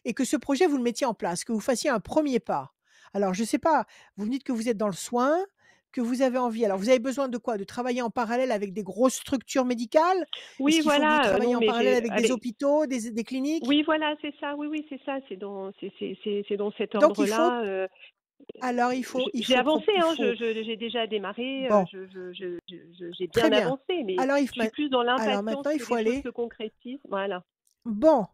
et que ce projet, vous le mettiez en place, que vous fassiez un premier pas. Alors je ne sais pas, vous me dites que vous êtes dans le soin, que vous avez envie alors vous avez besoin de quoi? De travailler en parallèle avec des grosses structures médicales? Est-ce Oui, qu'il faut que vous voilà, travailliez non, en mais parallèle j'ai avec des avec hôpitaux, des cliniques? oui, voilà, c'est ça. Oui, oui, c'est ça. C'est dans cet Donc il faut ordre-là. alors il faut il J'ai faut avancé, il hein. faut J'ai déjà démarré. bon, J'ai très bien bien. avancé, mais Alors je suis plus dans l'impatience maintenant il que faut les choses aller se concrétisent. Voilà. bon.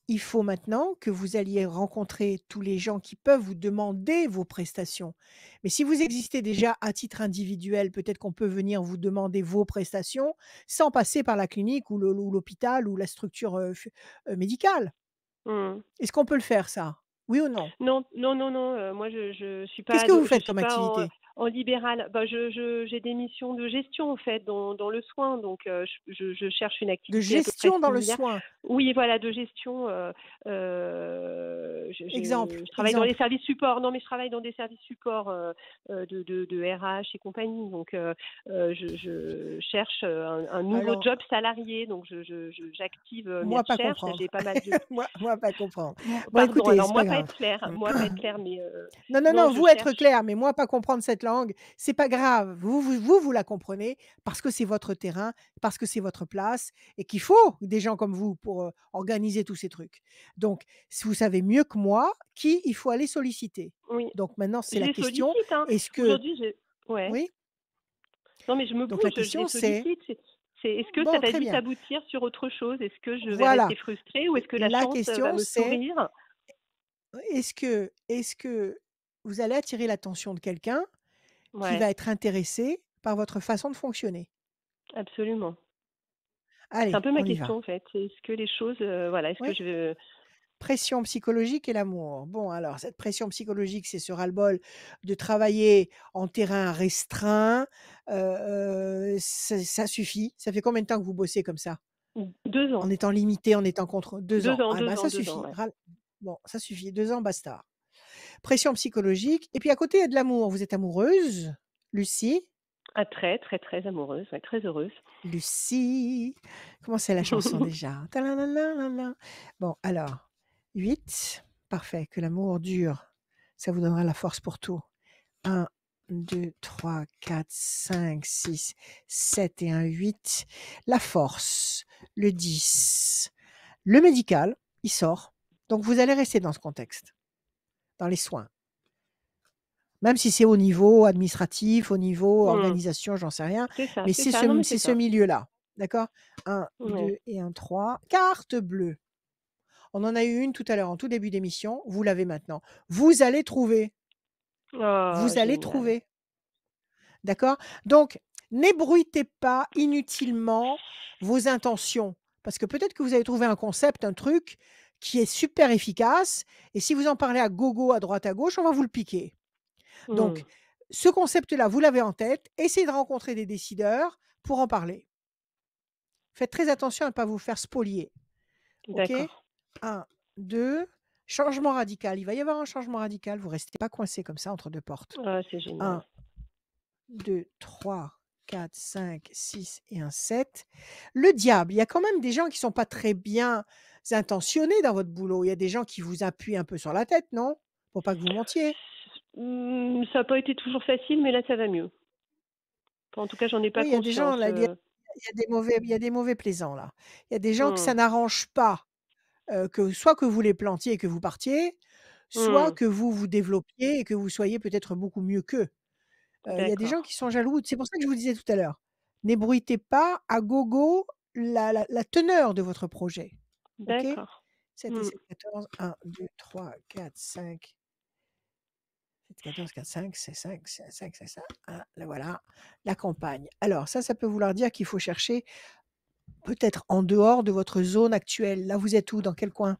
Il faut maintenant que vous alliez rencontrer tous les gens qui peuvent vous demander vos prestations. Mais si vous existez déjà à titre individuel, peut-être qu'on peut venir vous demander vos prestations sans passer par la clinique ou l'hôpital ou la structure, médicale. Mmh. Est-ce qu'on peut le faire ça? Oui ou non? Non, non, non, non, moi je suis Qu'est-ce pas que vous je faites suis comme pas activité? en libéral. Bah, j'ai des missions de gestion en fait dans le soin, donc je cherche une De activité à peu près gestion dans le similaire. soin? Oui, voilà, de gestion, Exemple, je travaille dans les exemple. services supports. Non, mais je travaille dans des services supports, de RH et compagnie, donc je cherche, un nouveau Alors, job salarié, donc j'active, mes moi pas recherches. comprendre. J'ai pas mal de Moi pas comprendre. Bon pardon, écoutez, alors c'est pas moi pas grave. être claire, moi pas être claire, mais Non, non, non, non, je vous être cherche. clair, mais moi pas comprendre cette langue, c'est pas grave. Vous la comprenez parce que c'est votre terrain, parce que c'est votre place et qu'il faut des gens comme vous pour, organiser tous ces trucs. Donc, si vous savez mieux que moi qui il faut aller solliciter. Oui, Donc maintenant, c'est je la les question, sollicite, hein. est-ce que Aujourd'hui, ouais. oui? Non, mais je me Donc la bouge, je les question c'est sollicite. Est-ce que ça bon, va très vite bien. aboutir sur autre chose? Est-ce que je vais Voilà. rester frustrée ou est-ce que la La chance, va question me c'est sourire? est-ce que vous allez attirer l'attention de quelqu'un qui Ouais, va être intéressé par votre façon de fonctionner? absolument. C'est un Allez, peu ma on y question, va. en fait. Est-ce que les choses, voilà, est-ce que Oui? je Pression psychologique et l'amour. Bon, alors cette pression psychologique, c'est ce ras-le-bol de travailler en terrain restreint, ça suffit. Ça fait combien de temps que vous bossez comme ça? 2 ans. En étant limité, en étant contre 2 2 ans. ans, Ah 2 bah, ans, ça 2 ans, suffit. ouais. Bon, ça suffit, 2 ans, basta. Pression psychologique et puis à côté, il y a de l'amour. Vous êtes amoureuse? Lucie? Ah très, très, très amoureuse, ouais, très heureuse. Lucie. Comment c'est la chanson déjà? Ta-la-la-la-la-la. Bon, alors, 8, parfait, que l'amour dure, ça vous donnera la force pour tout. 1, 2, 3, 4, 5, 6, 7 et un 8. La force, le 10. Le médical, il sort. Donc vous allez rester dans ce contexte, dans les soins. Même si c'est au niveau administratif, au niveau Mmh. organisation, j'en sais rien, C'est ça, mais c'est ça. Non, mais c'est c'est ce ça. milieu-là, d'accord? 1, Ouais. 2 et un 3. Carte bleue. On en a eu une tout à l'heure en tout début d'émission. Vous l'avez maintenant. Vous allez trouver. Oh, Vous allez génial. trouver. D'accord? Donc, n'ébruitez pas inutilement vos intentions. Parce que peut-être que vous avez trouvé un concept, un truc qui est super efficace. Et si vous en parlez à gogo, à droite, à gauche, on va vous le piquer. Donc, Hmm. ce concept-là, vous l'avez en tête. Essayez de rencontrer des décideurs pour en parler. Faites très attention à ne pas vous faire spolier. OK? D'accord. 1, 2. Changement radical. Il va y avoir un changement radical. Vous ne restez pas coincé comme ça entre deux portes. Ah, c'est génial. 1, 2, 3, 4, 5, 6 et un 7. Le diable, il y a quand même des gens qui ne sont pas très bien intentionnés dans votre boulot. Il y a des gens qui vous appuient un peu sur la tête, non? Pour pas que vous mentiez. Ça n'a pas été toujours facile, mais là, ça va mieux. En tout cas, j'en ai pas Oui, il y a des gens, conscience. là, il y a des mauvais plaisants, là. Il y a des gens que ça n'arrange pas, que soit que vous les plantiez et que vous partiez, soit que vous vous développiez et que vous soyez peut-être beaucoup mieux qu'eux. Il y a des gens D'accord. qui sont jaloux. C'est pour ça que je vous disais tout à l'heure, n'ébruitez pas à gogo la teneur de votre projet. OK? D'accord. 7 et 7, 14. 1, 2, 3, 4, 5. 7, 14, 4, 5, c'est 5, c'est 5, c'est ça. Là, voilà. La campagne. Alors, ça peut vouloir dire qu'il faut chercher peut-être en dehors de votre zone actuelle. Là, vous êtes où? Dans quel coin?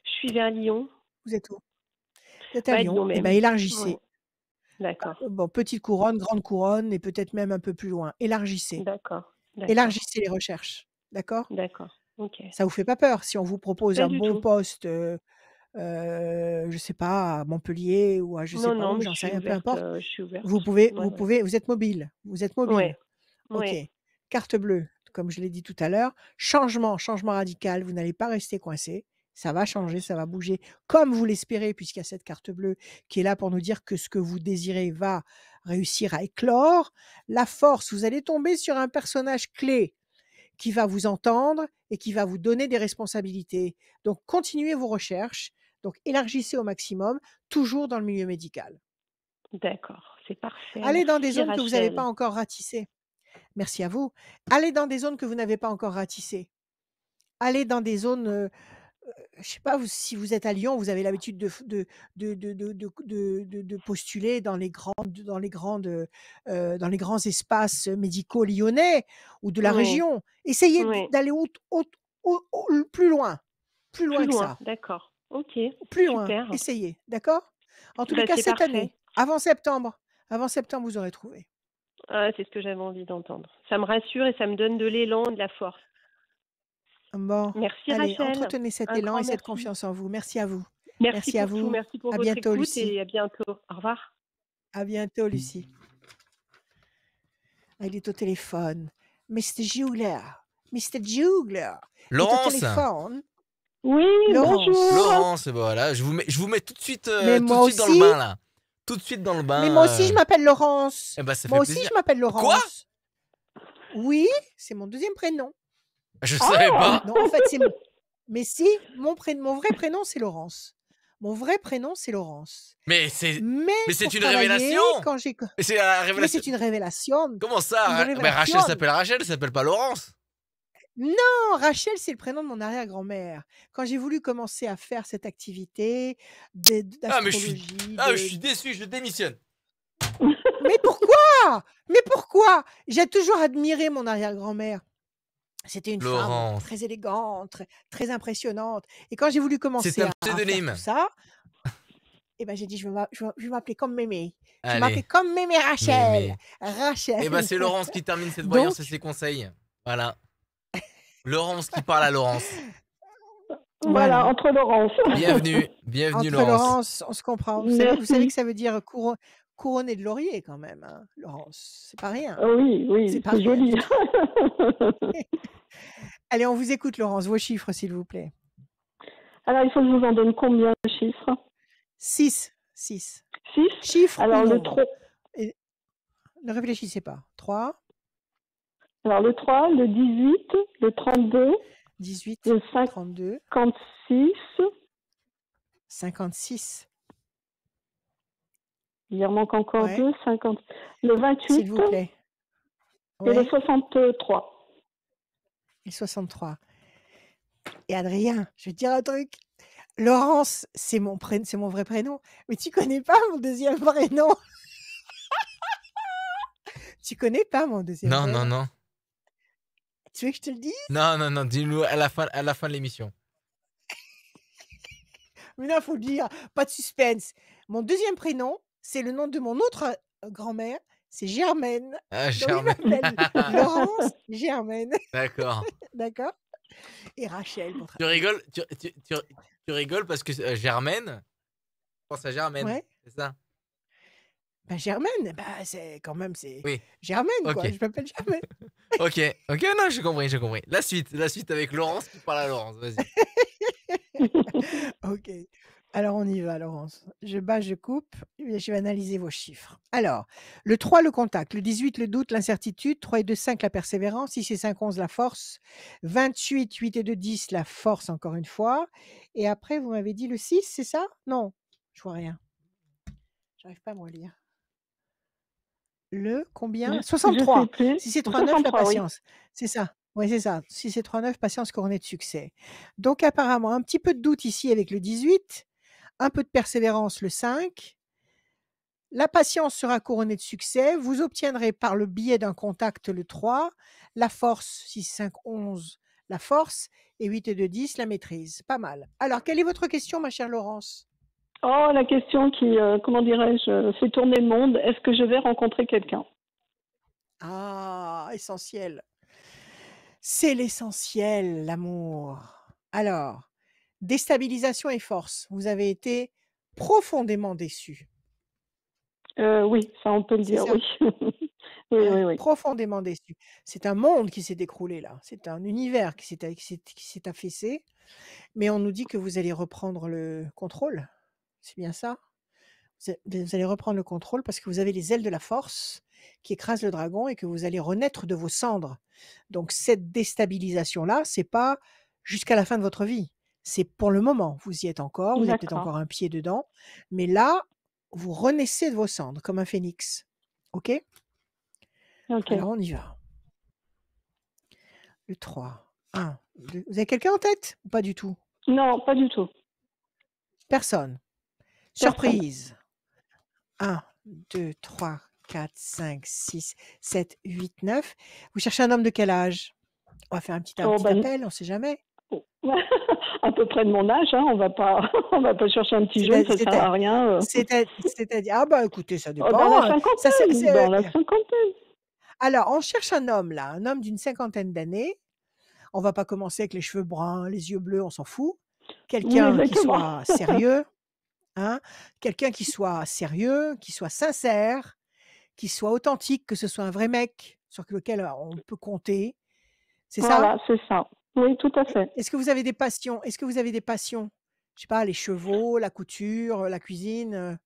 Je suis vers Lyon. Vous êtes où? Vous êtes à Lyon Lyon. Eh bien, même. élargissez. Ouais. D'accord. Bon, petite couronne, grande couronne et peut-être même un peu plus loin. Élargissez. D'accord. D'accord. Élargissez les recherches. D'accord? D'accord. Ok. Ça vous fait pas peur si on vous propose Pas un du bon tout. poste, je sais pas, à Montpellier ou à je sais Non, pas non, où, mais j'en je sais suis rien, peu ouverte. importe. Je suis ouverte. Vous Ouais. êtes mobile. Vous êtes mobile. Ouais. OK. Ouais. Carte bleue, comme je l'ai dit tout à l'heure. Changement radical. Vous n'allez pas rester coincé. Ça va changer, ça va bouger comme vous l'espérez, puisqu'il y a cette carte bleue qui est là pour nous dire que ce que vous désirez va réussir à éclore. La force, vous allez tomber sur un personnage clé qui va vous entendre et qui va vous donner des responsabilités. Donc, continuez vos recherches. Donc, élargissez au maximum, toujours dans le milieu médical. D'accord. C'est parfait. Allez dans des Merci, zones que vous n'avez pas Rachel. encore ratissées. Merci à vous. Allez dans des zones que vous n'avez pas encore ratissées. Allez dans des zones, je ne sais pas si vous êtes à Lyon, vous avez l'habitude de postuler dans les grands espaces médicaux lyonnais ou de la Oui. région. Essayez Oui. d'aller plus loin Plus que loin. ça. D'accord. Ok. Plus loin, Super. essayez, d'accord? En tous les Bah, cas, c'est cette parfait. année, avant septembre, vous aurez trouvé. Ah, c'est ce que j'avais envie d'entendre. Ça me rassure et ça me donne de l'élan, de la force. Bon, Merci, allez, Rachel. entretenez cet Un élan grand et cette merci. confiance en vous. Merci à vous. Merci Merci à pour tout. vous. Merci pour À votre bientôt, écoute Lucie. et à bientôt. Au revoir. À bientôt, Lucie. Ah, il est au téléphone. Mr. Jugler. Mr. Jugler. Il est au Laurence. téléphone. Oui, Laurence. bonjour. Laurence, voilà, je vous mets tout de suite, Mais moi dans le aussi. bain là. Tout de suite dans le bain. Mais moi aussi, je m'appelle Laurence. Eh ben, ça Moi fait aussi, plaisir. je m'appelle Laurence. Quoi? Oui, c'est mon deuxième prénom. Je savais pas. Non, en fait, c'est mon... Mais si, mon vrai prénom, c'est Laurence. Mon vrai prénom, c'est Laurence. Mais c'est pour une travailler, révélation. quand j'ai... Mais c'est la Mais révélation. c'est une révélation. Comment ça? Une Mais révélation. Rachel s'appelle Rachel, elle s'appelle pas Laurence. Non, Rachel, c'est le prénom de mon arrière-grand-mère. Quand j'ai voulu commencer à faire cette activité Ah, mais d'astrologie... je suis déçu, je démissionne. Mais pourquoi? Mais pourquoi? J'ai toujours admiré mon arrière-grand-mère. C'était une femme Laurence. très élégante, très impressionnante. Et quand j'ai voulu commencer C'est un à faire pseudonyme. tout ça, eh ben, j'ai dit, je vais m'appeler comme Mémé. Je vais Allez. m'appeler comme Mémé Rachel. Mémé. Rachel. Eh ben, c'est Laurence qui termine cette Donc- voyance et ses conseils. Voilà. Laurence qui parle à Laurence. Voilà, entre Laurence. Bienvenue Entre Laurence. Laurence, on se comprend. Vous Merci. savez que ça veut dire couronné de laurier quand même, hein, Laurence. C'est pas rien. Oui, C'est pas c'est rien joli. du tout. Allez, on vous écoute, Laurence. Vos chiffres, s'il vous plaît. Alors, il faut que je vous en donne combien de chiffres? 6. 6. Chiffre Alors, ou le nombre. 3. Ne réfléchissez pas. 3, Alors, le 3, le 18, le 32, 18, le 32, 56. 56. Il en manque encore Ouais. 2, 50. Le 28 S'il vous plaît. et le Ouais. 63. Et 63. Et Adrien, je vais te dire un truc. Laurence, c'est mon vrai prénom. Mais tu connais pas mon deuxième prénom. Tu connais pas mon deuxième Non, non, prénom. non. Tu veux que je te le dise? Non, non, non, dis-nous à la fin de l'émission. Mais non, faut le dire. Pas de suspense. Mon deuxième prénom, c'est le nom de mon autre grand-mère. C'est Germaine. Ah, Donc, je Germaine. m'appelle Laurence Germaine. D'accord. D'accord? Et Rachel pour Tu rigoles, tu rigoles parce que Germaine, je pense à Germaine, Ouais. c'est ça? Bah, Germaine, bah, c'est quand même, c'est Oui. Germaine, quoi. Ok. Je m'appelle Germaine. Ok, non, j'ai compris. La suite avec Laurence qui parle à Laurence, vas-y. Ok. Alors, on y va, Laurence. Je bats, je coupe. Et je vais analyser vos chiffres. Alors, le 3, le contact. Le 18, le doute, l'incertitude. 3 et 2, 5, la persévérance. 6 et 5, 11, la force. 28, 8 et 2, 10, la force, encore une fois. Et après, vous m'avez dit le 6, c'est ça? Non, je vois rien. J'arrive pas à me lire. Le combien? Je 63. sais plus. 6 et 3, 9, la 63, oui. patience. C'est ça. Oui, c'est ça. 6 et 3, 9, patience couronnée de succès. Donc, apparemment, un petit peu de doute ici avec le 18, un peu de persévérance le 5. La patience sera couronnée de succès. Vous obtiendrez par le biais d'un contact le 3, la force 6, 5, 11, la force, et 8 et 2, 10, la maîtrise. Pas mal. Alors, quelle est votre question, ma chère Laurence? Oh, la question qui, comment dirais-je, fait tourner le monde. Est-ce que je vais rencontrer quelqu'un? Ah, essentiel. C'est l'essentiel, l'amour. Alors, déstabilisation et force. Vous avez été profondément déçu. Oui, ça on peut le C'est dire, ça? oui. Oui, Ouais, oui, oui. profondément déçu. C'est un monde qui s'est écroulé là. C'est un univers qui s'est affaissé. Mais on nous dit que vous allez reprendre le contrôle. C'est bien ça? Vous allez reprendre le contrôle parce que vous avez les ailes de la force qui écrasent le dragon et que vous allez renaître de vos cendres. Donc cette déstabilisation-là, c'est pas jusqu'à la fin de votre vie. C'est pour le moment. Vous y êtes encore, vous avez peut-être encore D'accord. un pied dedans, mais là, vous renaissez de vos cendres comme un phénix. OK? Ok. Alors on y va. Le 3. 1, 2. Vous avez quelqu'un en tête ou pas du tout? Non, pas du tout. Personne. Personne. Surprise. 1, 2, 3, 4, 5, 6, 7, 8, 9. Vous cherchez un homme de quel âge? On va faire un petit Oh, ben, appel, on ne sait jamais. à peu près de mon âge, hein, on va pas, on va pas chercher un petit jeune, ça sert à rien. C'est-à-dire, ah bah écoutez, ça Oh, dans la dépend. Ça, cinquantaine, dans la cinquantaine. Alors, on cherche un homme là, un homme d'une cinquantaine d'années. On va pas commencer avec les cheveux bruns, les yeux bleus, on s'en fout. Oui, Quelqu'un qui exactement. soit sérieux, hein, quelqu'un qui soit sérieux, qui soit sincère, qui soit authentique, que ce soit un vrai mec sur lequel on peut compter. C'est ça? Voilà, c'est ça. Oui, tout à fait. Est-ce que vous avez des passions? Est-ce que vous avez des passions? Je sais pas, les chevaux, la couture, la cuisine?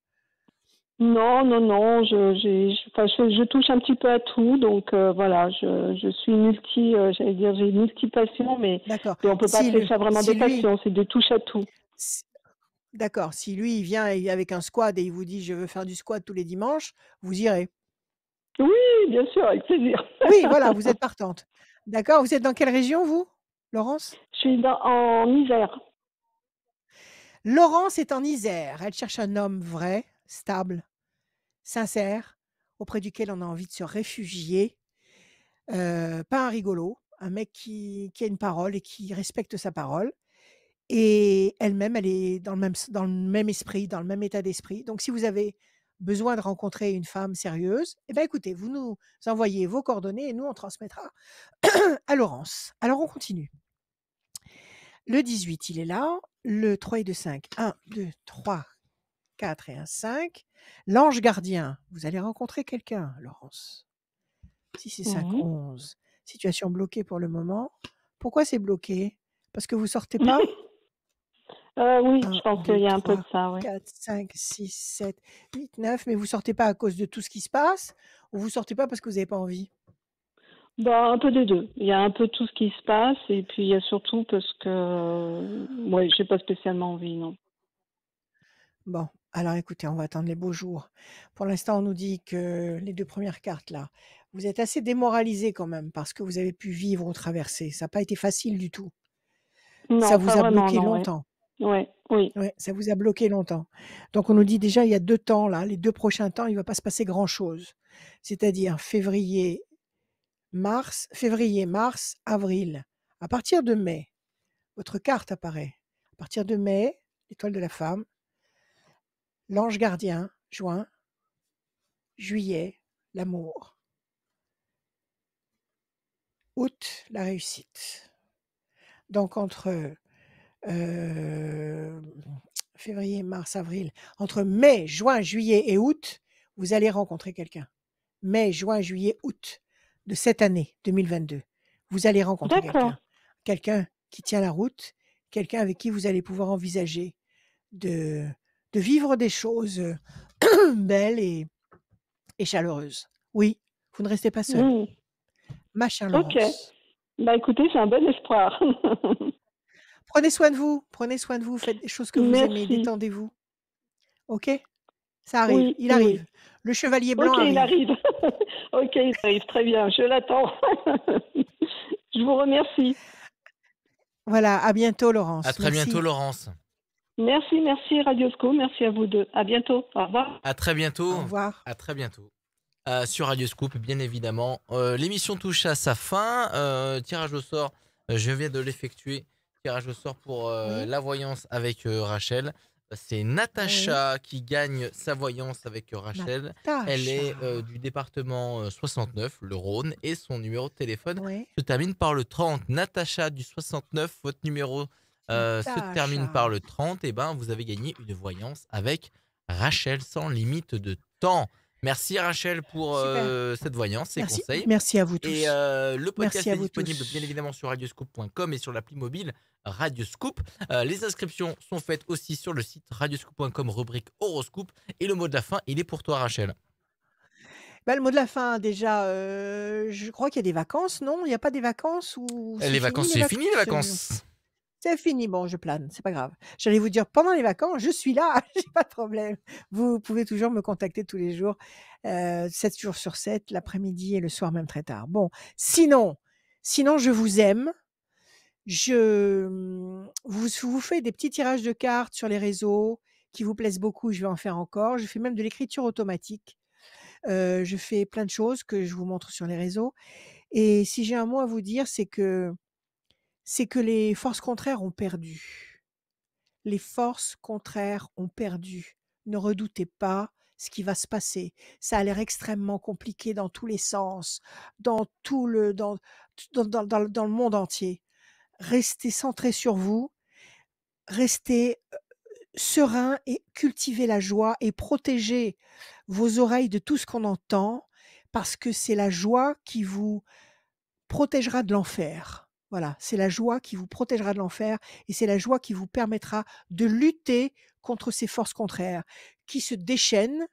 Non, non, non, enfin, je touche un petit peu à tout, donc voilà, je suis j'allais dire, j'ai multi-passion, mais D'accord. on peut pas appeler ça vraiment des passions, c'est de touche à tout. D'accord. Si lui, il vient avec un squad et il vous dit: «Je veux faire du squat tous les dimanches», vous irez? Oui, bien sûr, avec plaisir. Oui, voilà, vous êtes partante. D'accord. Vous êtes dans quelle région, vous, Laurence? Je suis en Isère. Laurence est en Isère. Elle cherche un homme vrai, stable, sincère, auprès duquel on a envie de se réfugier. Pas un rigolo, un mec qui a une parole et qui respecte sa parole. Et elle-même, elle est dans le même esprit, dans le même état d'esprit. Donc si vous avez besoin de rencontrer une femme sérieuse, eh ben, écoutez, vous nous envoyez vos coordonnées et nous, on transmettra à Laurence. Alors on continue. Le 18, il est là. Le 3 et 2, 5. 1, 2, 3, 4 et 1, 5. L'ange gardien. Vous allez rencontrer quelqu'un, Laurence. 6 et 5, 11. Situation bloquée pour le moment. Pourquoi c'est bloqué? Parce que vous sortez pas? Oui, 1, je pense 2, qu'il y a un peu 3, de ça, oui. 4, 5, 6, 7, 8, 9. Mais vous sortez pas à cause de tout ce qui se passe? Ou vous sortez pas parce que vous avez pas envie? Bah, un peu des deux. Il y a un peu tout ce qui se passe et puis il y a surtout parce que, ouais, j'ai pas spécialement envie, non. Bon, alors écoutez, on va attendre les beaux jours. Pour l'instant, on nous dit que les 2 premières cartes là, vous êtes assez démoralisés quand même parce que vous avez pu vivre ou traverser. Ça n'a pas été facile du tout. Ça Non, vous pas a vraiment, bloqué non, ouais. longtemps. Oui. Ouais, ça vous a bloqué longtemps. Donc on nous dit déjà, il y a 2 temps là, les 2 prochains temps, il va pas se passer grand-chose. C'est-à-dire février, mars, avril. À partir de mai, votre carte apparaît. À partir de mai, l'étoile de la femme, l'ange gardien, juin, juillet, l'amour, août, la réussite. Donc entre euh, février, mars, avril, entre mai, juin, juillet et août, vous allez rencontrer quelqu'un. Mai, juin, juillet, août de cette année 2022. Vous allez rencontrer D'accord. quelqu'un. Quelqu'un qui tient la route, quelqu'un avec qui vous allez pouvoir envisager de, de vivre des choses belles et chaleureuses. Oui, vous ne restez pas seul. Hmm. Machin Ok. Laurence. Bah écoutez, c'est un bon espoir. Prenez soin de vous, faites des choses que vous aimez, Merci. détendez-vous. Ok? Ça arrive, Oui, il oui, arrive. oui. Le chevalier Ok, blanc il arrive. arrive. Ok, il arrive. Très bien, je l'attends. Je vous remercie. Voilà, à bientôt À Laurence. très bientôt, Merci. Laurence. Merci Radiosco, merci à vous deux. À bientôt. Au revoir. À très bientôt. Au revoir. À très bientôt. Sur Radio Scoop, bien évidemment. L'émission touche à sa fin. Tirage au sort, je viens de l'effectuer. Tirage au sort pour Oui. la voyance avec Rachel. C'est Natacha qui gagne sa voyance avec Rachel. Elle est du département 69, le Rhône, et son numéro de téléphone Oui. se termine par le 30. Natacha du 69, votre numéro se termine par le 30. Et ben, vous avez gagné une voyance avec Rachel sans limite de temps. Merci Rachel pour Super. cette voyance, ces Merci. conseils. Merci à vous tous. Et le podcast Merci à est vous disponible tous. bien évidemment sur radioscoop.com et sur l'appli mobile Radioscoop. Les inscriptions sont faites aussi sur le site radioscoop.com, rubrique horoscope. Et le mot de la fin, il est pour toi Rachel. Bah, le mot de la fin, déjà, je crois qu'il y a des vacances, non? Il n'y a pas des vacances ou c'est Les vacances, fini les c'est fini les vacances? vacances. C'est fini, bon, je plane, c'est pas grave. J'allais vous dire pendant les vacances, je suis là, j'ai pas de problème. Vous pouvez toujours me contacter tous les jours, 7 jours sur 7, l'après-midi et le soir même très tard. Bon, sinon je vous aime. Vous fais des petits tirages de cartes sur les réseaux qui vous plaisent beaucoup, je vais en faire encore. Je fais même de l'écriture automatique. Je fais plein de choses que je vous montre sur les réseaux et si j'ai un mot à vous dire, c'est que les forces contraires ont perdu. Les forces contraires ont perdu. Ne redoutez pas ce qui va se passer. Ça a l'air extrêmement compliqué dans tous les sens, dans le monde entier. Restez centrés sur vous, restez serein et cultivez la joie et protégez vos oreilles de tout ce qu'on entend parce que c'est la joie qui vous protégera de l'enfer. Voilà, c'est la joie qui vous protégera de l'enfer et c'est la joie qui vous permettra de lutter contre ces forces contraires qui se déchaînent,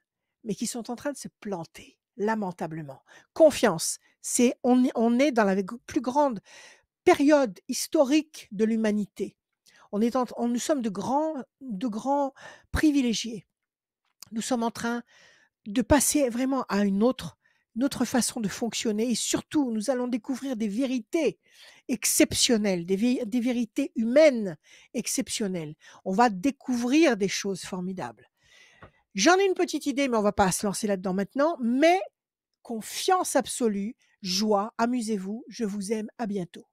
mais qui sont en train de se planter, lamentablement. Confiance, on est dans la plus grande période historique de l'humanité. Nous sommes de grands privilégiés. Nous sommes en train de passer vraiment à une autre façon de fonctionner et surtout, nous allons découvrir des vérités exceptionnelles, des vérités humaines exceptionnelles. On va découvrir des choses formidables. J'en ai une petite idée, mais on ne va pas se lancer là-dedans maintenant. Mais confiance absolue, joie, amusez-vous, je vous aime, à bientôt.